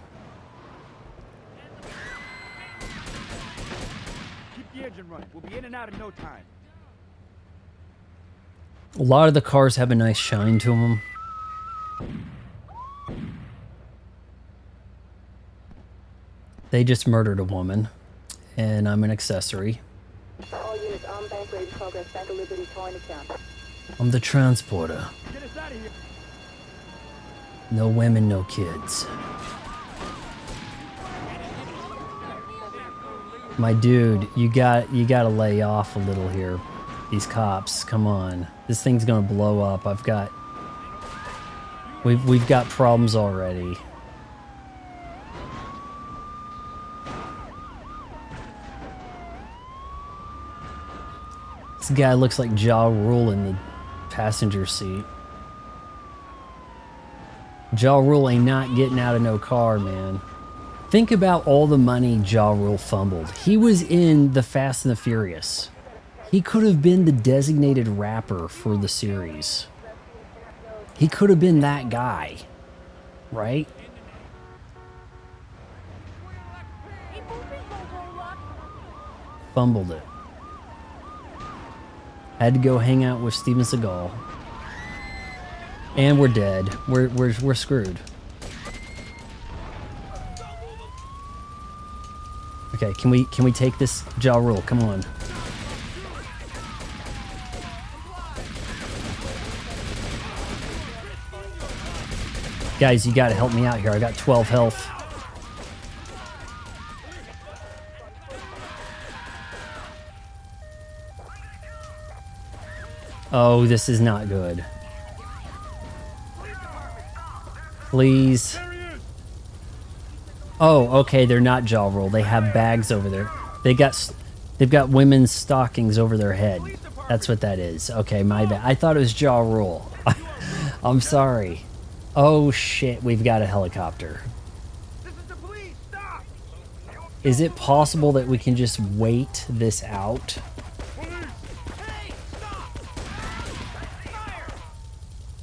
Keep the engine running. We'll be in and out in no time. A lot of the cars have a nice shine to them. They just murdered a woman, and I'm an accessory. All units on bank ready progress. Bank of Liberty towing account. I'm the transporter. Get us out of here. No women, no kids. My dude, you gotta lay off a little here. These cops, come on. This thing's gonna blow up. We've got problems already. This guy looks like Ja Rule in the passenger seat. Ja Rule ain't not getting out of no car, man. Think about all the money Ja Rule fumbled. He was in the Fast and the Furious. He could have been the designated rapper for the series. He could have been that guy, right? Fumbled it. Had to go hang out with Steven Seagal. And we're dead. We're screwed. Okay, can we take this Ja Rule? Come on. Guys, you gotta help me out here. I got 12 health. Oh, this is not good. Please. Oh, okay, they're not Ja Rule. They have bags over there. They've got women's stockings over their head. That's what that is. Okay, my bad. I thought it was Ja Rule. I'm sorry. Oh shit, we've got a helicopter. Is it possible that we can just wait this out?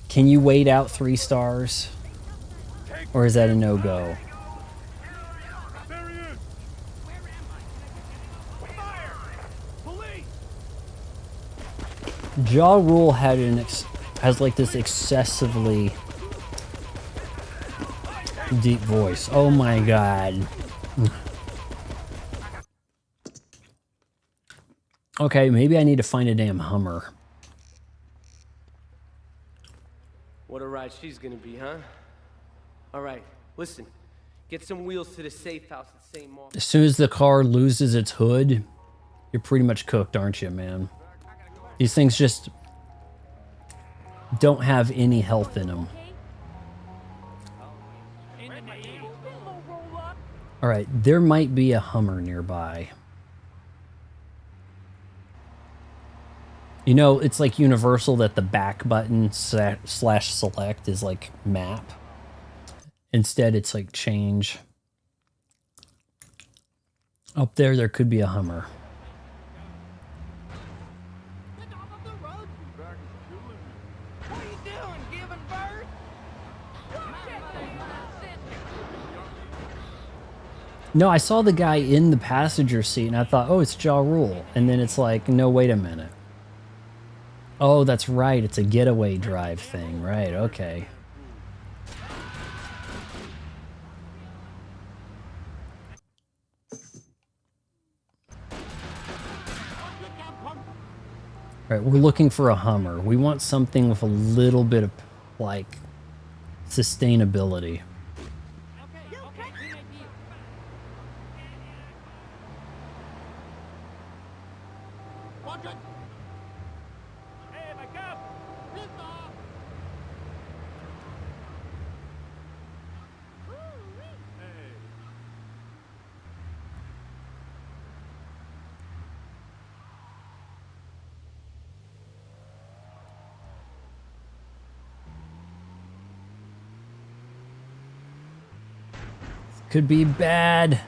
Can you wait out 3 stars? Or is that a no-go? Ja Rule had has like this excessively deep voice. Oh my god. Okay, maybe I need to find a damn Hummer. What a ride she's gonna be, huh? All right, listen. Get some wheels to the safe house at St. Mark. As soon as the car loses its hood, you're pretty much cooked, aren't you, man? These things just don't have any health in them. All right, there might be a Hummer nearby. You know, it's like universal that the back button / select is like map. Instead, it's like change. Up there could be a Hummer. No, I saw the guy in the passenger seat and I thought, oh, it's Ja Rule. And then it's like, no, wait a minute. Oh, that's right. It's a getaway drive thing. Right, okay. Right, we're looking for a Hummer. We want something with a little bit of, like, sustainability. Could be bad.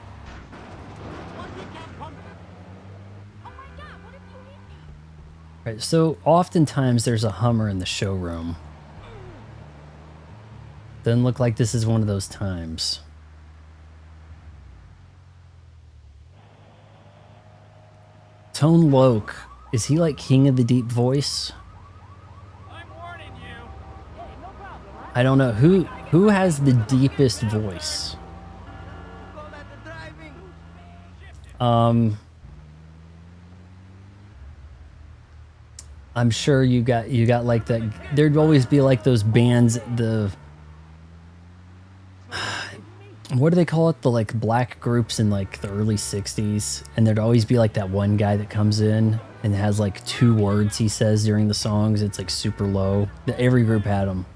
Right, so oftentimes there's a Hummer in the showroom. Doesn't look like this is one of those times. Tone Loc, is he like King of the Deep Voice? I don't know. Who has the deepest voice? I'm sure you got like that. There'd always be like those bands, the what do they call it? The like black groups in like the early 60s, and there'd always be like that one guy that comes in and has like 2 words he says during the songs. It's like super low. Every group had them.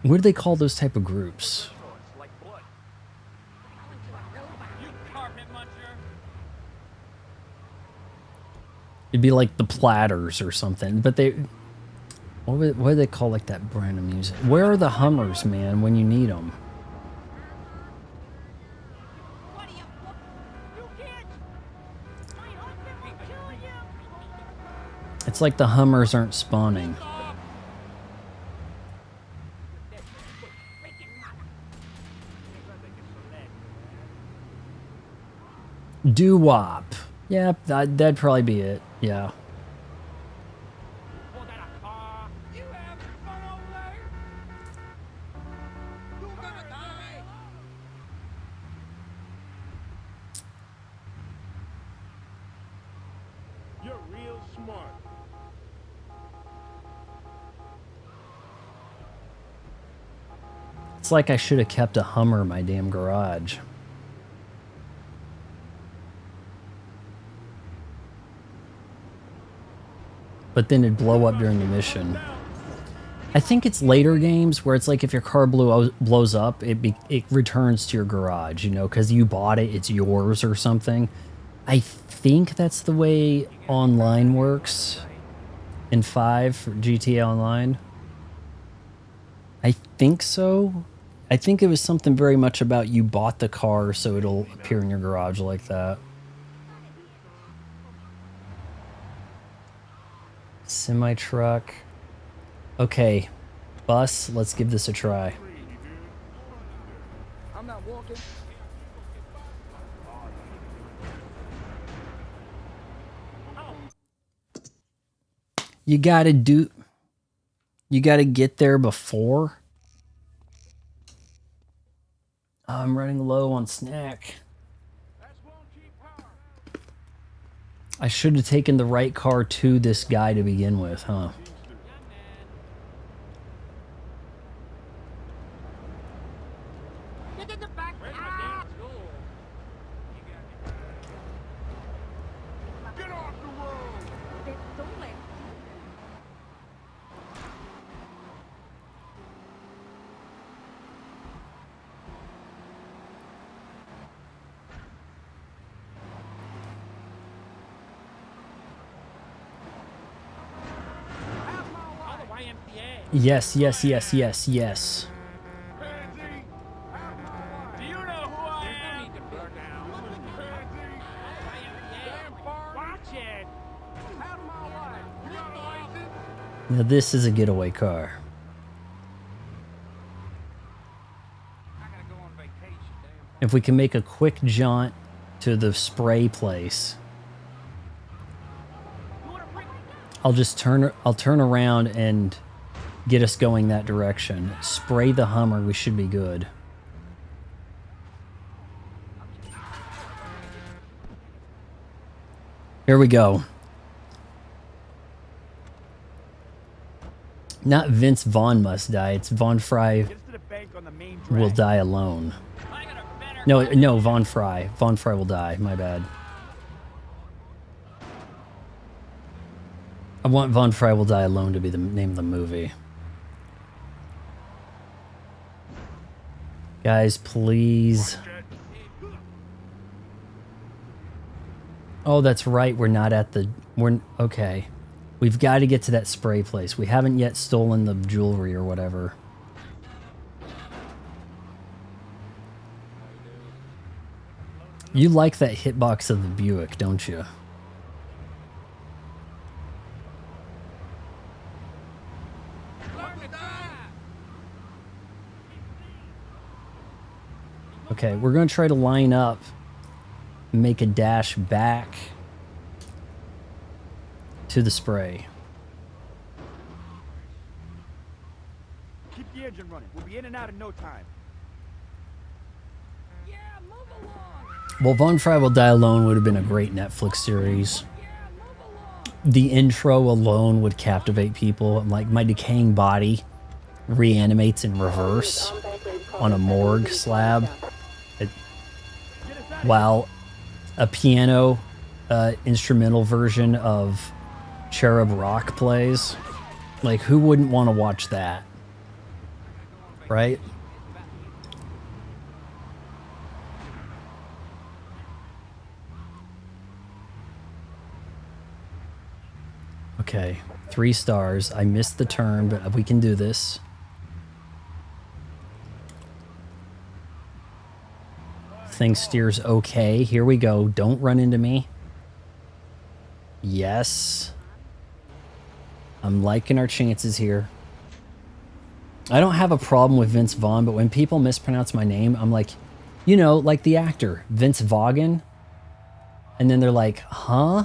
What do they call those type of groups? It'd be like the Platters or something, but they, what do they call like that brand of music? Where are the Hummers, man, when you need them? It's like the Hummers aren't spawning. Doo-wop. Yeah, that'd probably be it. Yeah. You're real smart. It's like I should have kept a Hummer in my damn garage. But then it'd blow up during the mission. I think it's later games where it's like if your car blows up, it returns to your garage, you know, because you bought it, it's yours or something. I think that's the way online works in 5 for GTA Online. I think so. I think it was something very much about you bought the car, so it'll appear in your garage like that. Semi-truck. Okay, bus, let's give this a try. I'm not walking. You gotta get there before. I'm running low on snack. I should have taken the right car to this guy to begin with, huh? Yes, yes, yes, yes, yes. Do you know who I am? Watch it. Now this is a getaway car. If we can make a quick jaunt to the spray place, I'll turn around and get us going that direction. Spray the Hummer, we should be good. Here we go. Not Vince Vaughn must die, it's Von Fry will die alone. No, Von Fry. Von Fry will die, my bad. I want Von Fry will die alone to be the name of the movie. Guys, please. Oh, that's right. We're not at the... Okay. We've got to get to that spray place. We haven't yet stolen the jewelry or whatever. You like that hitbox of the Buick, don't you? Okay, we're going to try to line up, make a dash back to the spray. Keep the engine running. We'll be in and out in no time. Yeah, move along. Well, Von Fry Will Die Alone would have been a great Netflix series. The intro alone would captivate people. Like, my decaying body reanimates in reverse on a morgue slab. While a piano instrumental version of Cherub Rock plays. Like, who wouldn't want to watch that? Right? Okay, 3 stars. I missed the turn, but we can do this. Thing steers okay. Here we go. Don't run into me. Yes. I'm liking our chances here. I don't have a problem with Vince Vaughn, but when people mispronounce my name, I'm like, you know, like the actor, Vince Vaughan. And then they're like, huh?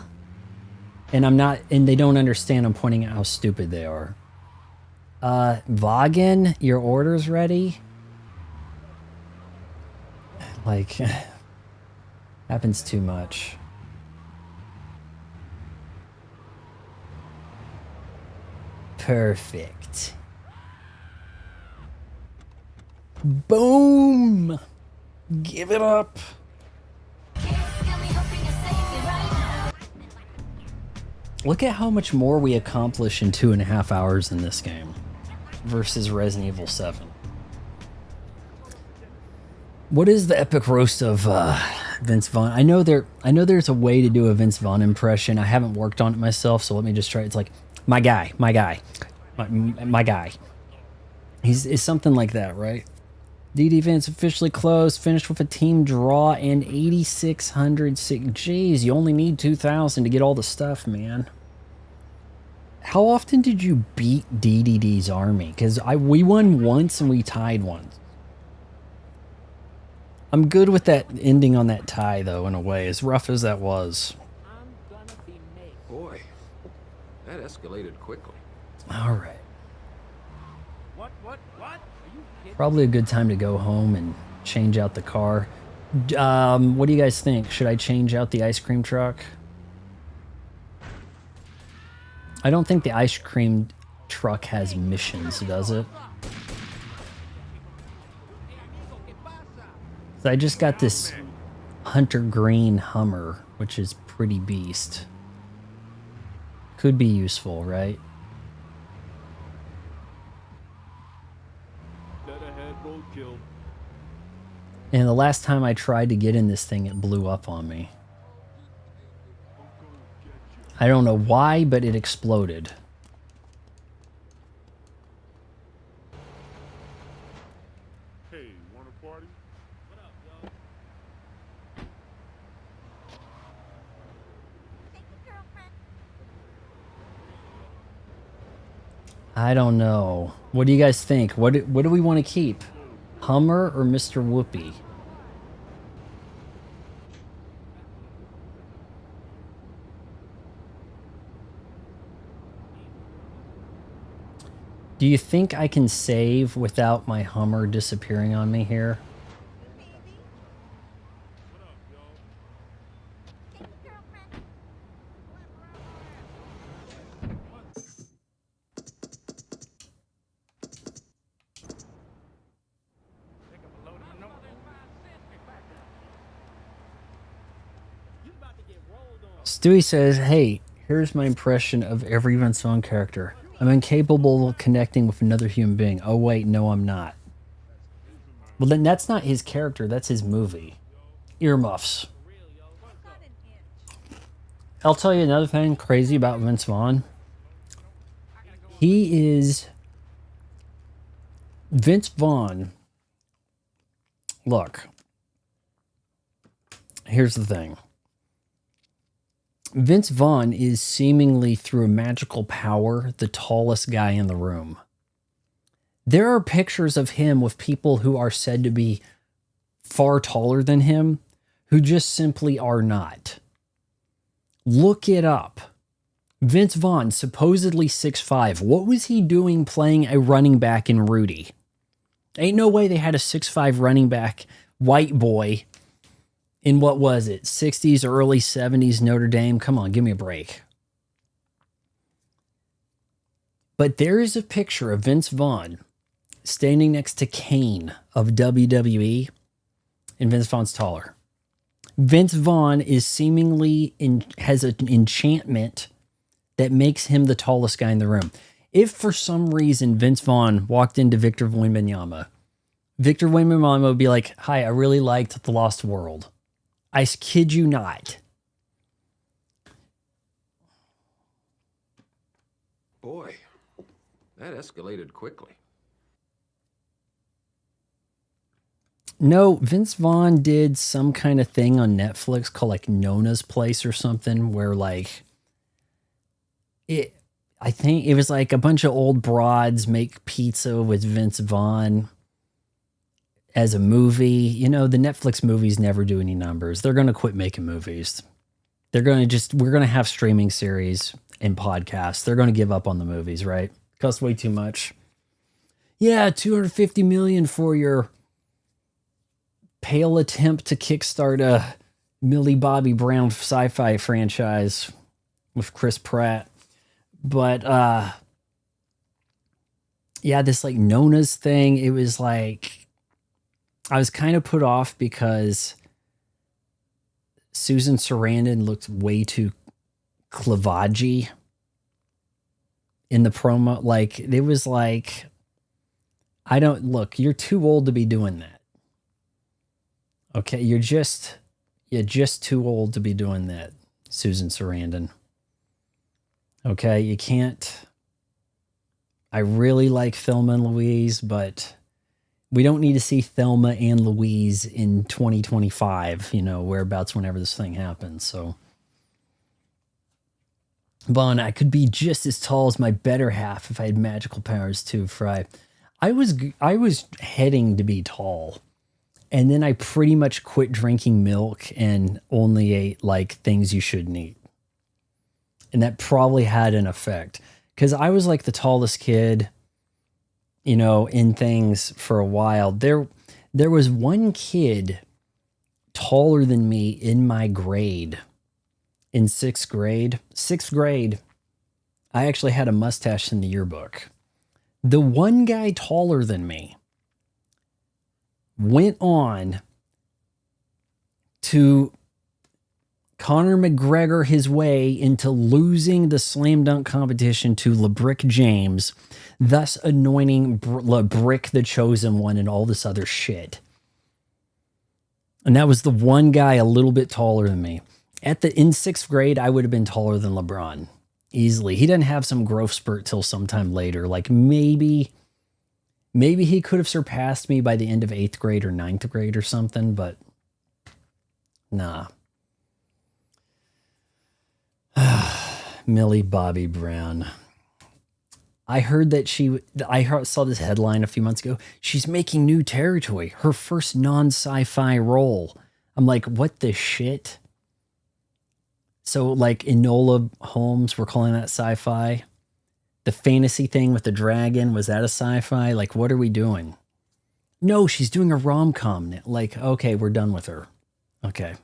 And I'm not, and they don't understand I'm pointing out how stupid they are. Vaughan, your order's ready? Like, happens too much. Perfect. Boom! Give it up. Look at how much more we accomplish in 2.5 hours in this game versus Resident Evil 7. What is the epic roast of Vince Vaughn? I know there's a way to do a Vince Vaughn impression. I haven't worked on it myself, so let me just try. It's like, my guy. It's something like that, right? DD Vince officially closed, finished with a team draw and 8,600. Jeez, you only need 2,000 to get all the stuff, man. How often did you beat DDD's army? Because we won once and we tied once. I'm good with that ending on that tie, though, in a way, as rough as that was. Boy, that escalated quickly. All right. Probably a good time to go home and change out the car. What do you guys think? Should I change out the ice cream truck? I don't think the ice cream truck has missions, does it? So I just got this Hunter Green Hummer, which is pretty beast. Could be useful, right? And the last time I tried to get in this thing, it blew up on me. I don't know why, but it exploded. Hey, wanna party? What up, yo? I don't know. What do you guys think? What do we want to keep? Hummer or Mr. Whoopi? Do you think I can save without my Hummer disappearing on me here? Stewie says, hey, here's my impression of every Vince Vaughn character. I'm incapable of connecting with another human being. Oh, wait, no, I'm not. Well, then that's not his character. That's his movie. Earmuffs. I'll tell you another thing crazy about Vince Vaughn. Vince Vaughn. Look. Here's the thing. Vince Vaughn is seemingly, through a magical power, the tallest guy in the room. There are pictures of him with people who are said to be far taller than him, who just simply are not. Look it up. Vince Vaughn, supposedly 6'5". What was he doing playing a running back in Rudy? Ain't no way they had a 6'5" running back, white boy, in what was it, 60s or early 70s Notre Dame? Come on, give me a break. But there is a picture of Vince Vaughn standing next to Kane of WWE, and Vince Vaughn's taller. Vince Vaughn is seemingly has an enchantment that makes him the tallest guy in the room. If for some reason Vince Vaughn walked into Victor Wembanyama, Victor Wembanyama would be like, hi, I really liked The Lost World. I kid you not. Boy, that escalated quickly. No, Vince Vaughn did some kind of thing on Netflix called like Nona's Place or something where like I think it was like a bunch of old broads make pizza with Vince Vaughn as a movie. You know, the Netflix movies never do any numbers. They're going to quit making movies. We're going to have streaming series and podcasts. They're going to give up on the movies, right? Costs way too much. Yeah, $250 million for your pale attempt to kickstart a Millie Bobby Brown sci-fi franchise with Chris Pratt. But yeah, this like Nona's thing, it was like I was kind of put off because Susan Sarandon looked way too clavaggy in the promo. Like it was like, you're too old to be doing that. Okay, you're just too old to be doing that, Susan Sarandon. Okay, you can't. I really like Thelma and Louise, but we don't need to see Thelma and Louise in 2025, whereabouts whenever this thing happens. So, Vaughn, I could be just as tall as my better half if I had magical powers too, Fry. I was heading to be tall. And then I pretty much quit drinking milk and only ate like things you shouldn't eat. And that probably had an effect because I was like the tallest kid, in things for a while. There was one kid taller than me in my grade in 6th grade. 6th grade, I actually had a mustache in the yearbook. The one guy taller than me went on to Conor McGregor his way into losing the slam dunk competition to LeBrick James, thus anointing LeBrick the chosen one and all this other shit. And that was the one guy a little bit taller than me. In 6th grade, I would have been taller than LeBron easily. He didn't have some growth spurt till sometime later. Like maybe he could have surpassed me by the end of 8th grade or 9th grade or something, but nah. Millie Bobby Brown. I heard that saw this headline a few months ago. She's making new territory. Her first non-sci-fi role. I'm like, what the shit? So like Enola Holmes, we're calling that sci-fi. The fantasy thing with the dragon, was that a sci-fi? Like, what are we doing? No, she's doing a rom-com. Like, okay, we're done with her. Okay.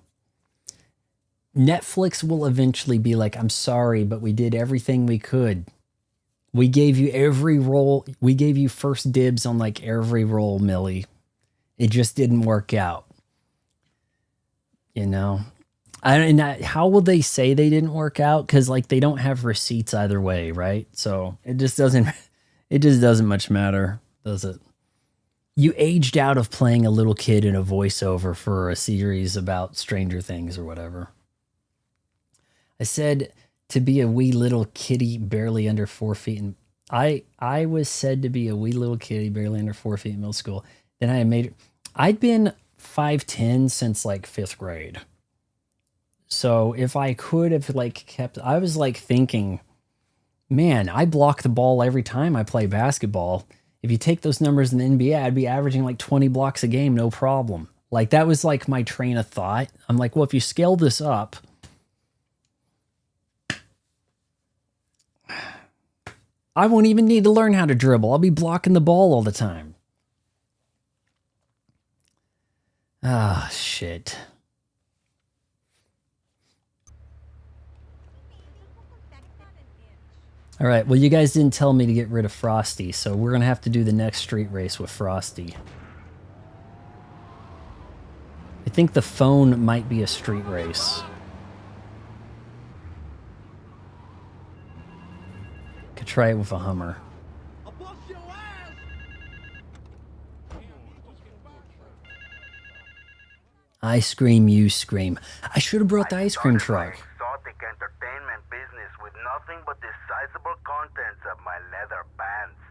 Netflix will eventually be like, I'm sorry, but we did everything we could. We gave you every role. We gave you first dibs on like every role, Millie. It just didn't work out. You know? How will they say they didn't work out? Because like they don't have receipts either way, right? So it just doesn't much matter, does it? You aged out of playing a little kid in a voiceover for a series about Stranger Things or whatever. I said to be a wee little kitty barely under 4 feet. And I was said to be a wee little kitty barely under 4 feet in middle school. Then I'd been 5'10" since like 5th grade. So if I could have like I was like thinking, man, I block the ball every time I play basketball. If you take those numbers in the NBA, I'd be averaging like 20 blocks a game, no problem. Like that was like my train of thought. I'm like, well, if you scale this up, I won't even need to learn how to dribble. I'll be blocking the ball all the time. Ah, shit. All right, well, you guys didn't tell me to get rid of Frosty, so we're going to have to do the next street race with Frosty. I think the phone might be a street race. Could try it with a Hummer. I scream, you scream. I should have brought the ice cream truck. Exotic entertainment business with nothing but the sizable contents of my leather pants.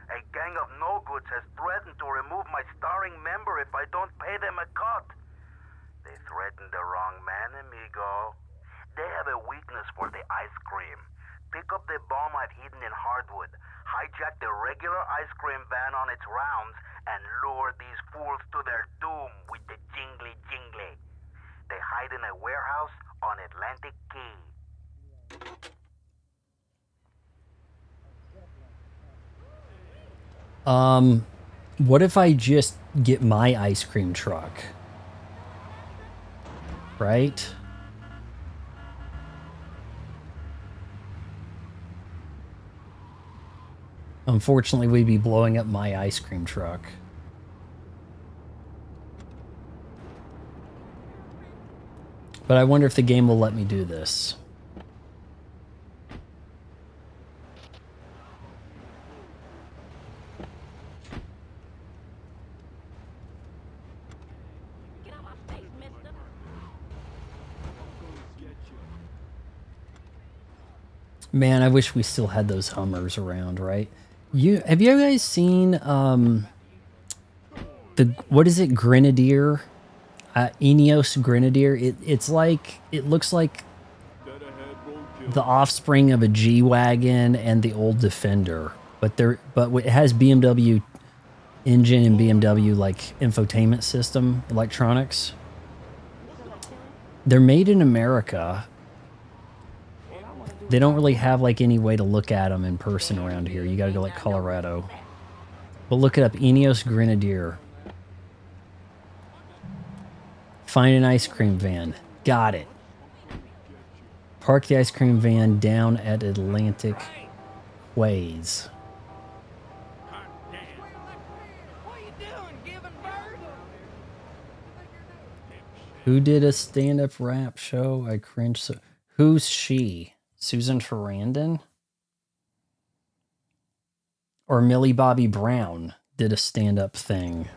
A gang of no-goods has threatened to remove my starring member if I don't pay them a cut. They threatened the wrong man, amigo. They have a weakness for the ice cream. Pick up the bomb I've hidden in hardwood, hijack the regular ice cream van on its rounds, and lure these fools to their doom with the jingly jingly. They hide in a warehouse on Atlantic Key. What if I just get my ice cream truck? Right? Unfortunately, we'd be blowing up my ice cream truck. But I wonder if the game will let me do this. Man, I wish we still had those Hummers around, right? Have you guys seen what is it, Grenadier? Ineos Grenadier. It looks like the offspring of a G-Wagon and the old Defender, but it has BMW engine and BMW like infotainment system electronics. They're made in America. They don't really have like any way to look at them in person around here. You got to go like Colorado. But look it up, Ineos Grenadier. Find an ice cream van. Got it. Park the ice cream van down at Atlantic Ways. Who did a stand-up rap show? I cringe. So who's she? Susan Sarandon? Or Millie Bobby Brown did a stand-up thing.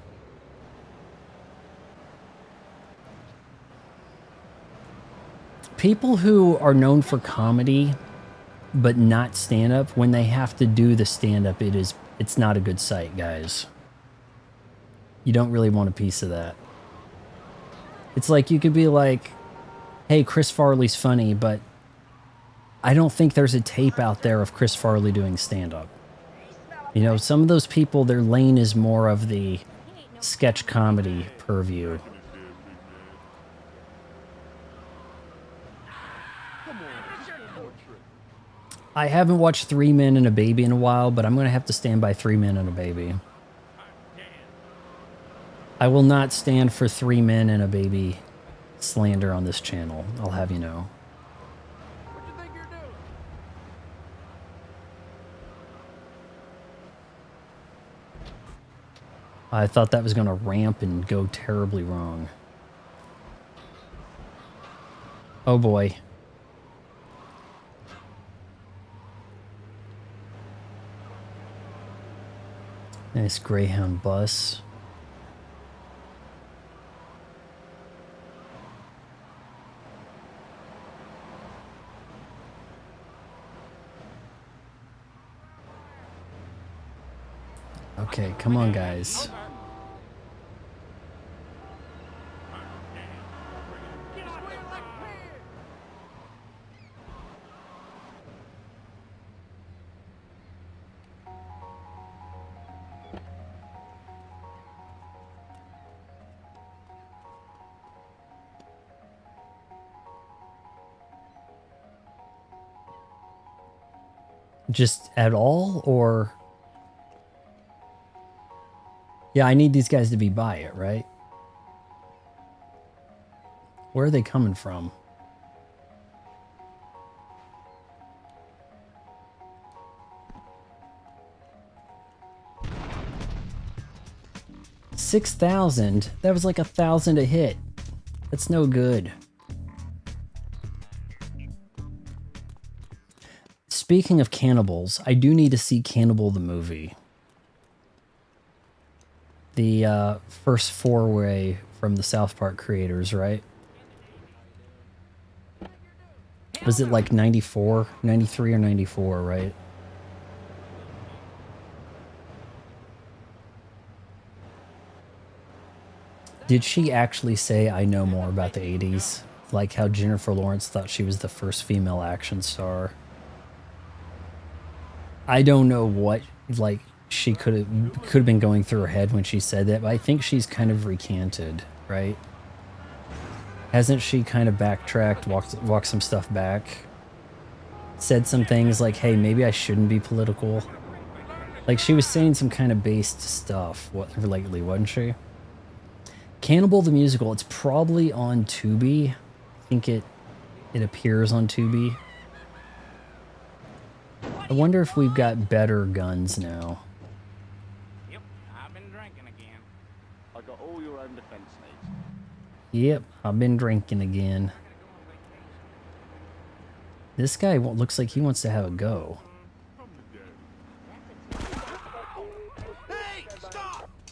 People who are known for comedy but not stand-up, when they have to do the stand-up, it's not a good sight, guys. You don't really want a piece of that. It's like you could be like, hey, Chris Farley's funny, but I don't think there's a tape out there of Chris Farley doing stand-up. You know, some of those people, their lane is more of the sketch comedy purview. I haven't watched Three Men and a Baby in a while, but I'm going to have to stand by Three Men and a Baby. I will not stand for Three Men and a Baby slander on this channel. I'll have you know. What you think you're doing? I thought that was going to ramp and go terribly wrong. Oh boy. Nice Greyhound bus. Okay, come on, guys. Just at all, or... Yeah, I need these guys to be by it, right? Where are they coming from? $6,000? That was like 1,000 a hit. That's no good. Speaking of cannibals, I do need to see Cannibal the movie. The first four-way from the South Park creators, right? Was it like 94, 93 or 94, right? Did she actually say I know more about the 80s? Like how Jennifer Lawrence thought she was the first female action star. I don't know what, like, she could have been going through her head when she said that, but I think she's kind of recanted, right? Hasn't she kind of backtracked, walked some stuff back? Said some things like, hey, maybe I shouldn't be political. Like, she was saying some kind of based stuff lately, wasn't she? Cannibal the Musical, it's probably on Tubi. I think it appears on Tubi. I wonder if we've got better guns now. Yep, I've been drinking again. I got all your own defense needs. Yep, I've been drinking again. This guy looks like he wants to have a go.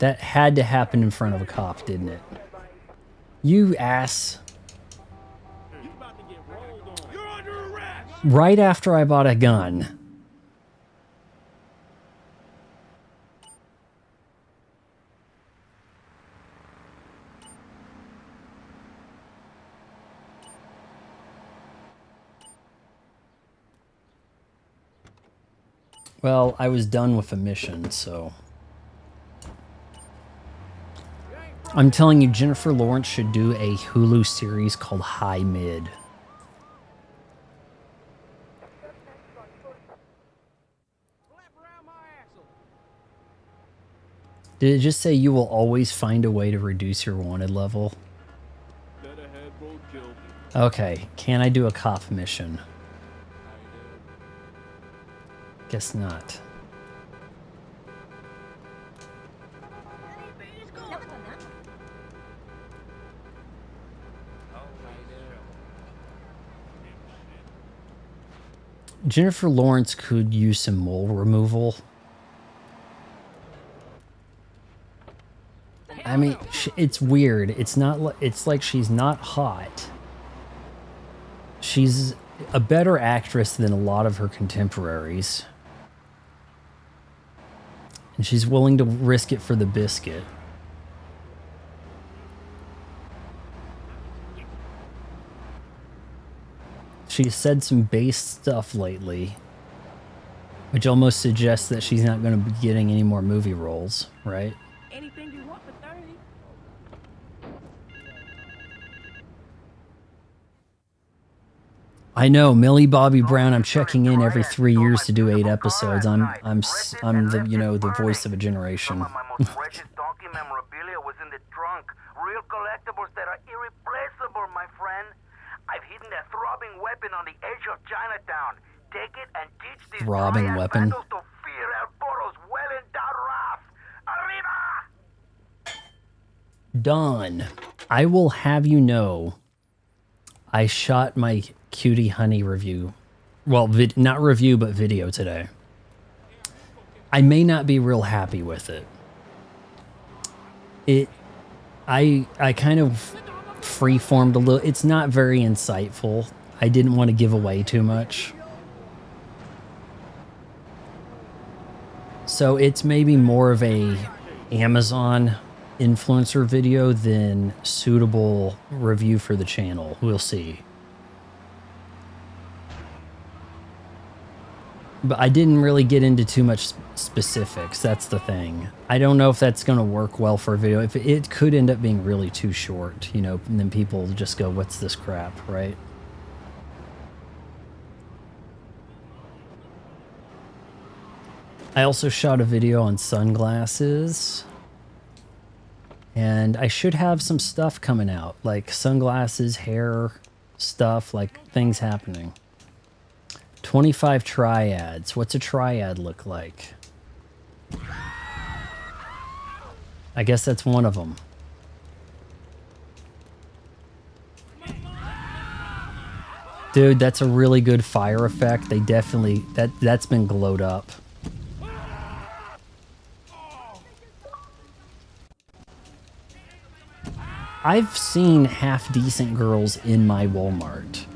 That had to happen in front of a cop, didn't it? You ass. Right after I bought a gun. Well, I was done with a mission, so... I'm telling you, Jennifer Lawrence should do a Hulu series called High Mid. Did it just say you will always find a way to reduce your wanted level? Okay, can I do a cop mission? Guess not. Jennifer Lawrence could use some mole removal. I mean, it's weird. It's not. It's like she's not hot. She's a better actress than a lot of her contemporaries. And she's willing to risk it for the biscuit. She's said some base stuff lately, which almost suggests that she's not going to be getting any more movie roles, right? Anything you want for 30. I know, Millie Bobby Brown. I'm checking in every 3 years to do 8 episodes. I'm the the voice of a generation. Some of my most precious donkey memorabilia was in the trunk. Real collectibles that are irreplaceable, my friend. I've hidden a throbbing weapon on the edge of Chinatown. Take it and teach these Throbbing triad weapon. vandals to fear El Poro's well-endowed wrath. Arriba! Done. I will have you know, I shot my Cutie Honey review. Well, not review, but video today. I may not be real happy with it. I kind of freeformed a little. It's not very insightful. I didn't want to give away too much. So it's maybe more of a Amazon influencer video than suitable review for the channel. We'll see. But I didn't really get into too much specifics. That's the thing. I don't know if that's going to work well for a video. If it could end up being really too short, you know, and then people just go, what's this crap, right? I also shot a video on sunglasses. And I should have some stuff coming out, like sunglasses, hair stuff, like things happening. 25 triads. What's a triad look like? I guess that's one of them. Dude, that's a really good fire effect. They definitely, that's been glowed up. I've seen half-decent girls in my Walmart.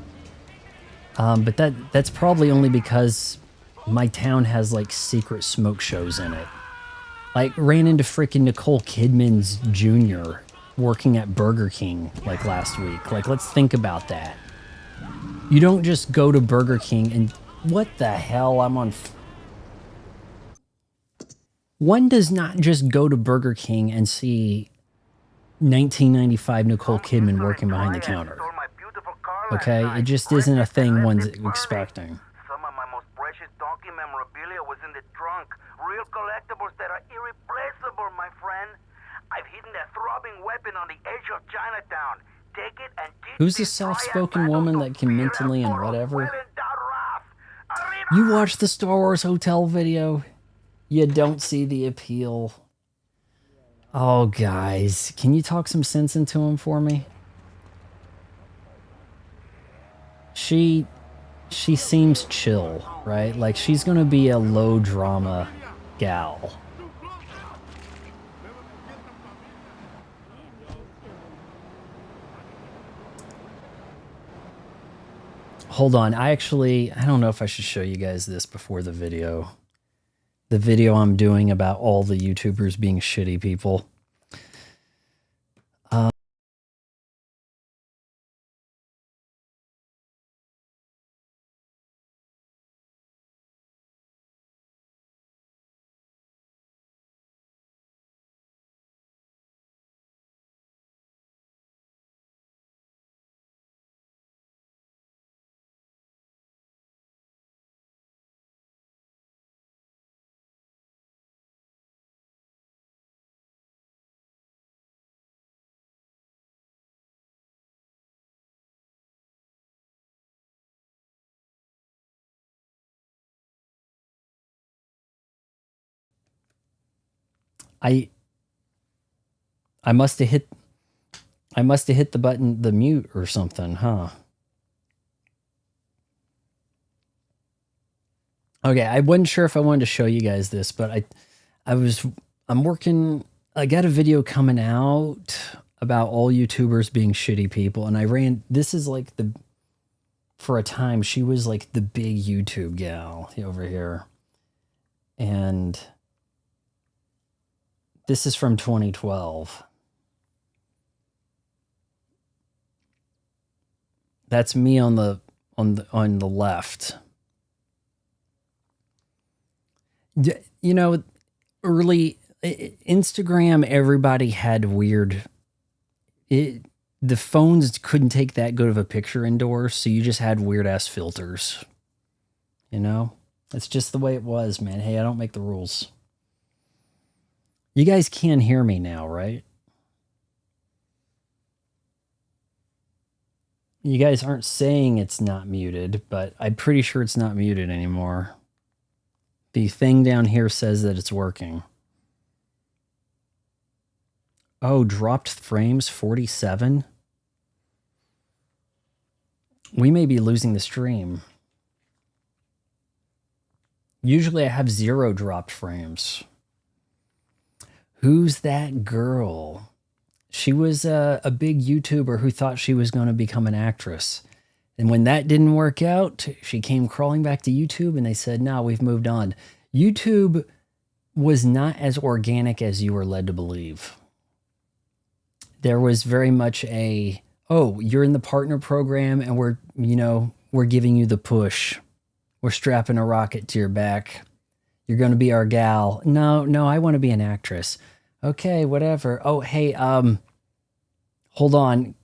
But that's probably only because my town has, like, secret smoke shows in it. Like, ran into freaking Nicole Kidman's Jr. working at Burger King, like, last week. Like, let's think about that. You don't just go to Burger King and... What the hell? I'm on... One does not just go to Burger King and see 1995 Nicole Kidman working behind the counter. Okay? It just isn't a thing one's expecting. Some of my most precious donkey memorabilia was in the trunk. Real collectibles that are irreplaceable, my friend. I've hidden a throbbing weapon on the edge of Chinatown. Take it and teach Who's the soft-spoken woman that can mentally and whatever? You watch the Star Wars Hotel video, you don't see the appeal. Oh, guys, can you talk some sense into him for me? She seems chill, right? Like, she's gonna be a low-drama gal. Hold on, I don't know if I should show you guys this before the video. The video I'm doing about all the YouTubers being shitty people. I must have hit the button, the mute or something, huh? Okay, I wasn't sure if I wanted to show you guys this, but I'm working, I got a video coming out about all YouTubers being shitty people, and this is like for a time, she was like the big YouTube gal over here. And this is from 2012. That's me on the left. You know, early Instagram, everybody had weird. the phones couldn't take that good of a picture indoors, so you just had weird ass filters. You know? It's just the way it was, man. Hey, I don't make the rules. You guys can hear me now, right? You guys aren't saying it's not muted, but I'm pretty sure it's not muted anymore. The thing down here says that it's working. Oh, dropped frames 47? We may be losing the stream. Usually I have 0 dropped frames. Who's that girl? She was a big YouTuber who thought she was going to become an actress. And when that didn't work out, she came crawling back to YouTube and they said, no, we've moved on. YouTube was not as organic as you were led to believe. There was very much a, oh, you're in the partner program and we're giving you the push. We're strapping a rocket to your back. You're going to be our gal. No, I want to be an actress. Okay, whatever. Oh, hey, hold on.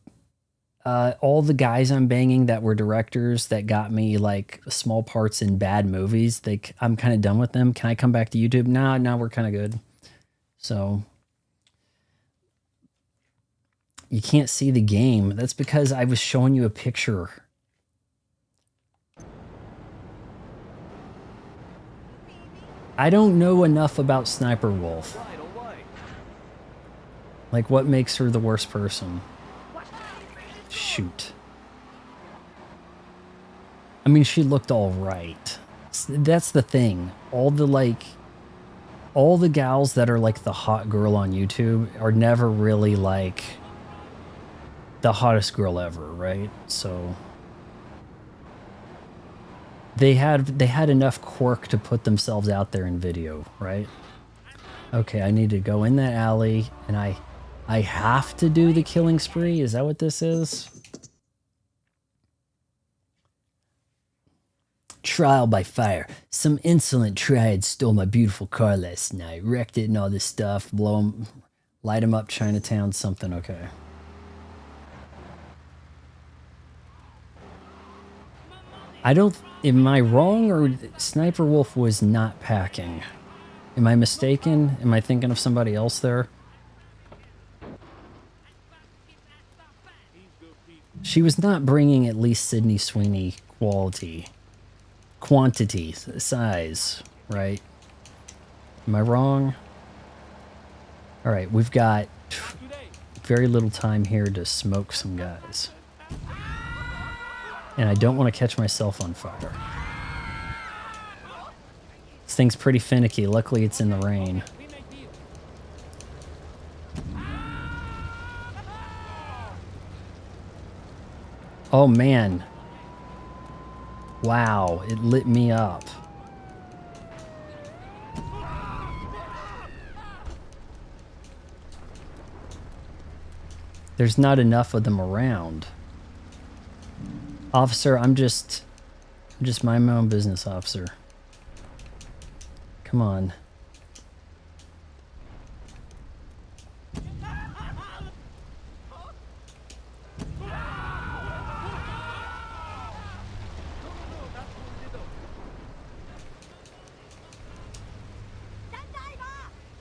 All the guys I'm banging that were directors that got me like small parts in bad movies, I'm kind of done with them. Can I come back to YouTube? No, we're kind of good. So you can't see the game. That's because I was showing you a picture. I don't know enough about Sniper Wolf. Like, what makes her the worst person? Shoot. I mean, she looked all right. That's the thing. All the gals that are like the hot girl on YouTube are never really like the hottest girl ever, right? So they had enough quirk to put themselves out there in video, right? Okay, I need to go in that alley and I have to do the killing spree. Is that what this is? Trial by fire. Some insolent triad stole my beautiful car last night, wrecked it and all this stuff, light them up, Chinatown, something. Okay. Am I wrong, or Sniper Wolf was not packing? Am I mistaken? Am I thinking of somebody else there? She was not bringing at least Sydney Sweeney quantity, size, right? Am I wrong? All right, we've got very little time here to smoke some guys. And I don't want to catch myself on fire. This thing's pretty finicky. Luckily, it's in the rain. Oh, man. Wow, it lit me up. There's not enough of them around. Officer, I'm just mind my own business, officer. Come on.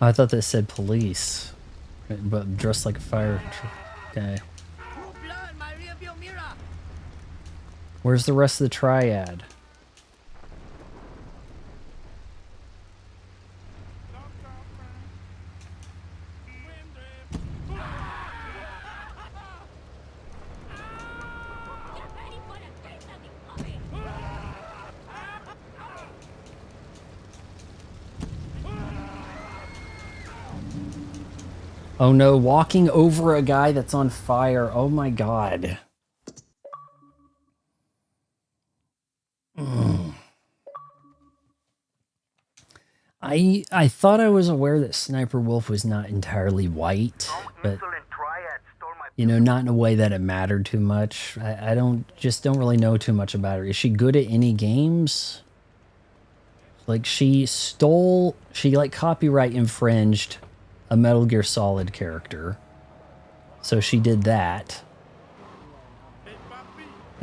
I thought that said police, but dressed like a fire guy. Where's the rest of the triad? Oh no, walking over a guy that's on fire. Oh my god. I thought I was aware that Sniper Wolf was not entirely white, but not in a way that it mattered too much. I don't really know too much about her. Is she good at any games? Like she copyright infringed a Metal Gear Solid character. So she did that.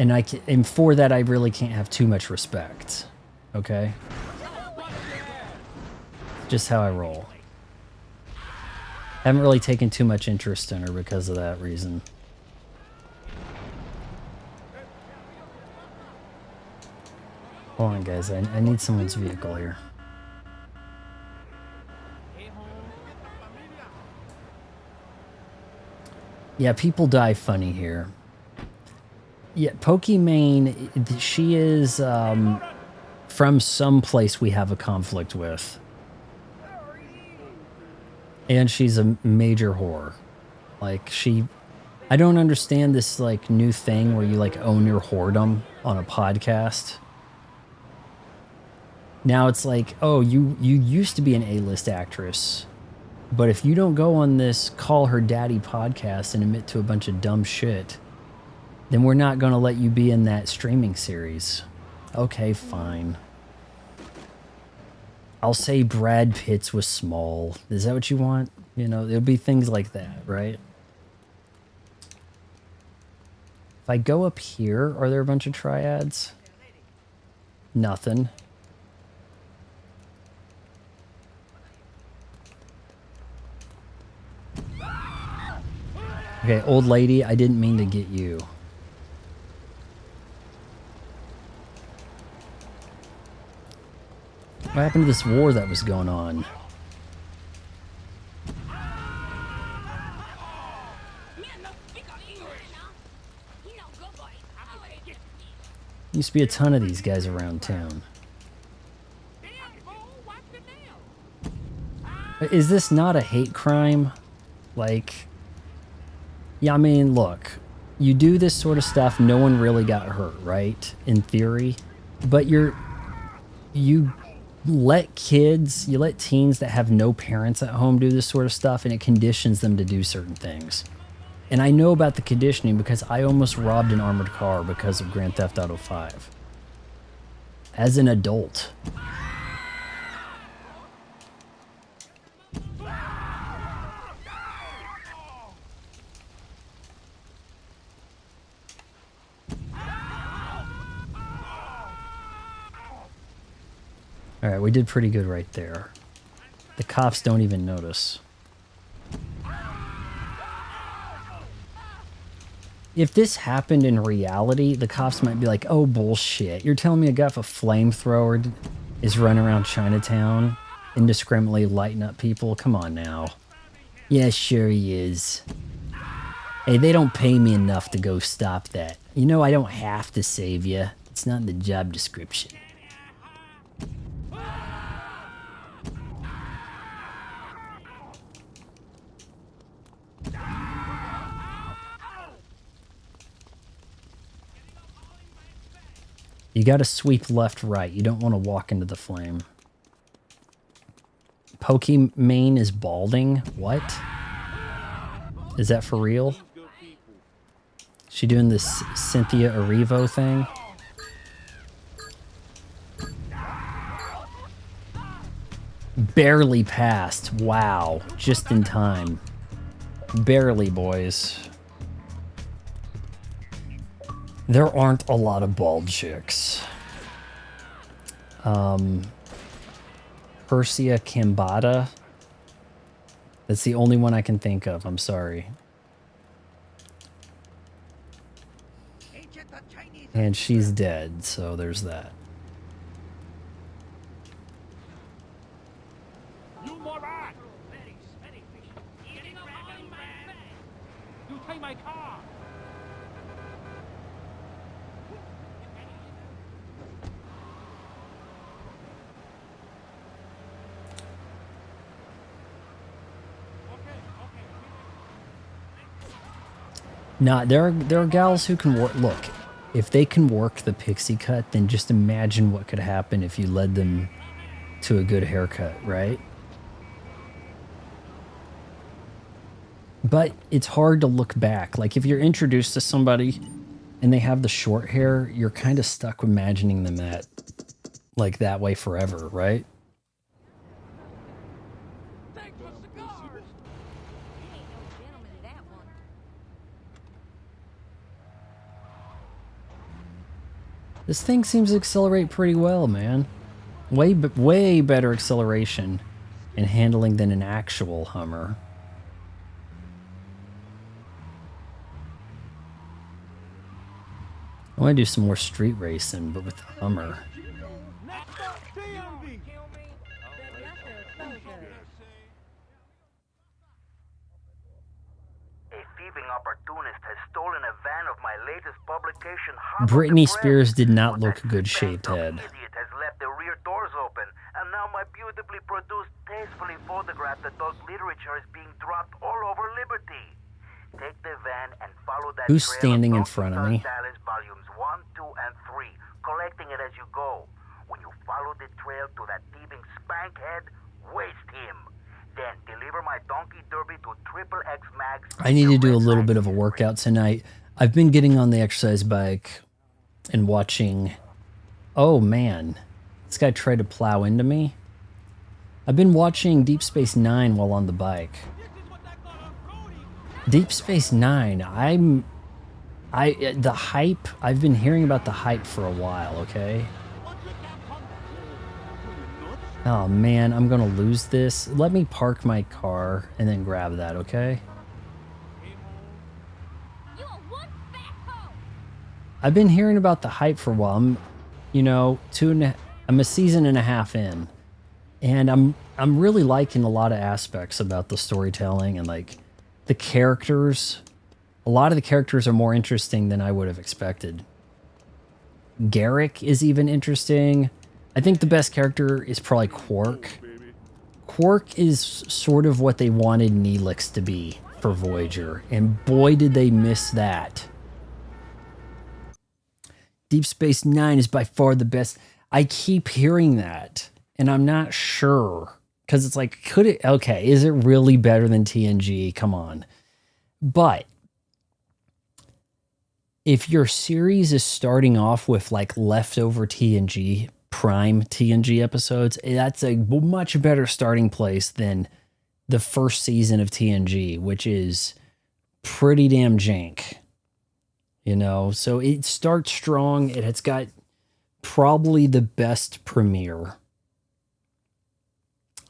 And for that, I really can't have too much respect. Okay? Just how I roll. Haven't really taken too much interest in her because of that reason. Hold on, guys. I need someone's vehicle here. Yeah, people die funny here. Yeah, Pokimane, she is from some place we have a conflict with. And she's a major whore. Like, I don't understand this, like, new thing where you, like, own your whoredom on a podcast. Now it's like, oh, you used to be an A-list actress, but if you don't go on this Call Her Daddy podcast and admit to a bunch of dumb shit, then we're not going to let you be in that streaming series. Okay, fine. I'll say Brad Pitt's was small. Is that what you want? You know, there'll be things like that, right? If I go up here, are there a bunch of triads? Nothing. Okay, old lady, I didn't mean to get you. What happened to this war that was going on? Used to be a ton of these guys around town. Is this not a hate crime? Like, yeah, I mean, look, you do this sort of stuff, no one really got hurt, right? In theory. But you let teens that have no parents at home do this sort of stuff, and it conditions them to do certain things. And I know about the conditioning because I almost robbed an armored car because of Grand Theft Auto 5. As an adult. Alright, we did pretty good right there. The cops don't even notice. If this happened in reality, the cops might be like, oh, bullshit. You're telling me a guy with a flamethrower is running around Chinatown indiscriminately lighting up people? Come on now. Yeah, sure he is. Hey, they don't pay me enough to go stop that. You know, I don't have to save you. It's not in the job description. You gotta sweep left, right. You don't want to walk into the flame. Pokimane is balding? What? Is that for real? She doing this Cynthia Erivo thing? Barely passed. Wow. Just in time. Barely, boys. There aren't a lot of bald chicks. Persia Kambata. That's the only one I can think of. I'm sorry. And she's dead, so there's that. You moron! You take my car! Nah, there are gals who can work. Look, if they can work the pixie cut, then just imagine what could happen if you led them to a good haircut, right? But it's hard to look back. Like, if you're introduced to somebody and they have the short hair, you're kind of stuck imagining them that way forever, right? This thing seems to accelerate pretty well, man. Way better acceleration and handling than an actual Hummer. I want to do some more street racing, but with the Hummer. Britney Spears did not look a good shaved head. Idiot has left the rear doors open, and now my beautifully produced, tastefully photographed adult literature is being dropped all over Liberty. Take the van and follow that. Who's standing in front of me? Dallas volumes 1, 2, and 3, collecting it as you go. When you follow the trail to that thieving spankhead, waste him. Then deliver my donkey derby to Triple X Max. I need to do a little bit of a workout tonight. I've been getting on the exercise bike and watching. Oh man, this guy tried to plow into me. I've been watching Deep Space Nine while on the bike. Deep Space Nine, the hype, I've been hearing about the hype for a while, okay? Oh man, I'm gonna lose this. Let me park my car and then grab that, okay? I've been hearing about the hype for a while. I'm, you know, I'm a season and a half in, and I'm really liking a lot of aspects about the storytelling and like the characters. A lot of the characters are more interesting than I would have expected. Garrick is even interesting. I think the best character is probably Quark. Quark is sort of what they wanted Neelix to be for Voyager, and boy did they miss that. Deep Space Nine is by far the best. I keep hearing that, and I'm not sure. Because it's like, could it... Okay, is it really better than TNG? Come on. But if your series is starting off with like leftover TNG, prime TNG episodes, that's a much better starting place than the first season of TNG, which is pretty damn jank. You know, so it starts strong. It's got probably the best premiere.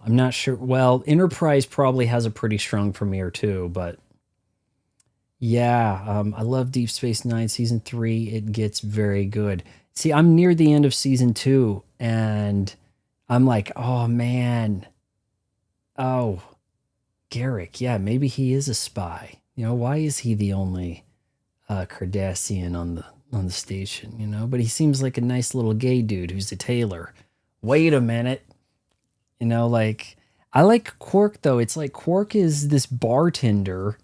I'm not sure. Well, Enterprise probably has a pretty strong premiere too, but yeah, I love Deep Space Nine season 3. It gets very good. See, I'm near the end of season 2, and I'm like, oh man, oh, Garrick, yeah, maybe he is a spy. You know, why is he the only Cardassian on the station, you know? But he seems like a nice little gay dude who's a tailor. Wait a minute. You know, like, I like Quark, though. It's like Quark is this bartender,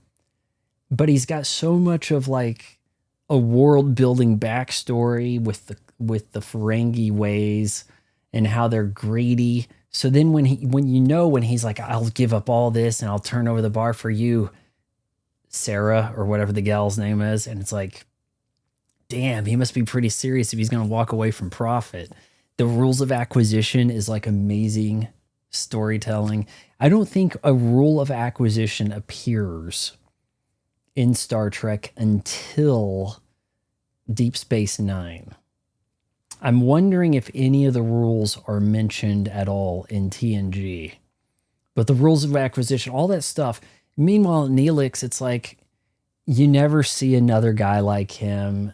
but he's got so much of, like, a world-building backstory with the Ferengi ways and how they're greedy. So then when he's like, I'll give up all this and I'll turn over the bar for you, Sarah, or whatever the gal's name is, and it's like, damn, he must be pretty serious if he's going to walk away from profit. The rules of acquisition is like amazing storytelling. I don't think a rule of acquisition appears in Star Trek until Deep Space Nine. I'm wondering if any of the rules are mentioned at all in TNG. But the rules of acquisition, all that stuff. Meanwhile, Neelix, it's like you never see another guy like him.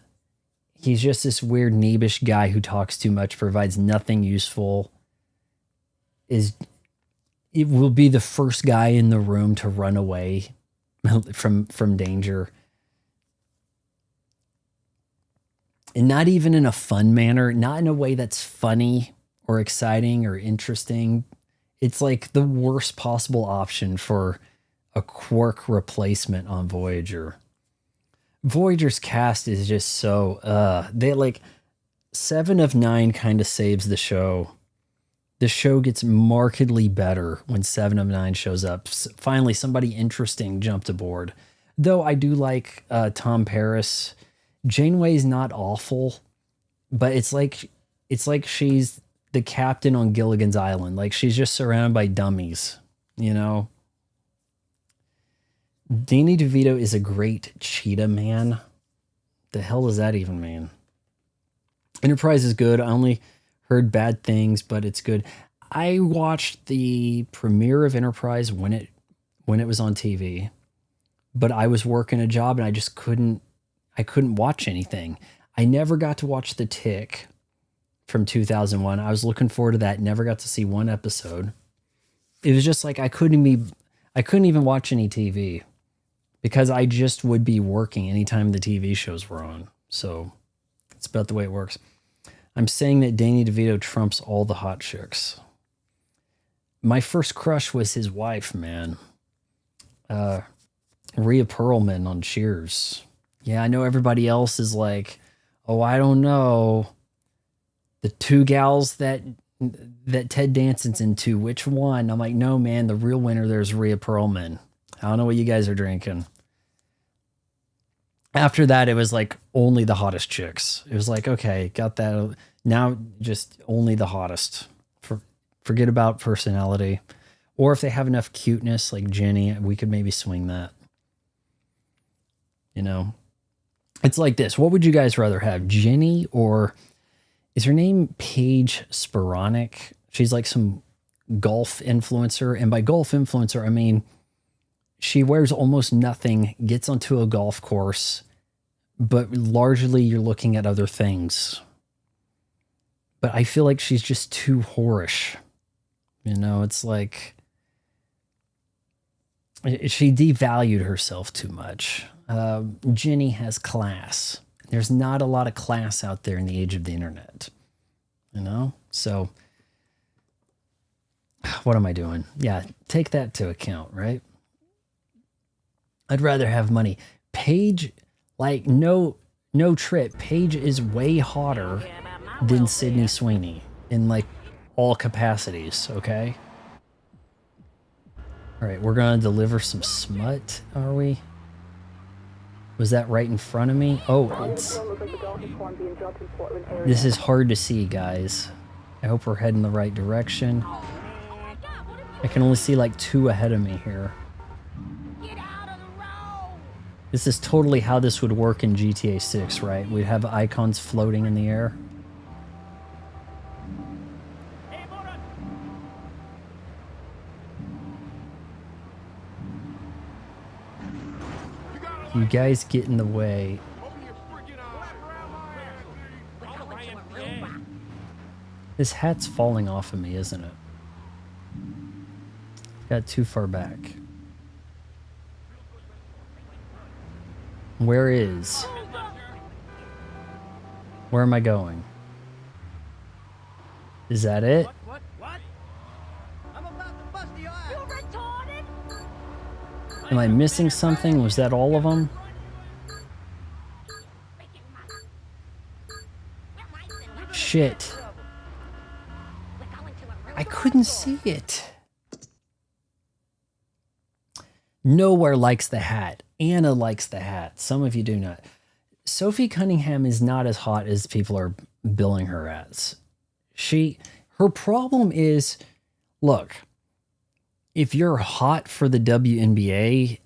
He's just this weird Neebish guy who talks too much, provides nothing useful. It will be the first guy in the room to run away from danger. And not even in a fun manner, not in a way that's funny or exciting or interesting. It's like the worst possible option for a Quark replacement on Voyager. Voyager's cast is just so, they like 7 of 9 kind of saves the show. The show gets markedly better when 7 of 9 shows up. Finally, somebody interesting jumped aboard. Though I do like Tom Paris. Janeway's not awful, but it's like she's the captain on Gilligan's Island. Like, she's just surrounded by dummies, you know? Danny DeVito is a great cheetah man. The hell does that even mean? Enterprise is good. I only heard bad things, but it's good. I watched the premiere of Enterprise when it was on TV, but I was working a job and I couldn't watch anything. I never got to watch The Tick from 2001. I was looking forward to that. Never got to see one episode. It was just like I couldn't even watch any TV because I just would be working anytime the TV shows were on. So it's about the way it works. I'm saying that Danny DeVito trumps all the hot chicks. My first crush was his wife, man. Rhea Perlman on Cheers. Yeah, I know everybody else is like, oh, I don't know. The two gals that Ted Danson's into, which one? I'm like, no, man, the real winner there's Rhea Perlman. I don't know what you guys are drinking. After that, it was like only the hottest chicks. It was like, okay, got that. Now just only the hottest. Forget about personality. Or if they have enough cuteness, like Jenny, we could maybe swing that. You know? It's like this. What would you guys rather have? Jenny, or is her name Paige Sporonic? She's like some golf influencer. And by golf influencer, I mean she wears almost nothing, gets onto a golf course, but largely you're looking at other things. But I feel like she's just too whorish. You know, it's like she devalued herself too much. Jenny has class. There's not a lot of class out there in the age of the internet. You know? So, what am I doing? Yeah, take that to account, right? I'd rather have money. Paige, like, no trip. Paige is way hotter than Sydney Sweeney in, like, all capacities, okay? All right, we're going to deliver some smut, are we? Was that right in front of me? Oh, this is hard to see, guys. I hope we're heading the right direction. I can only see like 2 ahead of me here. This is totally how this would work in GTA 6, right? We'd have icons floating in the air. You guys get in the way. This hat's falling off of me, isn't it? Got too far back. Where am I going? Is that it? What? I'm about to bust your ass. You retarded? Am I missing something? Was that all of them? Shit. I couldn't see it. Nowhere likes the hat. Anna likes the hat. Some of you do not. Sophie Cunningham is not as hot as people are billing her as. Her problem is, look, if you're hot for the WNBA,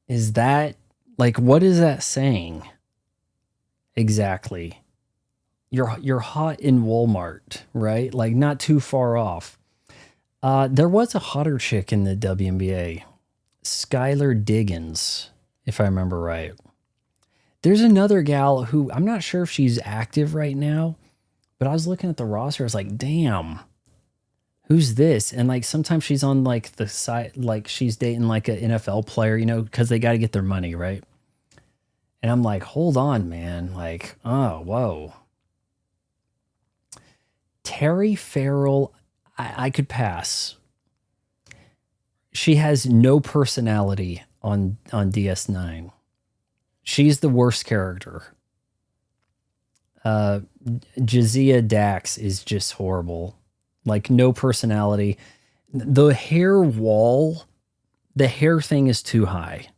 is that, like, what is that saying? Exactly. You're hot in Walmart, right? Like, not too far off. There was a hotter chick in the WNBA. Skylar Diggins, if I remember right. There's another gal who, I'm not sure if she's active right now, but I was looking at the roster. I was like, damn, who's this? And like, sometimes she's on like the side, like she's dating like an NFL player, you know, because they got to get their money, right? And I'm like, hold on, man. Like, oh, whoa. Terry Farrell, I could pass. She has no personality on DS9. She's the worst character. Jazia Dax is just horrible. Like, no personality. The hair wall, the hair thing is too high.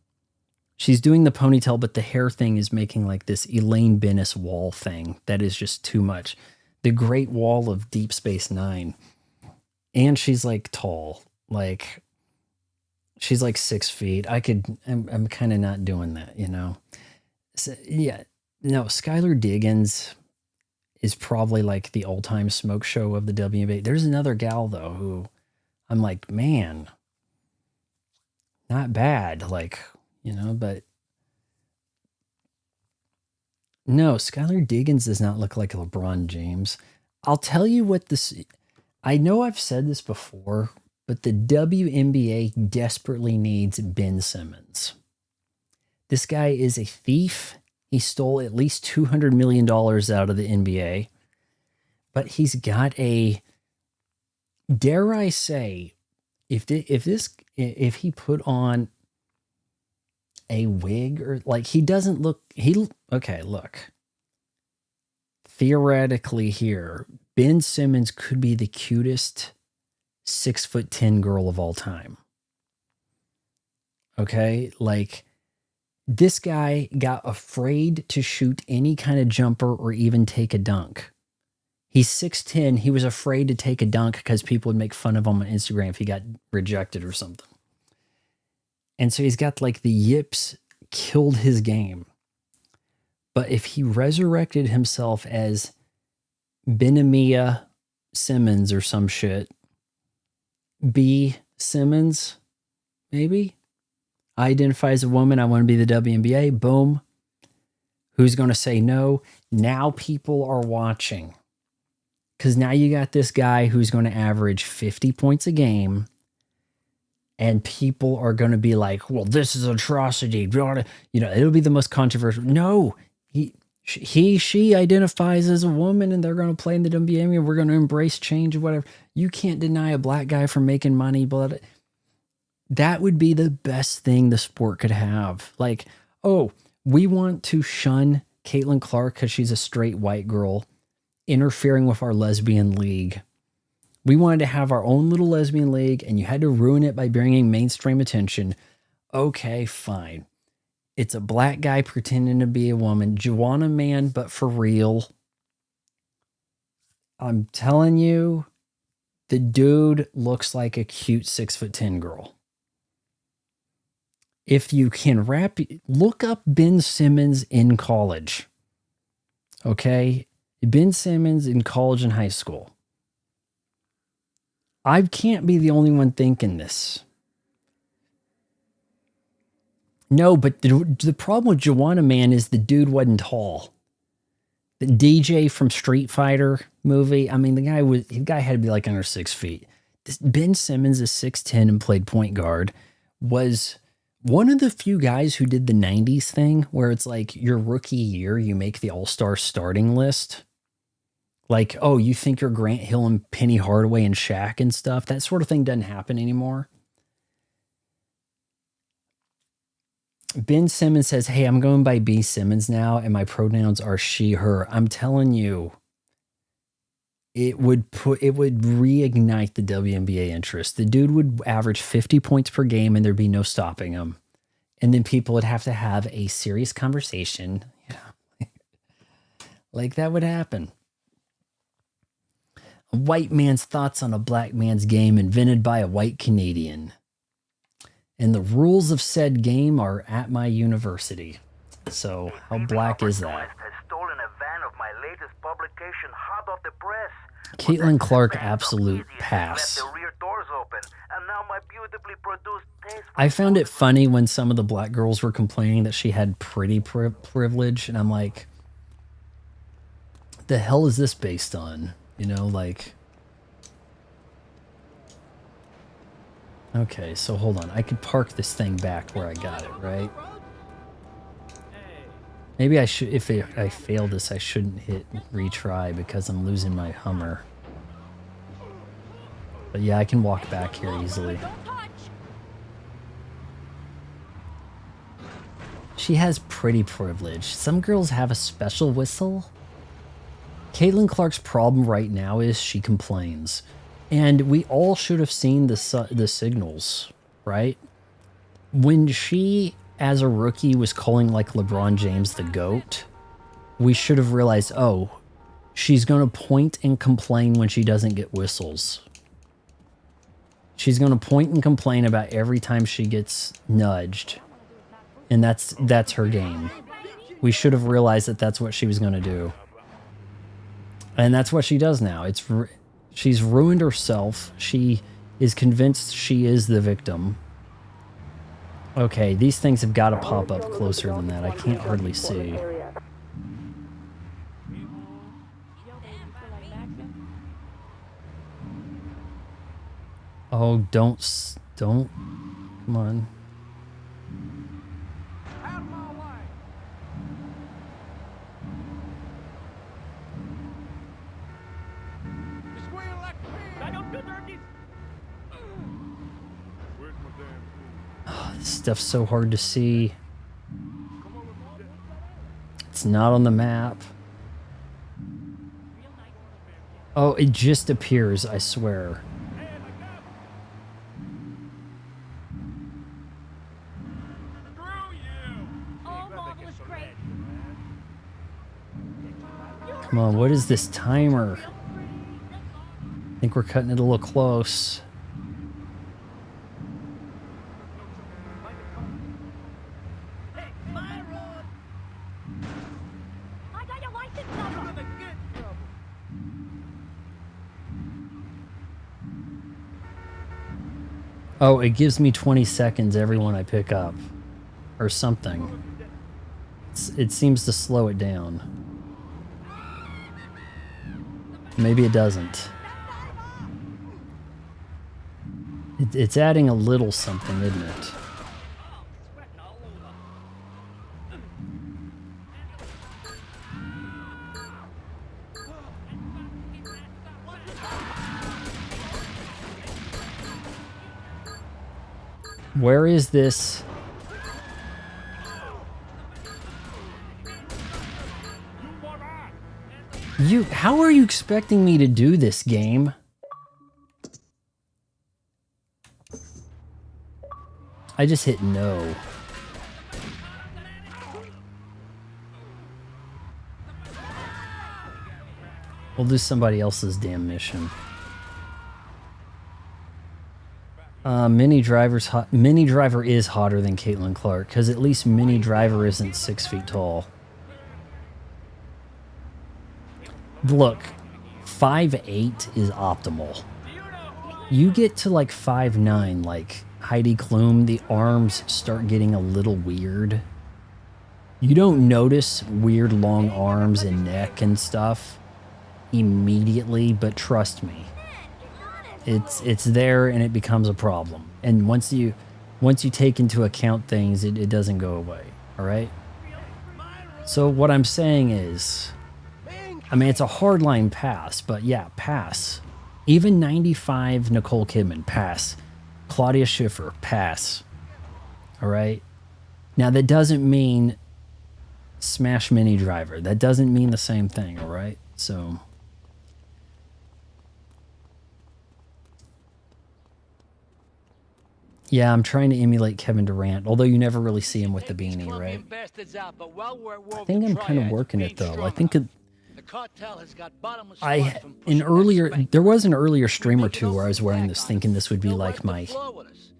She's doing the ponytail, but the hair thing is making like this Elaine Bennis wall thing that is just too much. The Great Wall of Deep Space Nine. And she's like tall. Like, she's like 6 feet. I'm kind of not doing that, you know? So, yeah. No, Skylar Diggins, is probably like the all-time smoke show of the WNBA. There's another gal though who I'm like, man, not bad, like, you know, but no, Skylar Diggins does not look like LeBron James. I'll tell you what this, I know I've said this before, but the WNBA desperately needs Ben Simmons. This guy is a thief. He stole at least $200 million out of the NBA, but he's got a, dare I say, if he put on a wig or like, he doesn't look, okay, look, theoretically here, Ben Simmons could be the cutest 6'10" girl of all time. Okay. Like, this guy got afraid to shoot any kind of jumper or even take a dunk. He's 6'10". He was afraid to take a dunk because people would make fun of him on Instagram if he got rejected or something. And so he's got like the yips, killed his game. But if he resurrected himself as Benamia Simmons or some shit, B Simmons, maybe? I identify as a woman. I want to be the WNBA. Boom. Who's going to say no? Now people are watching. Because now you got this guy who's going to average 50 points a game. And people are going to be like, well, this is atrocity. You know, it'll be the most controversial. No, she identifies as a woman and they're going to play in the WNBA and we're going to embrace change or whatever. You can't deny a black guy from making money, but that would be the best thing the sport could have. Like, oh, we want to shun Caitlin Clark because she's a straight white girl interfering with our lesbian league. We wanted to have our own little lesbian league and you had to ruin it by bringing mainstream attention. Okay, fine. It's a black guy pretending to be a woman. Juwanna Man, but for real. I'm telling you, the dude looks like a cute 6'10" girl. If you can look up Ben Simmons in college. Okay? Ben Simmons in college and high school. I can't be the only one thinking this. No, but the problem with Juwanna Man is the dude wasn't tall. The DJ from Street Fighter movie, I mean, the guy had to be like under 6 feet. Ben Simmons is 6'10" and played point guard, was one of the few guys who did the 90s thing where it's like your rookie year, you make the all-star starting list. Like, oh, you think you're Grant Hill and Penny Hardaway and Shaq and stuff? That sort of thing doesn't happen anymore. Ben Simmons says, hey, I'm going by B Simmons now, and my pronouns are she, her. I'm telling you, it would reignite the WNBA interest. The dude would average 50 points per game, and there'd be no stopping him. And then people would have to have a serious conversation. Yeah. Like that would happen. A white man's thoughts on a black man's game invented by a white Canadian. And the rules of said game are at my university. So how black is that? Has stolen a van of my latest publication, hot off the press. Caitlin Clark, absolute pass. Left the rear doors open, and now my beautifully produced I found it funny when some of the black girls were complaining that she had pretty privilege, and I'm like, the hell is this based on? You know, like... Okay, so hold on. I could park this thing back where I got it, right? Maybe I should, if I fail this, I shouldn't hit retry because I'm losing my Hummer. But yeah, I can walk back here easily. She has pretty privilege. Some girls have a special whistle. Caitlin Clark's problem right now is she complains. And we all should have seen the signals, right? When she, as a rookie, was calling like LeBron James the GOAT, we should have realized, oh, she's going to point and complain when she doesn't get whistles. She's going to point and complain about every time she gets nudged. And that's her game. We should have realized that that's what she was going to do. And that's what she does now. She's ruined herself. She is convinced she is the victim. Okay, these things have got to pop up closer than that. I can't hardly see. Oh, don't. Come on. Oh, this stuff's so hard to see. It's not on the map. Oh, it just appears, I swear. Come on, what is this timer? I think we're cutting it a little close. Oh, it gives me 20 seconds every one I pick up. Or something. It seems to slow it down. Maybe it doesn't. It's adding a little something, isn't it? Where is this? How are you expecting me to do this game? I just hit no. We'll do somebody else's damn mission. Mini Driver is hotter than Caitlin Clark, because at least Mini Driver isn't 6 feet tall. Look, 5'8" is optimal. You get to like 5'9", like Heidi Klum, the arms start getting a little weird. You don't notice weird long arms and neck and stuff immediately, but trust me, it's there and it becomes a problem. And once you take into account things, it doesn't go away. All right. So what I'm saying is, I mean, it's a hardline pass, but yeah, pass. Even 95 Nicole Kidman, pass. Claudia Schiffer, pass. All right. Now that doesn't mean smash Mini Driver. That doesn't mean the same thing. All right. So. Yeah, I'm trying to emulate Kevin Durant, although you never really see him with the beanie, right? I think I'm kind of working it though. I think there was an earlier stream or two where I was wearing this thinking this would be like my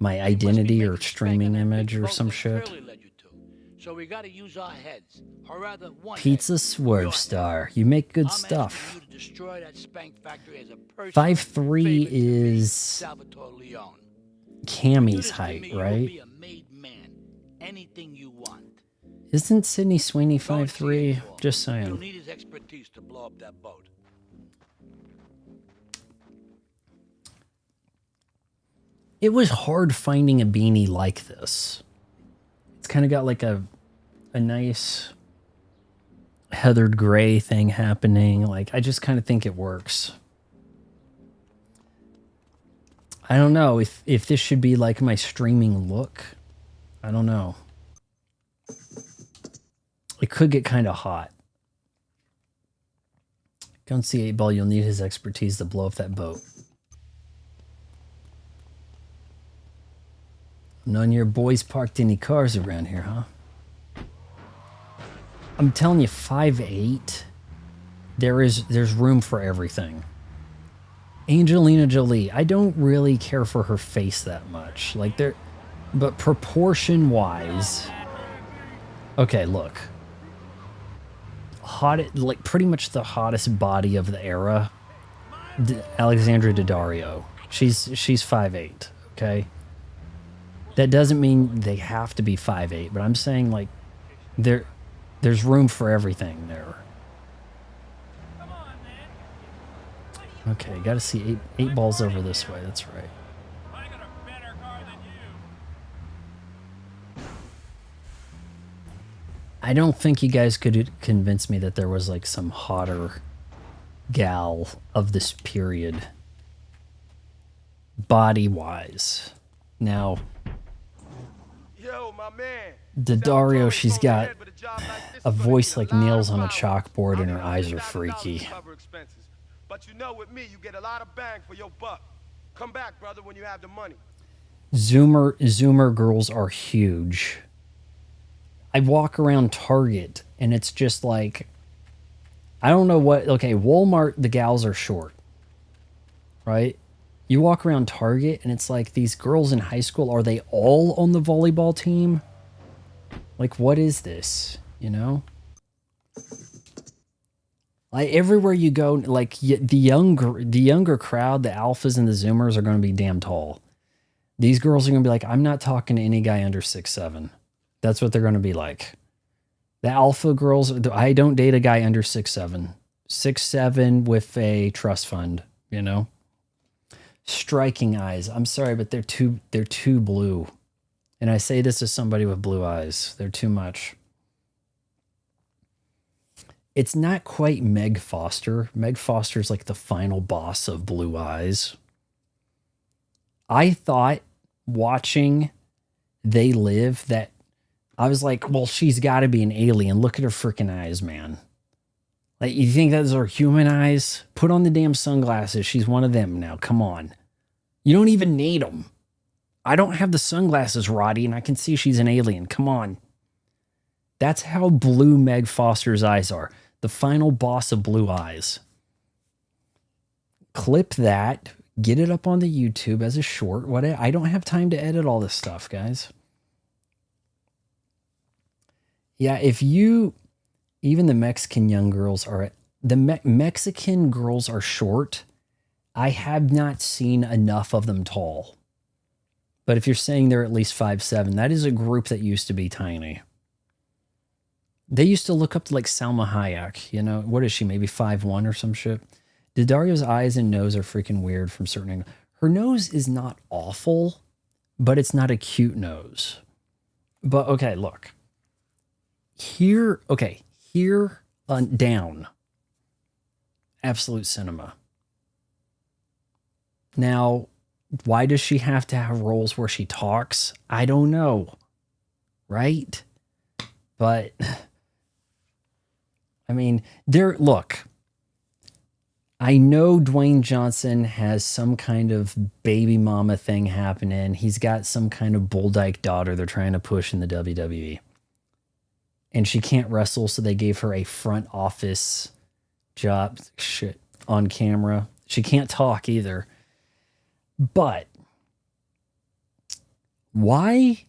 identity or streaming image or some shit. Pizza Swerve Star. You make good stuff. 5'3" is Cammy's height, right? Isn't Sydney Sweeney 5'3"? Just saying. It was hard finding a beanie like this. It's kind of got like a nice heathered gray thing happening. Like, I just kind of think it works. I don't know if this should be like my streaming look. I don't know. It could get kind of hot. Don't see 8-Ball, you'll need his expertise to blow up that boat. None of your boys parked any cars around here, huh? I'm telling you, 5'8", there's room for everything. Angelina Jolie, I don't really care for her face that much. Like, but proportion-wise... Okay, look. like pretty much the hottest body of the era, Alexandra Daddario. She's 5'8", okay? That doesn't mean they have to be 5'8", but I'm saying like there's room for everything there. Okay, got to see eight balls over this way. That's right. I don't think you guys could convince me that there was like some hotter gal of this period, body-wise. Now, yo, my man. Daddario, she's got a voice like nails on a chalkboard, and her eyes are freaky. But you know, with me, you get a lot of bang for your buck. Come back, brother, when you have the money. Zoomer girls are huge. I walk around Target and it's just like, I don't know what, okay, Walmart, the gals are short, right? You walk around Target and it's like these girls in high school, are they all on the volleyball team? Like, what is this, you know? Like everywhere you go, like the younger crowd, the alphas and the zoomers are going to be damn tall. These girls are going to be like, I'm not talking to any guy under 6'7". That's what they're going to be like. The alpha girls, I don't date a guy under 6'7". 6'7" with a trust fund, you know? Striking eyes. I'm sorry, but they're too blue. And I say this as somebody with blue eyes. They're too much. It's not quite Meg Foster. Meg Foster's like the final boss of blue eyes. I thought watching They Live that I was like, well, she's got to be an alien. Look at her freaking eyes, man. Like, you think those are human eyes? Put on the damn sunglasses. She's one of them now. Come on. You don't even need them. I don't have the sunglasses, Roddy, and I can see she's an alien. Come on. That's how blue Meg Foster's eyes are. The final boss of blue eyes. Clip that. Get it up on the YouTube as a short. I don't have time to edit all this stuff, guys. Yeah, even the Mexican young girls are, Mexican girls are short. I have not seen enough of them tall. But if you're saying they're at least 5'7", that is a group that used to be tiny. They used to look up to like Salma Hayek, you know, what is she, maybe 5'1" or some shit? Daddario's eyes and nose are freaking weird from certain angles. Her nose is not awful, but it's not a cute nose. But okay, look. Here on down. Absolute cinema. Now, why does she have to have roles where she talks? I don't know. Right? But I mean, look. I know Dwayne Johnson has some kind of baby mama thing happening. He's got some kind of bull dyke daughter they're trying to push in the WWE. And she can't wrestle, so they gave her a front office job on camera. She can't talk either. But why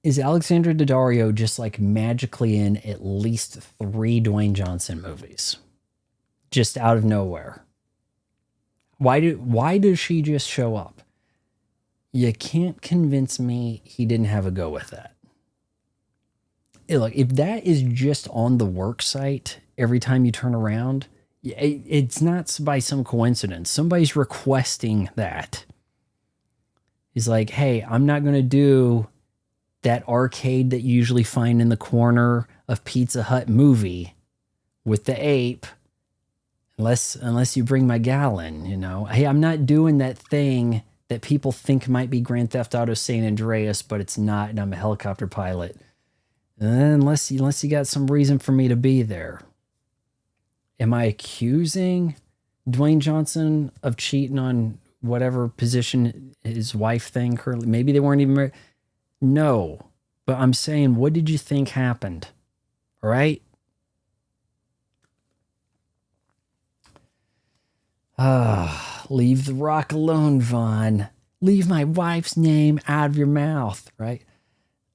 is Alexandra Daddario just like magically in at least 3 Dwayne Johnson movies? Just out of nowhere. Why does she just show up? You can't convince me he didn't have a go with that. Look, if that is just on the work site every time you turn around, it's not by some coincidence. Somebody's requesting that. He's like, hey, I'm not going to do that arcade that you usually find in the corner of Pizza Hut movie with the ape. Unless you bring my gal in, you know. Hey, I'm not doing that thing that people think might be Grand Theft Auto San Andreas, but it's not, and I'm a helicopter pilot. Unless you got some reason for me to be there. Am I accusing Dwayne Johnson of cheating on whatever position his wife thing currently? Maybe they weren't even married. No. But I'm saying, what did you think happened? All right? Leave The Rock alone, Vaughn. Leave my wife's name out of your mouth, right?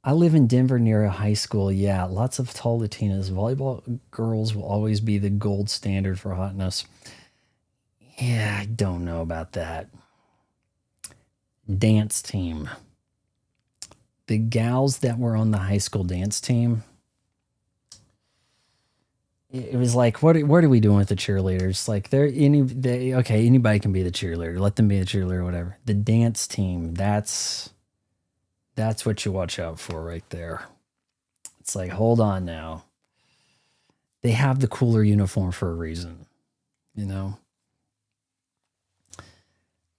I live in Denver near a high school. Yeah, lots of tall Latinas. Volleyball girls will always be the gold standard for hotness. Yeah, I don't know about that. Dance team. The gals that were on the high school dance team, it was like, what are we doing with the cheerleaders? Like, okay, anybody can be the cheerleader. Let them be the cheerleader, whatever. The dance team, that's what you watch out for right there. It's like, hold on now. They have the cooler uniform for a reason, you know?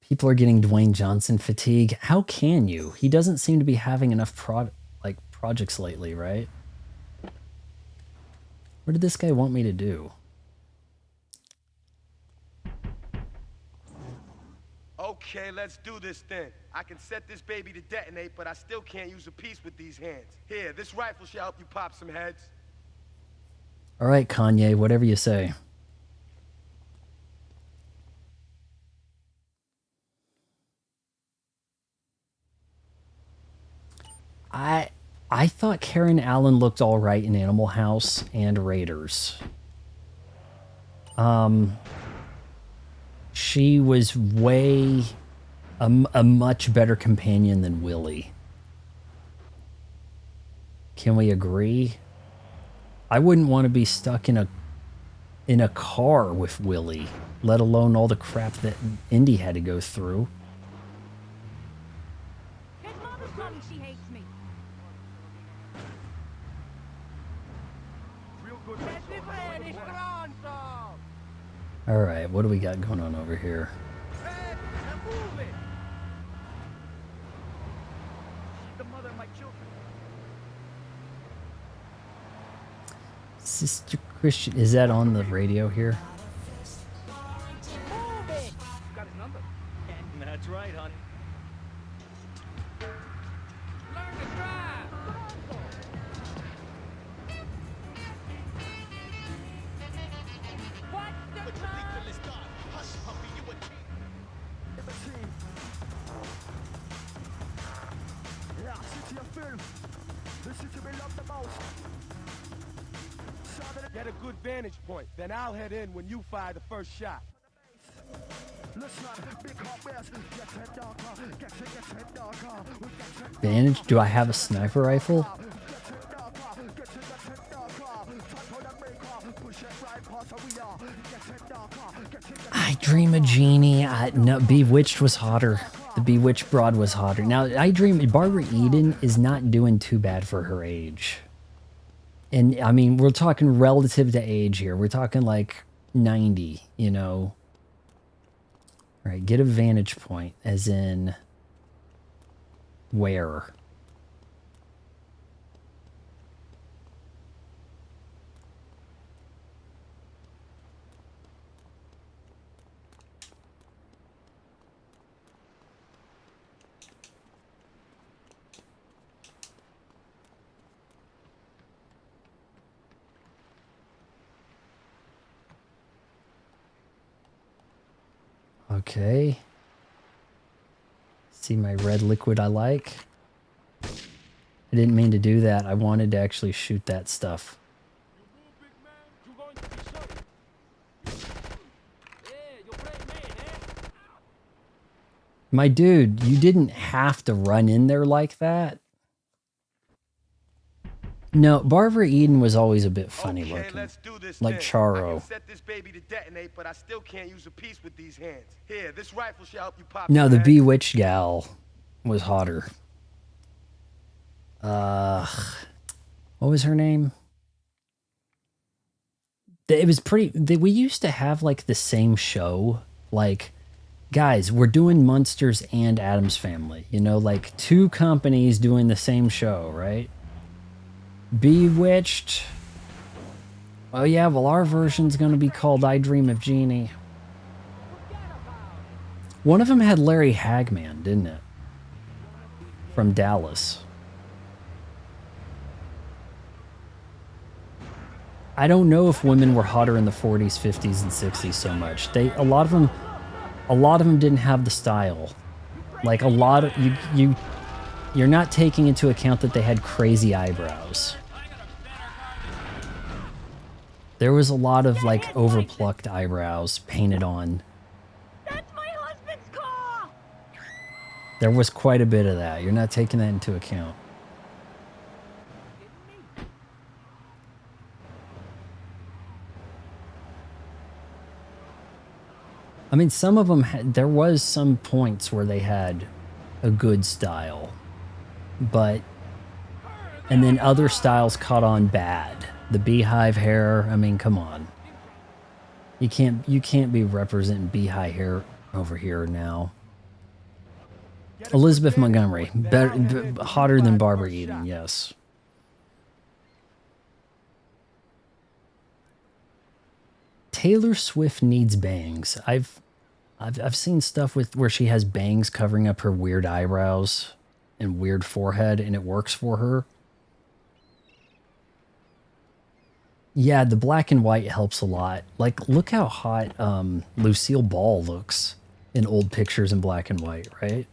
People are getting Dwayne Johnson fatigue. How can you? He doesn't seem to be having enough projects lately, right? What did this guy want me to do? Okay, let's do this then. I can set this baby to detonate, but I still can't use a piece with these hands. Here, this rifle should help you pop some heads. All right, Kanye, whatever you say. I thought Karen Allen looked all right in Animal House and Raiders. She was way a much better companion than Willie. Can we agree? I wouldn't want to be stuck in a car with Willie, let alone all the crap that Indy had to go through. His mother's telling me she hates me. All right, what do we got going on over here? Sister Christian, is that on the radio here? Got his number. And that's right, honey. Learn to drive. What the Get a good vantage point, then I'll head in when you fire the first shot. Vantage? Do I have a sniper rifle? I Dream of Jeannie. No, Bewitched was hotter. The Bewitched broad was hotter. Now, Barbara Eden is not doing too bad for her age. And, I mean, we're talking relative to age here. We're talking like 90, you know. All right, get a vantage point, as in where? Okay. See my red liquid I like? I didn't mean to do that. I wanted to actually shoot that stuff. My dude, you didn't have to run in there like that. No, Barbara Eden was always a bit funny looking. Let's do this like then. Charo. I can set this baby to detonate, but I still can't use a piece with these hands. Here, this rifle should help you pop. No, the heads. Bewitched gal was hotter. What was her name? It was pretty. We used to have like the same show. Like, guys, we're doing Munsters and Addams Family. You know, like two companies doing the same show, right? Bewitched. Oh yeah, well our version's gonna be called I Dream of Jeannie. One of them had Larry Hagman, didn't it? From Dallas. I don't know if women were hotter in the 40s, 50s, and 60s so much. A lot of them didn't have the style. Like a lot of you you're not taking into account that they had crazy eyebrows. There was a lot of like overplucked eyebrows painted on. That's my husband's car! There was quite a bit of that. You're not taking that into account. I mean, some of them had, there was some points where they had a good style, but, and then other styles caught on bad. The beehive hair, I mean, come on. You can't be representing beehive hair over here now. Elizabeth Montgomery, better, hotter than Barbara Eden, yes. Taylor Swift needs bangs. I've seen stuff with where she has bangs covering up her weird eyebrows and weird forehead, and it works for her. Yeah, the black and white helps a lot. Like, look how hot Lucille Ball looks in old pictures in black and white, right?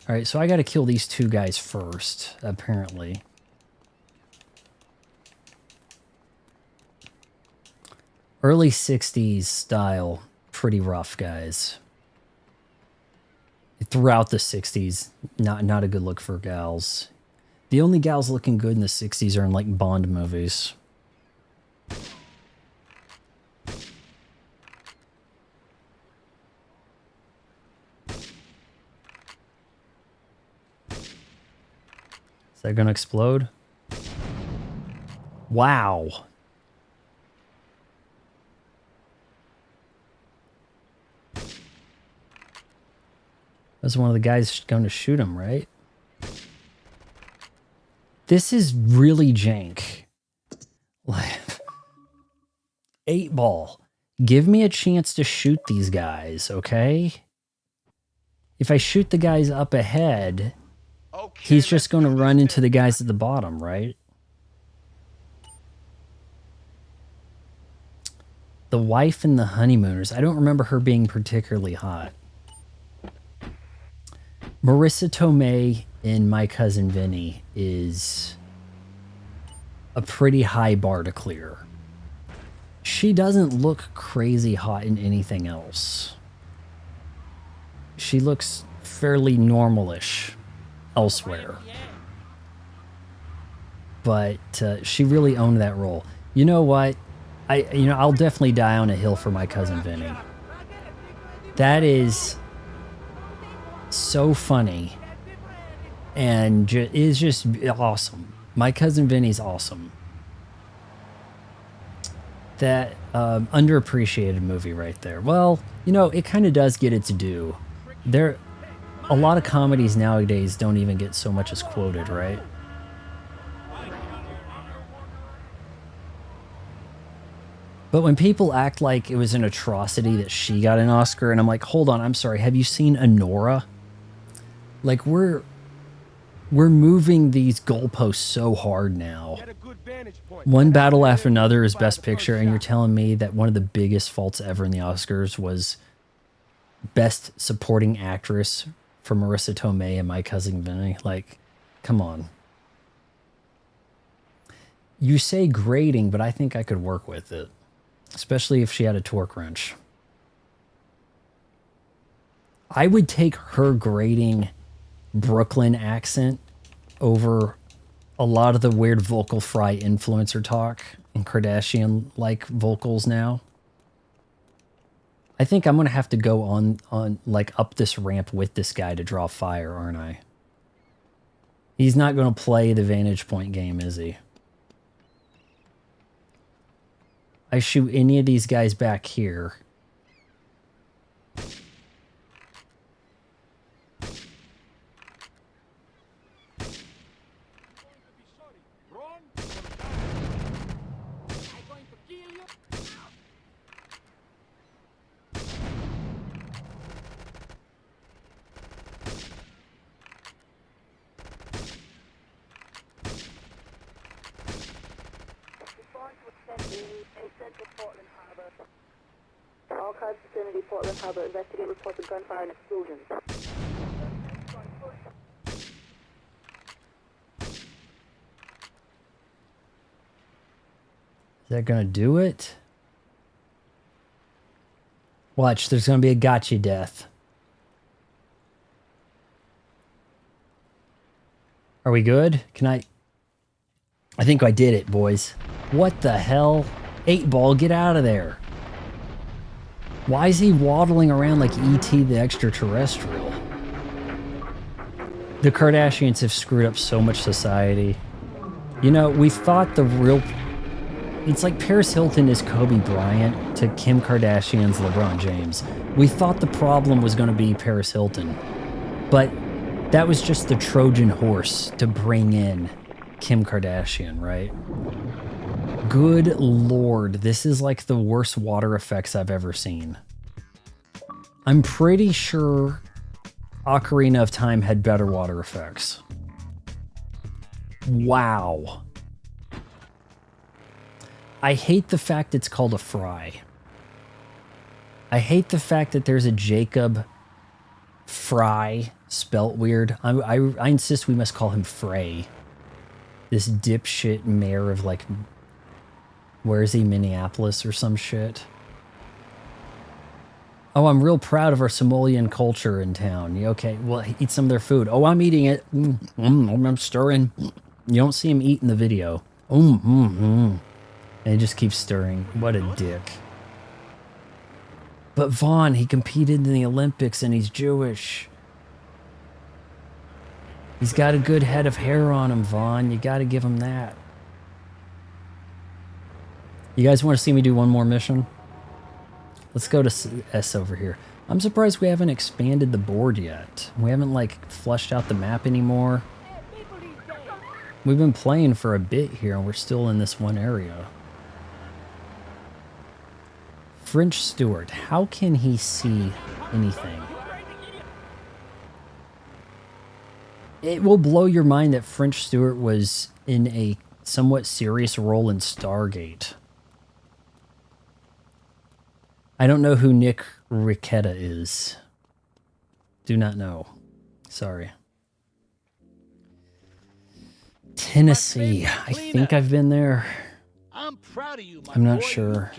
All right, so I got to kill these two guys first, apparently. Early 60s style, pretty rough, guys. Throughout the 60s, not a good look for gals. The only gals looking good in the 60s are in, like, Bond movies. Is that gonna explode? Wow. That's one of the guys going to shoot him, right? This is really jank. Like, 8-ball. Give me a chance to shoot these guys, okay? If I shoot the guys up ahead, he's just going to run into the guys at the bottom, right? The wife and the honeymooners. I don't remember her being particularly hot. Marissa Tomei in My Cousin Vinny is a pretty high bar to clear. She doesn't look crazy hot in anything else. She looks fairly normalish elsewhere. But she really owned that role. You know what? I'll definitely die on a hill for My Cousin Vinny. That is so funny and is just awesome. My Cousin Vinny's awesome. That underappreciated movie right there. Well, you know, it kind of does get its due. A lot of comedies nowadays don't even get so much as quoted, right? But when people act like it was an atrocity that she got an Oscar, and I'm like, hold on, I'm sorry, have you seen Anora? Like, we're moving these goalposts so hard now. One battle after another is Best Picture, and you're telling me that one of the biggest faults ever in the Oscars was Best Supporting Actress for Marissa Tomei and My Cousin Vinny? Like, come on. You say grading, but I think I could work with it. Especially if she had a torque wrench. I would take her grating Brooklyn accent over a lot of the weird vocal fry influencer talk and Kardashian-like vocals now. I think I'm going to have to go on like up this ramp with this guy to draw fire, aren't I? He's not going to play the vantage point game, is he? I shoot any of these guys back here. Archives vicinity, Portland Harbor. Investigate reports of gunfire and explosions. Is that gonna do it? Watch, there's gonna be a gotcha death. Are we good? Can I think I did it, boys. What the hell? 8-ball, get out of there. Why is he waddling around like E.T. the extraterrestrial? The Kardashians have screwed up so much society. You know, we thought the real... It's like Paris Hilton is Kobe Bryant to Kim Kardashian's LeBron James. We thought the problem was going to be Paris Hilton. But that was just the Trojan horse to bring in Kim Kardashian, right? Good Lord, this is like the worst water effects I've ever seen. I'm pretty sure Ocarina of Time had better water effects. Wow. I hate the fact it's called a fry. I hate the fact that there's a Jacob Fry spelt weird. I insist we must call him Frey. This dipshit mayor of like, where is he, Minneapolis or some shit? Oh, I'm real proud of our Somalian culture in town. Okay, well, eat some of their food. Oh, I'm eating it. I'm stirring. You don't see him eat in the video. And he just keeps stirring. What a dick. But Vaughn, he competed in the Olympics and he's Jewish. He's got a good head of hair on him, Vaughn. You got to give him that. You guys want to see me do one more mission? Let's go to S over here. I'm surprised we haven't expanded the board yet. We haven't, like, flushed out the map anymore. We've been playing for a bit here, and we're still in this one area. French Stewart. How can he see anything? It will blow your mind that French Stewart was in a somewhat serious role in Stargate. I don't know who Nick Ricetta is. Do not know. Sorry. Tennessee. I think I've been there. I'm not sure.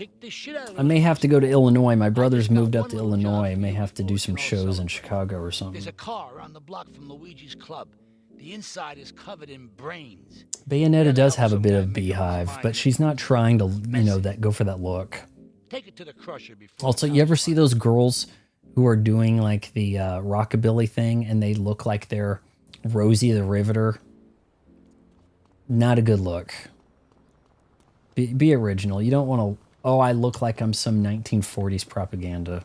I may have to go to Illinois. My brother's moved up to Illinois. I may have to do some shows in Chicago or something. There's a car around the block from Luigi's club. The inside is covered in brains. Bayonetta does have a bit of beehive, but she's not trying to, you know, go for that look. Take it to the crusher before. Also, you ever see those girls who are doing like the rockabilly thing and they look like they're Rosie the Riveter? Not a good look. Be original. You don't want to, oh, I look like I'm some 1940s propaganda.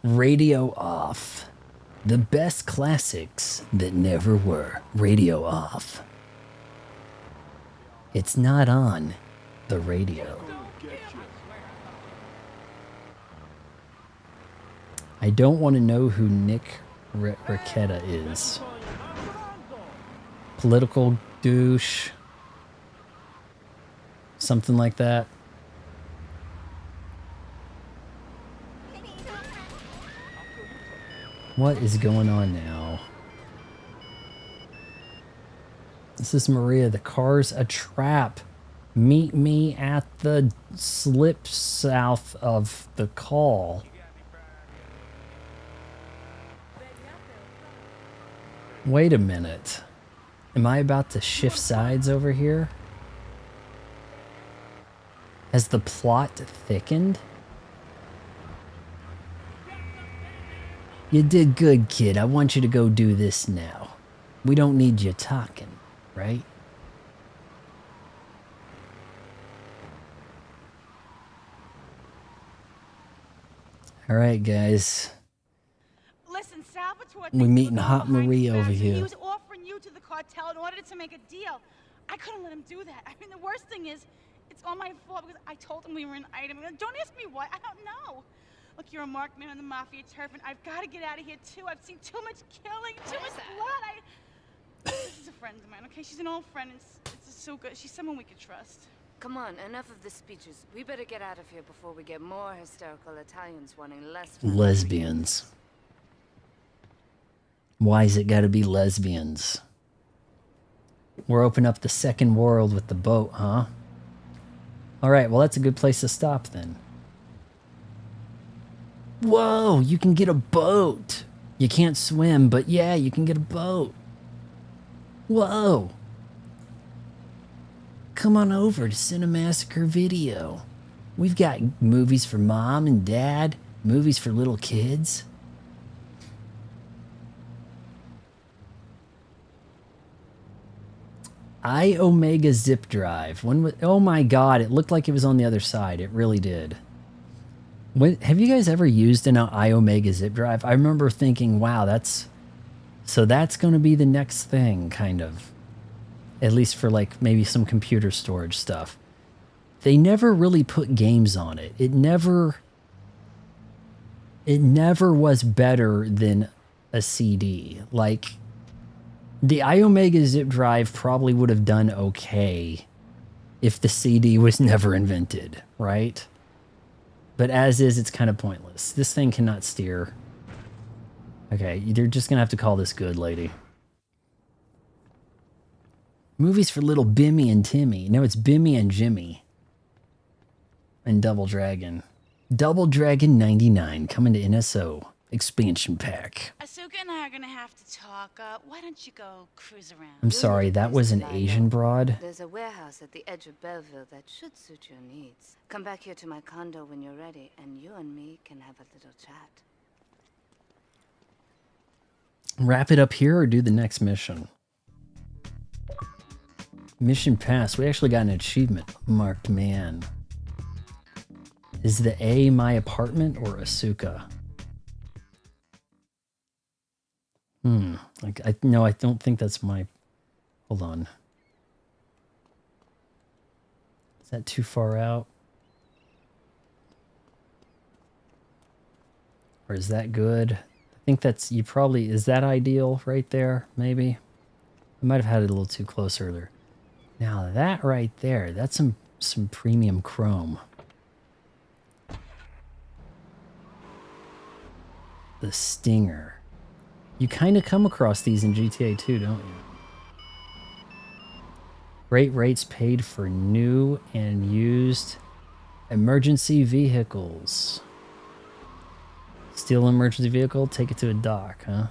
Radio off. The best classics that never were. Radio off. It's not on the radio. I don't want to know who Nick Ricetta is. Political douche. Something like that. What is going on now? This is Maria. The car's a trap. Meet me at the slip south of the call. Wait a minute. Am I about to shift sides over here? Has the plot thickened? You did good, kid. I want you to go do this now. We don't need you talking, right? All right, guys. Listen, Salvatore. We meeting Hot Marie over He here. was offering you to the cartel in order to make a deal. I couldn't let him do that. I mean, the worst thing is, it's all my fault because I told him we were an item. Don't ask me why. I don't know. Look, you're a marked man on the mafia turf, and I've got to get out of here too. I've seen too much killing, too much blood. This is a friend of mine, okay? She's an old friend. It's so good. She's someone we could trust. Come on, enough of the speeches. We better get out of here before we get more hysterical Italians wanting less. Lesbians. Why's it gotta be lesbians? We're opening up the second world with the boat, huh? Alright, well that's a good place to stop then. Whoa, you can get a boat. You can't swim, but yeah, you can get a boat. Whoa. Come on over to Cinemassacre Video. We've got movies for mom and dad, movies for little kids. Omega zip drive. Oh my god, it looked like it was on the other side. It really did. Have you guys ever used an Omega zip drive? I remember thinking, wow, that's going to be the next thing, kind of. At least for like maybe some computer storage stuff. They never really put games on it. It never was better than a CD. Like, the iOmega zip drive probably would have done okay if the CD was never invented, right? But as is, it's kind of pointless. This thing cannot steer. Okay, you're just going to have to call this good, lady. Movies for little Bimmy and Timmy. No, it's Bimmy and Jimmy. And Double Dragon. Double Dragon 99 coming to NSO. Expansion pack. Asuka and I are gonna have to talk. Why don't you go cruise around? I'm sorry, that was an Asian broad. There's a warehouse at the edge of Belleville that should suit your needs. Come back here to my condo when you're ready, and you and me can have a little chat. Wrap it up here or do the next mission? Mission passed. We actually got an achievement. Marked man. Is the A my apartment or Asuka? No, I don't think that's my... Hold on. Is that too far out? Or is that good? I think that's... You probably... Is that ideal right there? Maybe? I might have had it a little too close earlier. Now that right there, that's some premium chrome. The Stinger. You kind of come across these in GTA 2, don't you? Great rates paid for new and used emergency vehicles. Steal an emergency vehicle, take it to a dock, huh?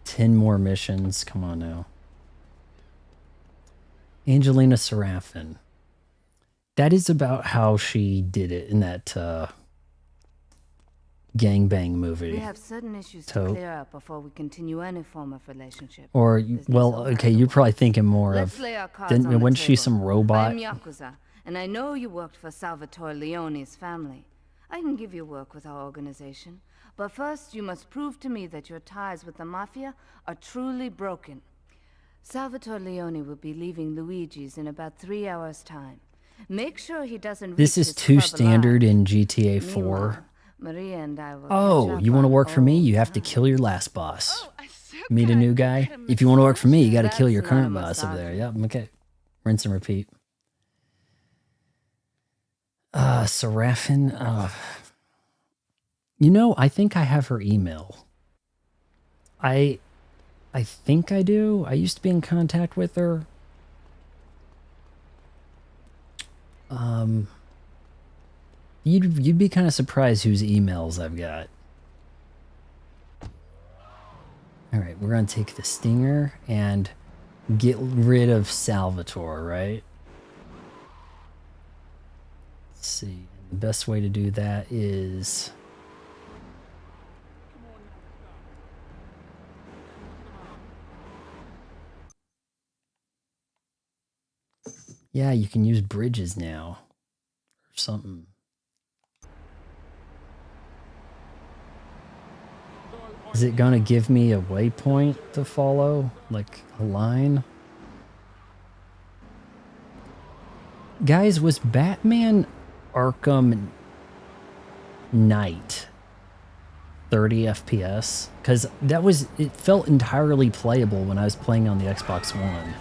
Ten more missions. Come on now. Angelina Seraphin. That is about how she did it in that gangbang movie. We have certain issues to clear up before we continue any form of relationship. Or, well, okay, you're probably thinking more Let's of... lay our cards on the Wasn't she table. some robot? I'm Yakuza, and I know you worked for Salvatore Leone's family. I can give you work with our organization, but first you must prove to me that your ties with the Mafia are truly broken. Salvatore Leone will be leaving Luigi's in about 3 hours' time. Make sure he doesn't This reach is his too club standard alive. in GTA 4. Meanwhile, Maria and I will Oh, catch up you want to on work for me? old You have to kill your last boss. Meet a new guy. If you want to work for me, you got to kill your That's current not a boss over there. massage. Yep, okay. Rinse and repeat. Seraphin. You know, I think I have her email. I think I do. I used to be in contact with her. You'd be kind of surprised whose emails I've got. All right, we're gonna take the Stinger and get rid of Salvatore, right? Let's see. The best way to do that is... Yeah, you can use bridges now. Or something. Is it gonna give me a waypoint to follow? Like a line? Guys, was Batman Arkham Knight 30 FPS? Because it felt entirely playable when I was playing on the Xbox One.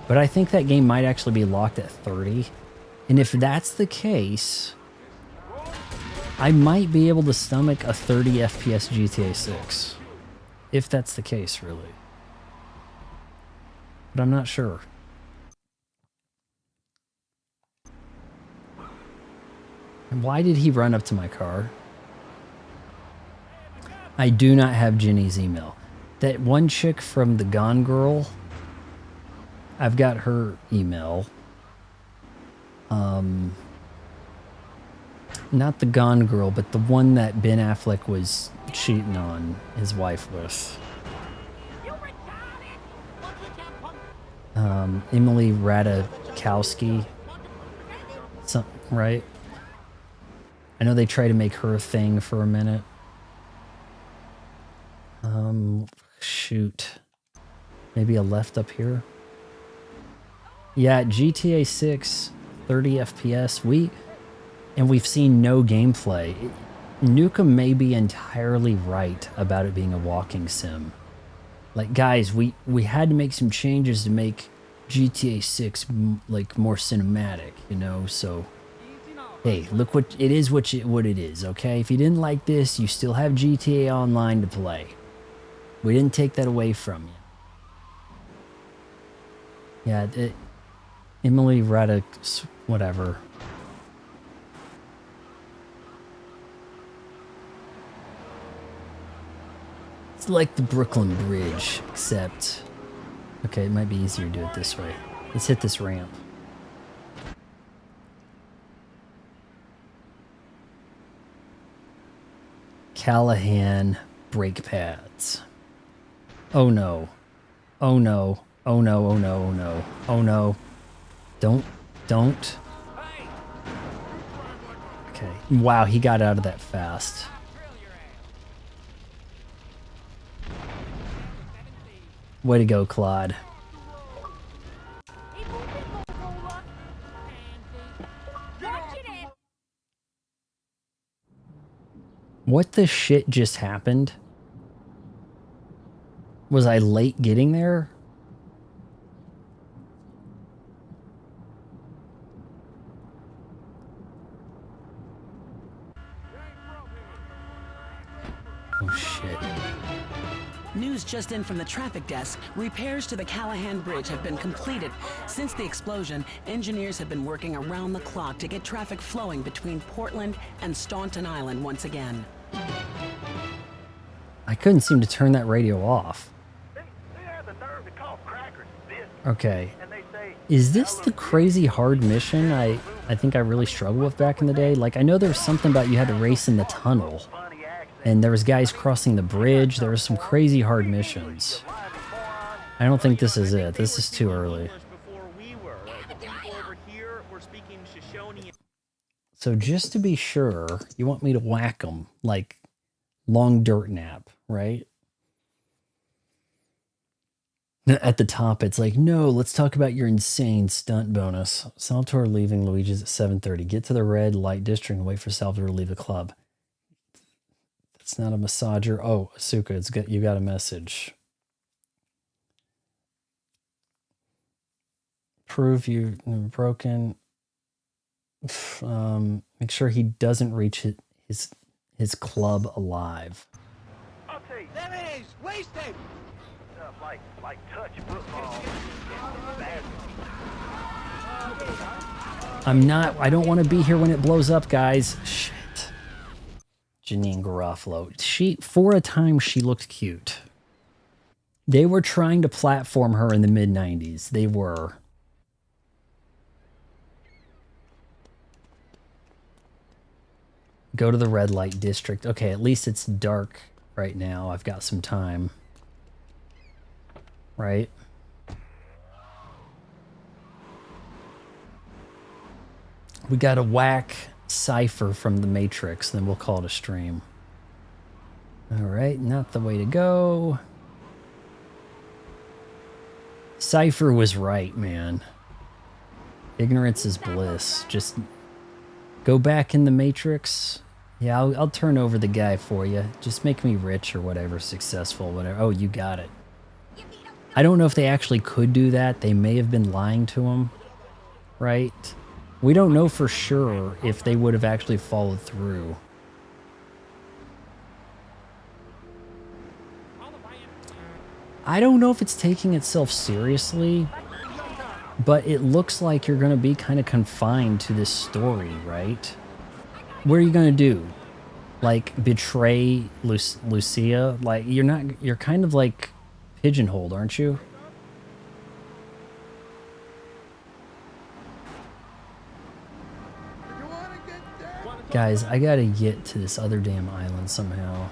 But I think that game might actually be locked at 30. And if that's the case, I might be able to stomach a 30 FPS GTA 6. If that's the case, really. But I'm not sure. And why did he run up to my car? I do not have Jenny's email. That one chick from the Gone Girl, I've got her email. Not the Gone Girl, but the one that Ben Affleck was cheating on his wife with. Emily Radikowski. Right? I know they try to make her a thing for a minute. Shoot. Maybe a left up here? Yeah, GTA 6, 30 FPS. We've seen no gameplay. Nukem may be entirely right about it being a walking sim. Like, guys, we had to make some changes to make GTA 6 like more cinematic, you know. So, hey, look what it is. What it is. Okay, if you didn't like this, you still have GTA Online to play. We didn't take that away from you. Yeah, Emily Radek, whatever. It's like the Brooklyn Bridge, except... Okay, it might be easier to do it this way. Let's hit this ramp. Callahan brake pads. Oh no. Oh no. Oh no, oh no, oh no. Oh no. Don't. Okay. Wow, he got out of that fast. Way to go, Claude. What the shit just happened? Was I late getting there? Oh shit. News just in from the traffic desk. Repairs to the Callahan Bridge have been completed. Since the explosion, engineers have been working around the clock to get traffic flowing between Portland and Staunton Island once again. I couldn't seem to turn that radio off. Okay. Is this the crazy hard mission I think I really struggled with back in the day? Like, I know there was something about you had to race in the tunnel. And there was guys crossing the bridge. There was some crazy hard missions. I don't think this is it. This is too early. So just to be sure, you want me to whack them like long dirt nap, right? At the top, it's like, no, let's talk about your insane stunt bonus. Salvatore leaving Luigi's at 7:30. Get to the red light district and wait for Salvatore to leave the club. It's not a massager. Oh, Asuka, it's good. You got a message. Prove you've broken. Make sure he doesn't reach his club alive. Okay, there it is. Wasted. Like touch football. I don't want to be here when it blows up, guys. Shit. Janine Garofalo. For a time, she looked cute. They were trying to platform her in the mid-90s. They were. Go to the red light district. Okay, at least it's dark right now. I've got some time. Right? We got to whack Cypher from the Matrix, then we'll call it a stream. Alright, not the way to go. Cypher was right, man. Ignorance is bliss. Just go back in the Matrix. Yeah, I'll turn over the guy for you. Just make me rich or whatever, successful, whatever. Oh, you got it. I don't know if they actually could do that. They may have been lying to him, right? We don't know for sure if they would have actually followed through. I don't know if it's taking itself seriously, but it looks like you're going to be kind of confined to this story, right? What are you going to do? Like, betray Lucia? Like, you're kind of like pigeonholed, aren't you? Guys, I gotta get to this other damn island somehow.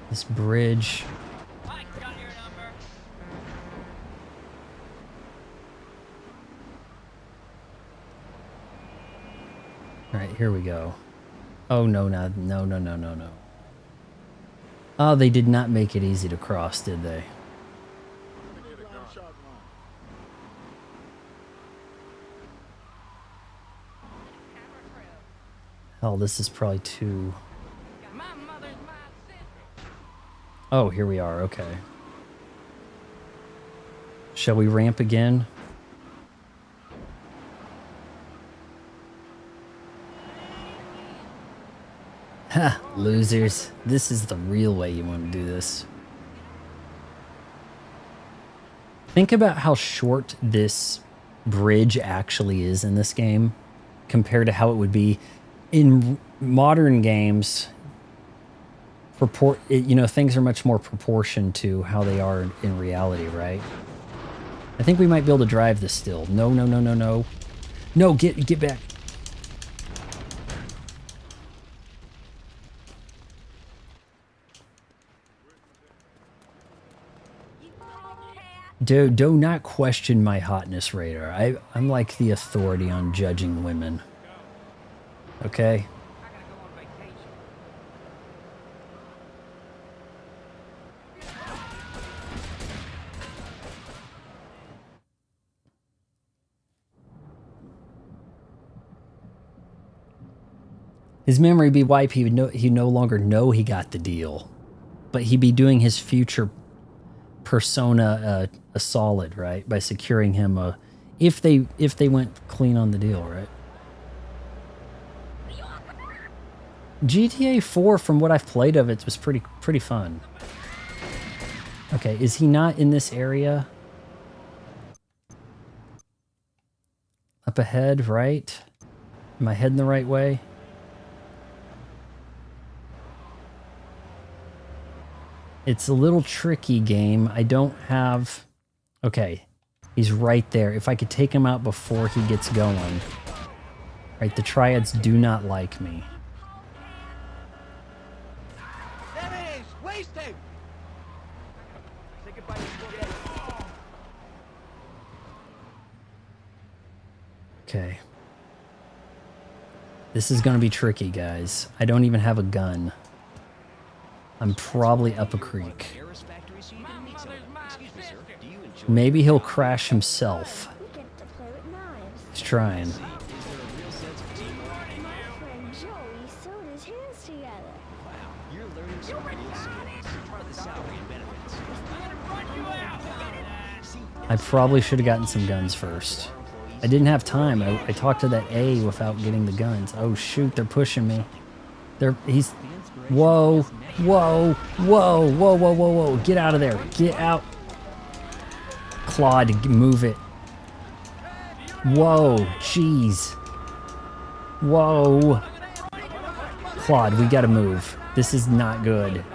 This bridge. Alright, here we go. Oh, no, no. Oh, they did not make it easy to cross, did they? Hell, this is probably too... Oh, here we are, okay. Shall we ramp again? Ha, losers. This is the real way you want to do this. Think about how short this bridge actually is in this game compared to how it would be in modern games. You know, things are much more proportioned to how they are in reality, right? I think we might be able to drive this still. No. No, get back. Dude, do not question my hotness radar. I'm like the authority on judging women. Okay? His memory be wiped. He no longer know he got the deal, but he'd be doing his future persona a solid, right? By securing him a, if they went clean on the deal, right? GTA 4, from what I've played of it, was pretty fun. Okay, is he not in this area? Up ahead, right? Am I heading the right way? It's a little tricky, game. I don't have... Okay, he's right there. If I could take him out before he gets going. Right, the triads do not like me. There it is! Wasted! Say goodbye to spaghetti. Okay. This is going to be tricky, guys. I don't even have a gun. I'm probably up a creek. Maybe he'll crash himself. He's trying. I probably should have gotten some guns first. I didn't have time. I talked to that A without getting the guns. Oh shoot, they're pushing me. He's... Whoa. Get out of there. Get out. Claude, move it. Whoa, jeez. Whoa. Claude, we gotta move. This is not good.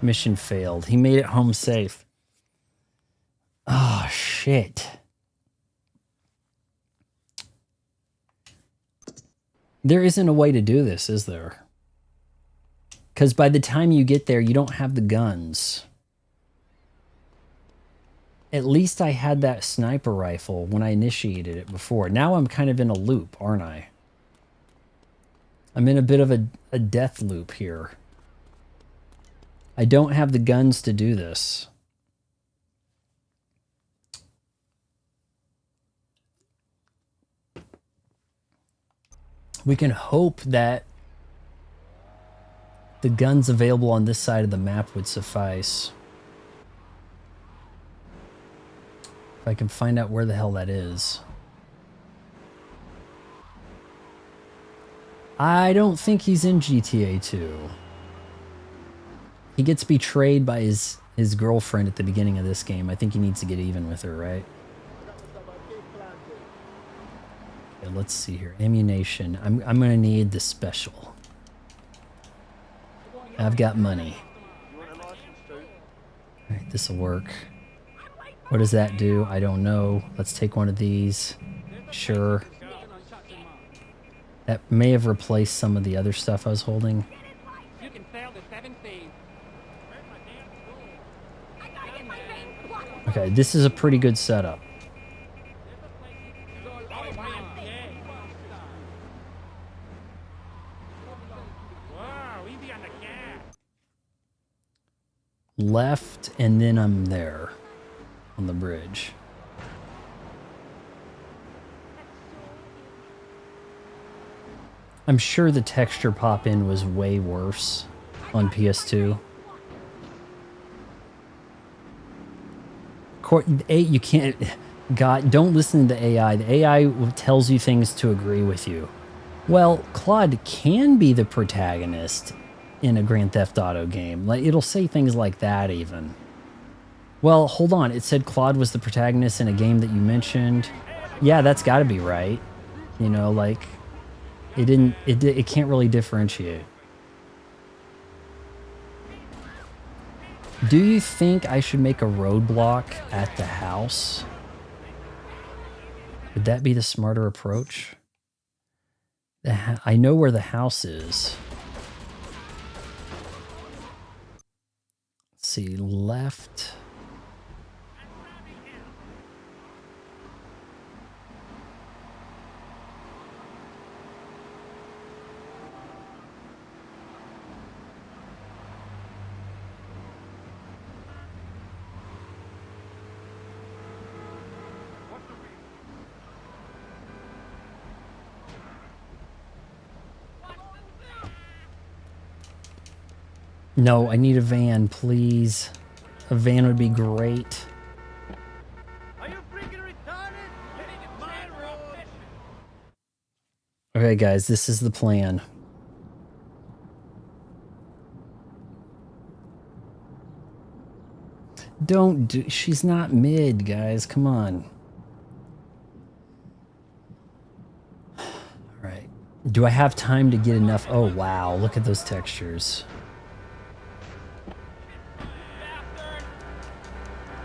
Mission failed. He made it home safe. Oh, shit. There isn't a way to do this, is there? Because by the time you get there, you don't have the guns. At least I had that sniper rifle when I initiated it before. Now I'm kind of in a loop, aren't I? I'm in a bit of a death loop here. I don't have the guns to do this. We can hope that the guns available on this side of the map would suffice. If I can find out where the hell that is. I don't think he's in GTA 2. He gets betrayed by his girlfriend at the beginning of this game. I think he needs to get even with her, right? Okay, let's see here. Ammunition. I'm gonna need the special. I've got money. Alright, this'll work. What does that do? I don't know. Let's take one of these. Sure. That may have replaced some of the other stuff I was holding. You can fail the 7 thieves. Okay, this is a pretty good setup. Left, and then I'm there on the bridge. I'm sure the texture pop-in was way worse on PS2. You can't... God, don't listen to the AI. The AI tells you things to agree with you. Well, Claude can be the protagonist in a Grand Theft Auto game. Like, it'll say things like that even. Well, hold on. It said Claude was the protagonist in a game that you mentioned. Yeah, that's got to be right. You know, like... It can't really differentiate. Do you think I should make a roadblock at the house? Would that be the smarter approach? I know where the house is. Let's see, left. No, I need a van, please. A van would be great. Okay, guys, this is the plan. Don't do... She's not mid, guys. Come on. Alright. Do I have time to get enough? Oh, wow. Look at those textures.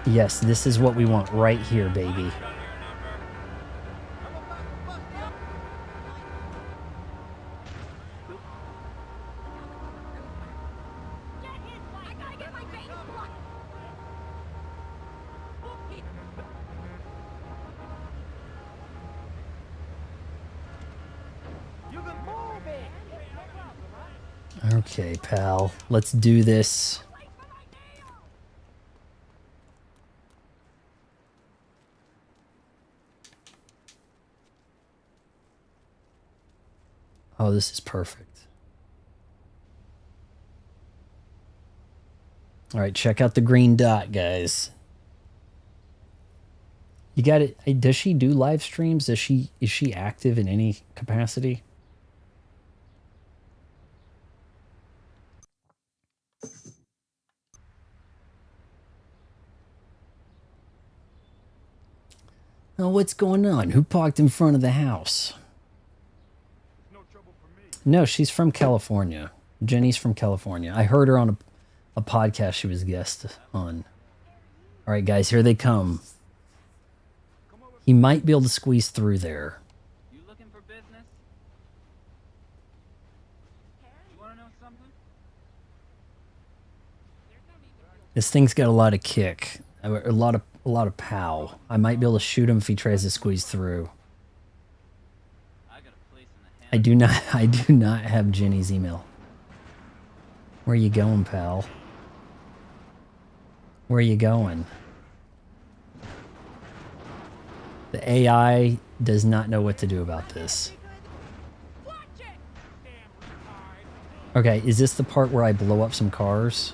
Yes, this is what we want right here, baby. Okay, pal. Let's do this. Oh, this is perfect. All right, check out the green dot, guys. You got it. Does she do live streams? Is she active in any capacity? Oh, what's going on? Who parked in front of the house? No, she's from California. Jenny's from California. I heard her on a podcast she was a guest on. All right, guys, here they come. He might be able to squeeze through there. You looking for business? You want to know something? This thing's got a lot of kick. A lot of pow. I might be able to shoot him if he tries to squeeze through. I do not have Jenny's email. Where you going, pal? Where you going? The AI does not know what to do about this. Okay, is this the part where I blow up some cars?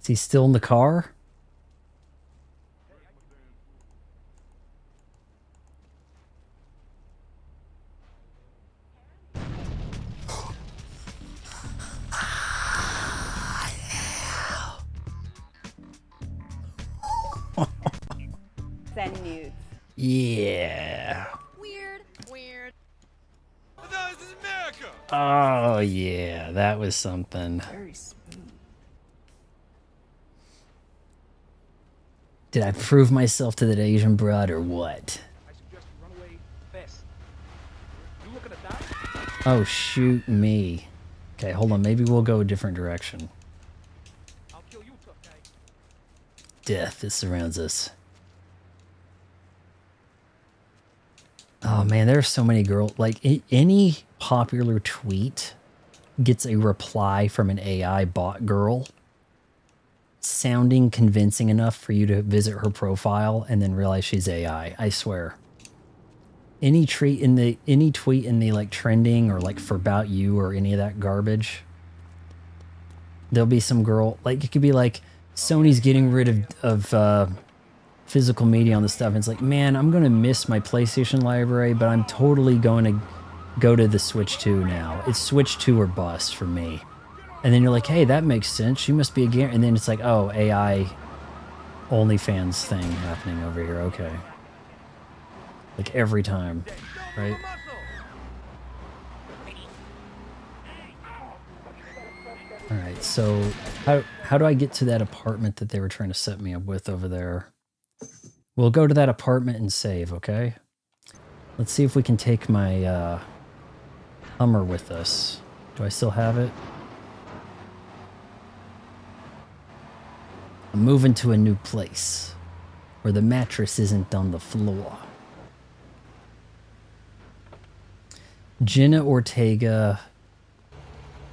Is he still in the car? Send nudes. Yeah. Weird. Weird. This is America. Oh, yeah. That was something. Very smooth. Did I prove myself to that Asian broad or what? I suggest you run away fast. You looking to die? Oh, shoot me. Okay, hold on. Maybe we'll go a different direction. I'll kill you, tough guy. Death that surrounds us. Oh man, there are so many girls. Like any popular tweet gets a reply from an AI bot girl sounding convincing enough for you to visit her profile and then realize she's AI. I swear. Any tweet in the like trending or like for about you or any of that garbage, there'll be some girl, like it could be like Sony's getting rid of physical media on the stuff. And it's like, man, I'm going to miss my PlayStation library, but I'm totally going to go to the Switch 2 now. It's Switch 2 or bust for me. And then you're like, hey, that makes sense. She must be a gamer. And then it's like, oh, AI OnlyFans thing happening over here. Okay. Like every time, right? All right, so how do I get to that apartment that they were trying to set me up with over there? We'll go to that apartment and save, okay? Let's see if we can take my Hummer with us. Do I still have it? I'm moving to a new place where the mattress isn't on the floor. Jenna Ortega,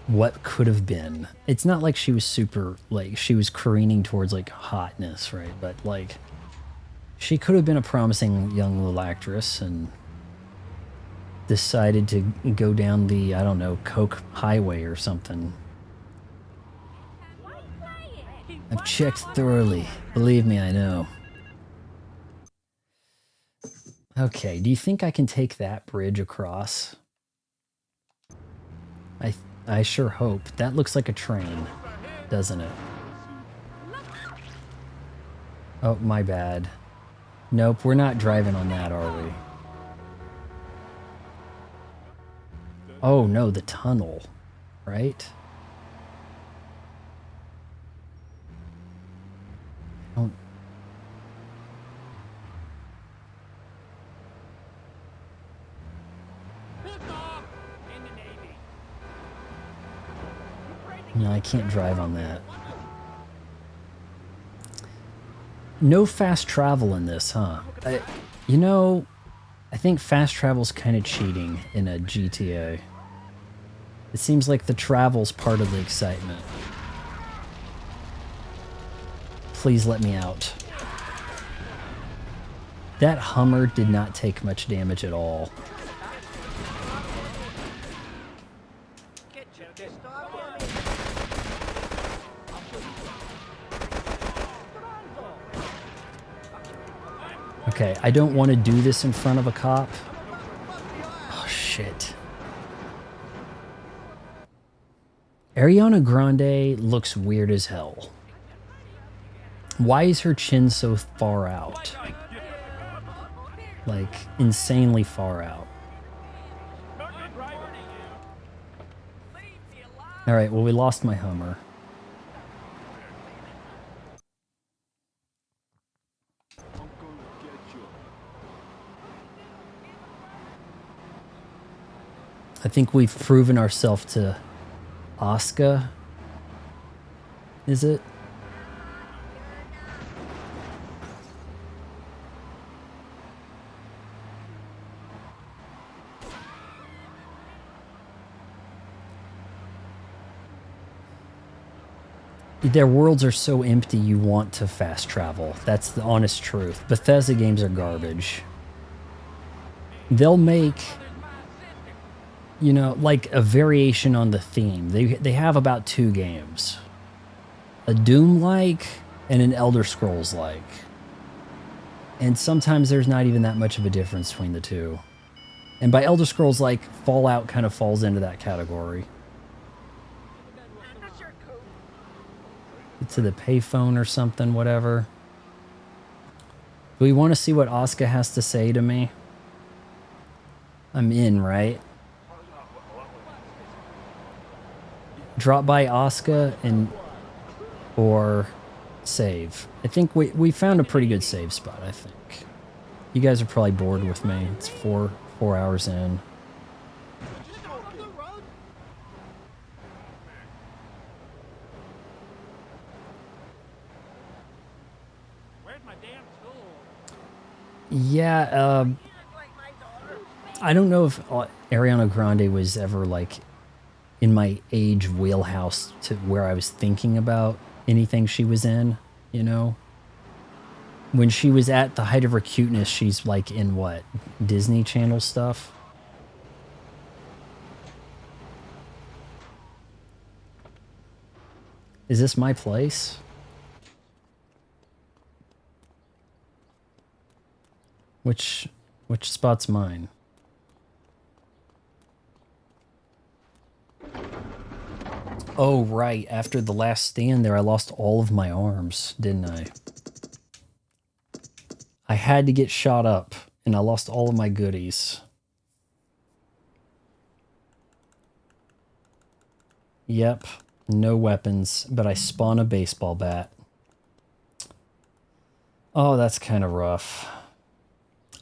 what could have been? It's not like she was super, like, she was careening towards, like, hotness, right? But, like, she could have been a promising young little actress and decided to go down the, I don't know, Coke Highway or something. I've checked thoroughly. Believe me, I know. Okay, do you think I can take that bridge across? I sure hope. That looks like a train, doesn't it? Oh, my bad. Nope, we're not driving on that, are we? Oh, no, the tunnel, right? Oh. No, I can't drive on that. No fast travel in this, huh? You know, I think fast travel's kind of cheating in a GTA. It seems like the travel's part of the excitement. Please let me out. That Hummer did not take much damage at all. Okay, I don't want to do this in front of a cop. Oh, shit. Ariana Grande looks weird as hell. Why is her chin so far out? Like, insanely far out. Alright, well, we lost my Hummer. I think we've proven ourselves to Asuka. Is it? Their worlds are so empty you want to fast travel. That's the honest truth. Bethesda games are garbage. They'll make, like a variation on the theme. They have about 2 games. a Doom-like and an Elder Scrolls-like. And sometimes there's not even that much of a difference between the two. And by Elder Scrolls-like, Fallout kind of falls into that category. Get to the payphone or something, whatever. Do we want to see what Asuka has to say to me? I'm in, right? Drop by Asuka and... or save. I think we found a pretty good save spot, I think. You guys are probably bored with me. It's four hours in. Yeah, I don't know if Ariana Grande was ever like in my age wheelhouse to where I was thinking about anything she was in, you know? When she was at the height of her cuteness, she's like in what? Disney Channel stuff? Is this my place? Which spot's mine? Oh, right. After the last stand there, I lost all of my arms, didn't I? I had to get shot up, and I lost all of my goodies. Yep, no weapons, but I spawn a baseball bat. Oh, that's kind of rough.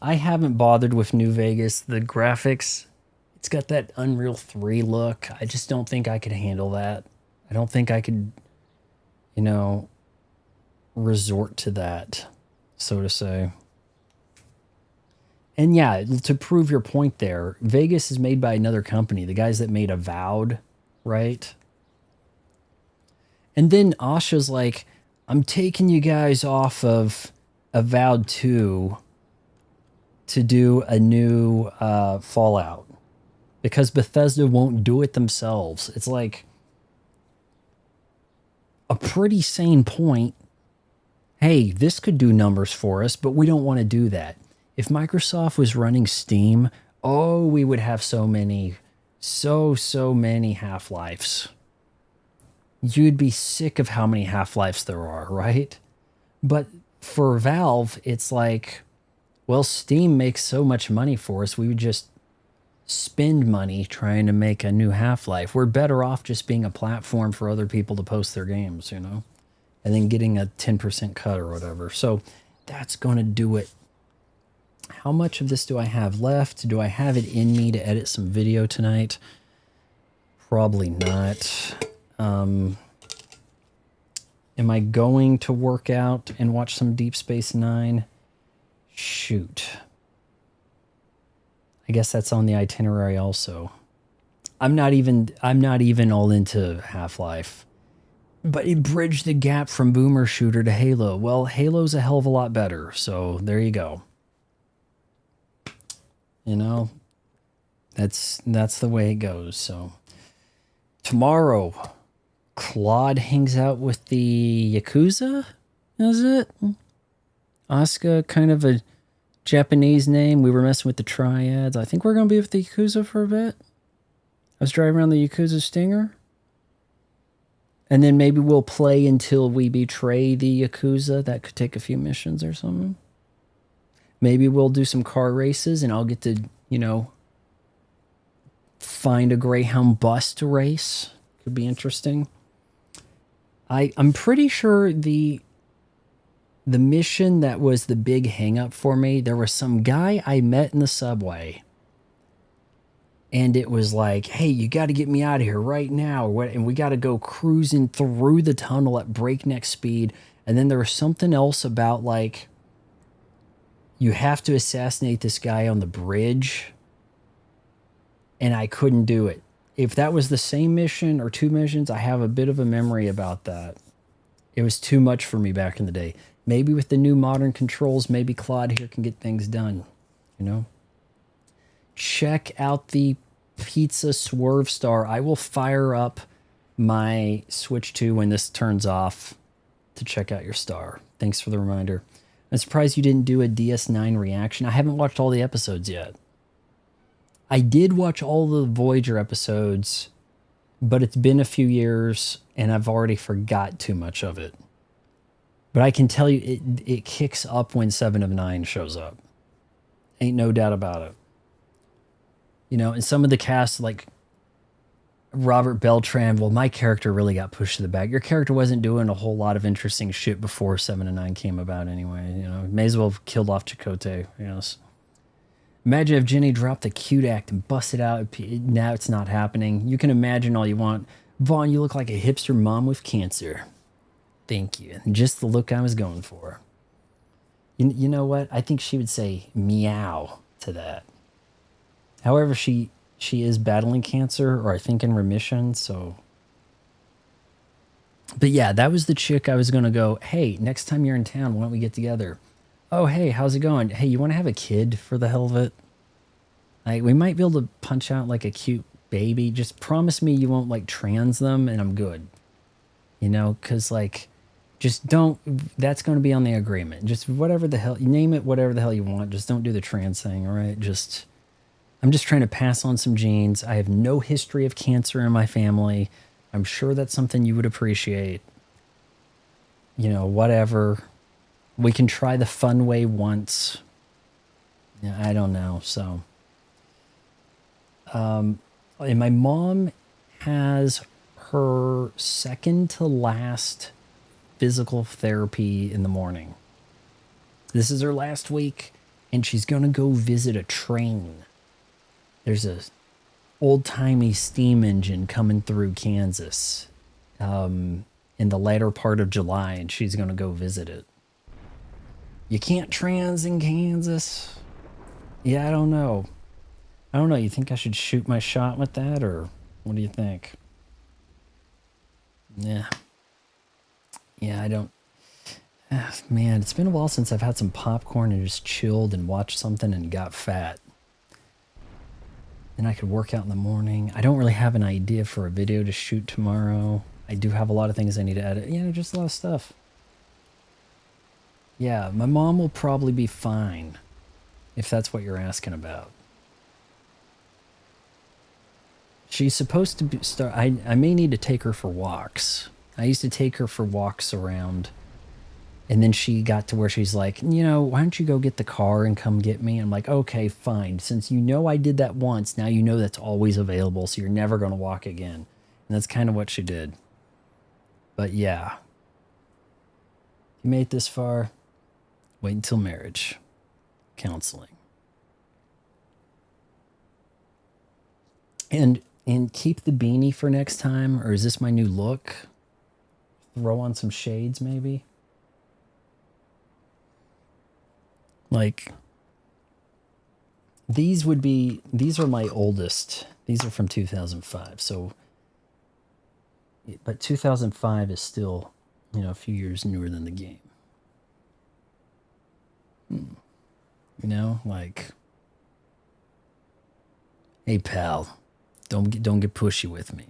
I haven't bothered with New Vegas. The graphics, it's got that Unreal 3 look. I just don't think I could handle that. I don't think I could, you know, resort to that, so to say. And yeah, to prove your point there, Vegas is made by another company, the guys that made Avowed, right? And then Asha's like, I'm taking you guys off of Avowed 2 to do a new Fallout because Bethesda won't do it themselves. It's like a pretty sane point. Hey, this could do numbers for us, but we don't want to do that. If Microsoft was running Steam, oh, we would have so many Half-Lives. You'd be sick of how many Half-Lives there are, right? But for Valve, it's like, well, Steam makes so much money for us, we would just spend money trying to make a new Half-Life. We're better off just being a platform for other people to post their games, you know? And then getting a 10% cut or whatever. So that's going to do it. How much of this do I have left? Do I have it in me to edit some video tonight? Probably not. Am I going to work out and watch some Deep Space Nine? Shoot. I guess that's on the itinerary also. I'm not even all into Half-Life. But it bridged the gap from Boomer Shooter to Halo. Well, Halo's a hell of a lot better, so there you go. You know, that's the way it goes. So tomorrow, Claude hangs out with the Yakuza, is it? Asuka, kind of a Japanese name. We were messing with the triads. I think we're going to be with the Yakuza for a bit. I was driving around the Yakuza Stinger. And then maybe we'll play until we betray the Yakuza. That could take a few missions or something. Maybe we'll do some car races and I'll get to, you know, find a Greyhound bus to race. Could be interesting. I'm pretty sure the mission that was the big hang up for me, there was some guy I met in the subway. And it was like, hey, you got to get me out of here right now. And we got to go cruising through the tunnel at breakneck speed. And then there was something else about like, you have to assassinate this guy on the bridge. And I couldn't do it. If that was the same mission or two missions, I have a bit of a memory about that. It was too much for me back in the day. Maybe with the new modern controls, maybe Claude here can get things done, you know? Check out the Pizza Swerve Star. I will fire up my Switch 2 when this turns off to check out your star. Thanks for the reminder. I'm surprised you didn't do a DS9 reaction. I haven't watched all the episodes yet. I did watch all the Voyager episodes, but it's been a few years and I've already forgot too much of it. But I can tell you it kicks up when 7 of 9 shows up. Ain't no doubt about it. You know, and some of the cast, like Robert Beltran, well, my character really got pushed to the back. Your character wasn't doing a whole lot of interesting shit before 7 and 9 came about anyway. You know, may as well have killed off Chakotay. Yes. Imagine if Jenny dropped the cute act and busted out. Now it's not happening. You can imagine all you want. Vaughn, you look like a hipster mom with cancer. Thank you. Just the look I was going for. You know what? I think she would say meow to that. However, she is battling cancer, or I think in remission, so. But yeah, that was the chick I was going to go, hey, next time you're in town, why don't we get together? Oh, hey, how's it going? Hey, you want to have a kid for the hell of it? Like, we might be able to punch out like a cute baby. Just promise me you won't like trans them and I'm good. You know, because like, just don't, that's going to be on the agreement. Just whatever the hell, you name it whatever the hell you want. Just don't do the trans thing, all right? Just, I'm just trying to pass on some genes. I have no history of cancer in my family. I'm sure that's something you would appreciate. You know, whatever. We can try the fun way once. Yeah, I don't know. So, and my mom has her second to last physical therapy in the morning. This is her last week, and she's going to go visit a train. There's a old-timey steam engine coming through Kansas in the latter part of July, and she's going to go visit it. You can't trans in Kansas? Yeah, I don't know. I don't know. You think I should shoot my shot with that, or what do you think? Yeah. Yeah, I don't. Man, it's been a while since I've had some popcorn and just chilled and watched something and got fat. And I could work out in the morning. I don't really have an idea for a video to shoot tomorrow. I do have a lot of things I need to edit. You know, just a lot of stuff. Yeah, my mom will probably be fine, if that's what you're asking about. She's supposed to be I may need to take her for walks. I used to take her for walks around, and then she got to where she's like, you know, why don't you go get the car and come get me? I'm like, okay, fine. Since you know I did that once, now you know that's always available, so you're never going to walk again. And that's kind of what she did. But yeah. You made it this far, wait until marriage. Counseling. And keep the beanie for next time, or is this my new look? Throw on some shades, maybe? Like, these are my oldest. These are from 2005, so, but 2005 is still, you know, a few years newer than the game. You know, like, hey pal, don't get pushy with me.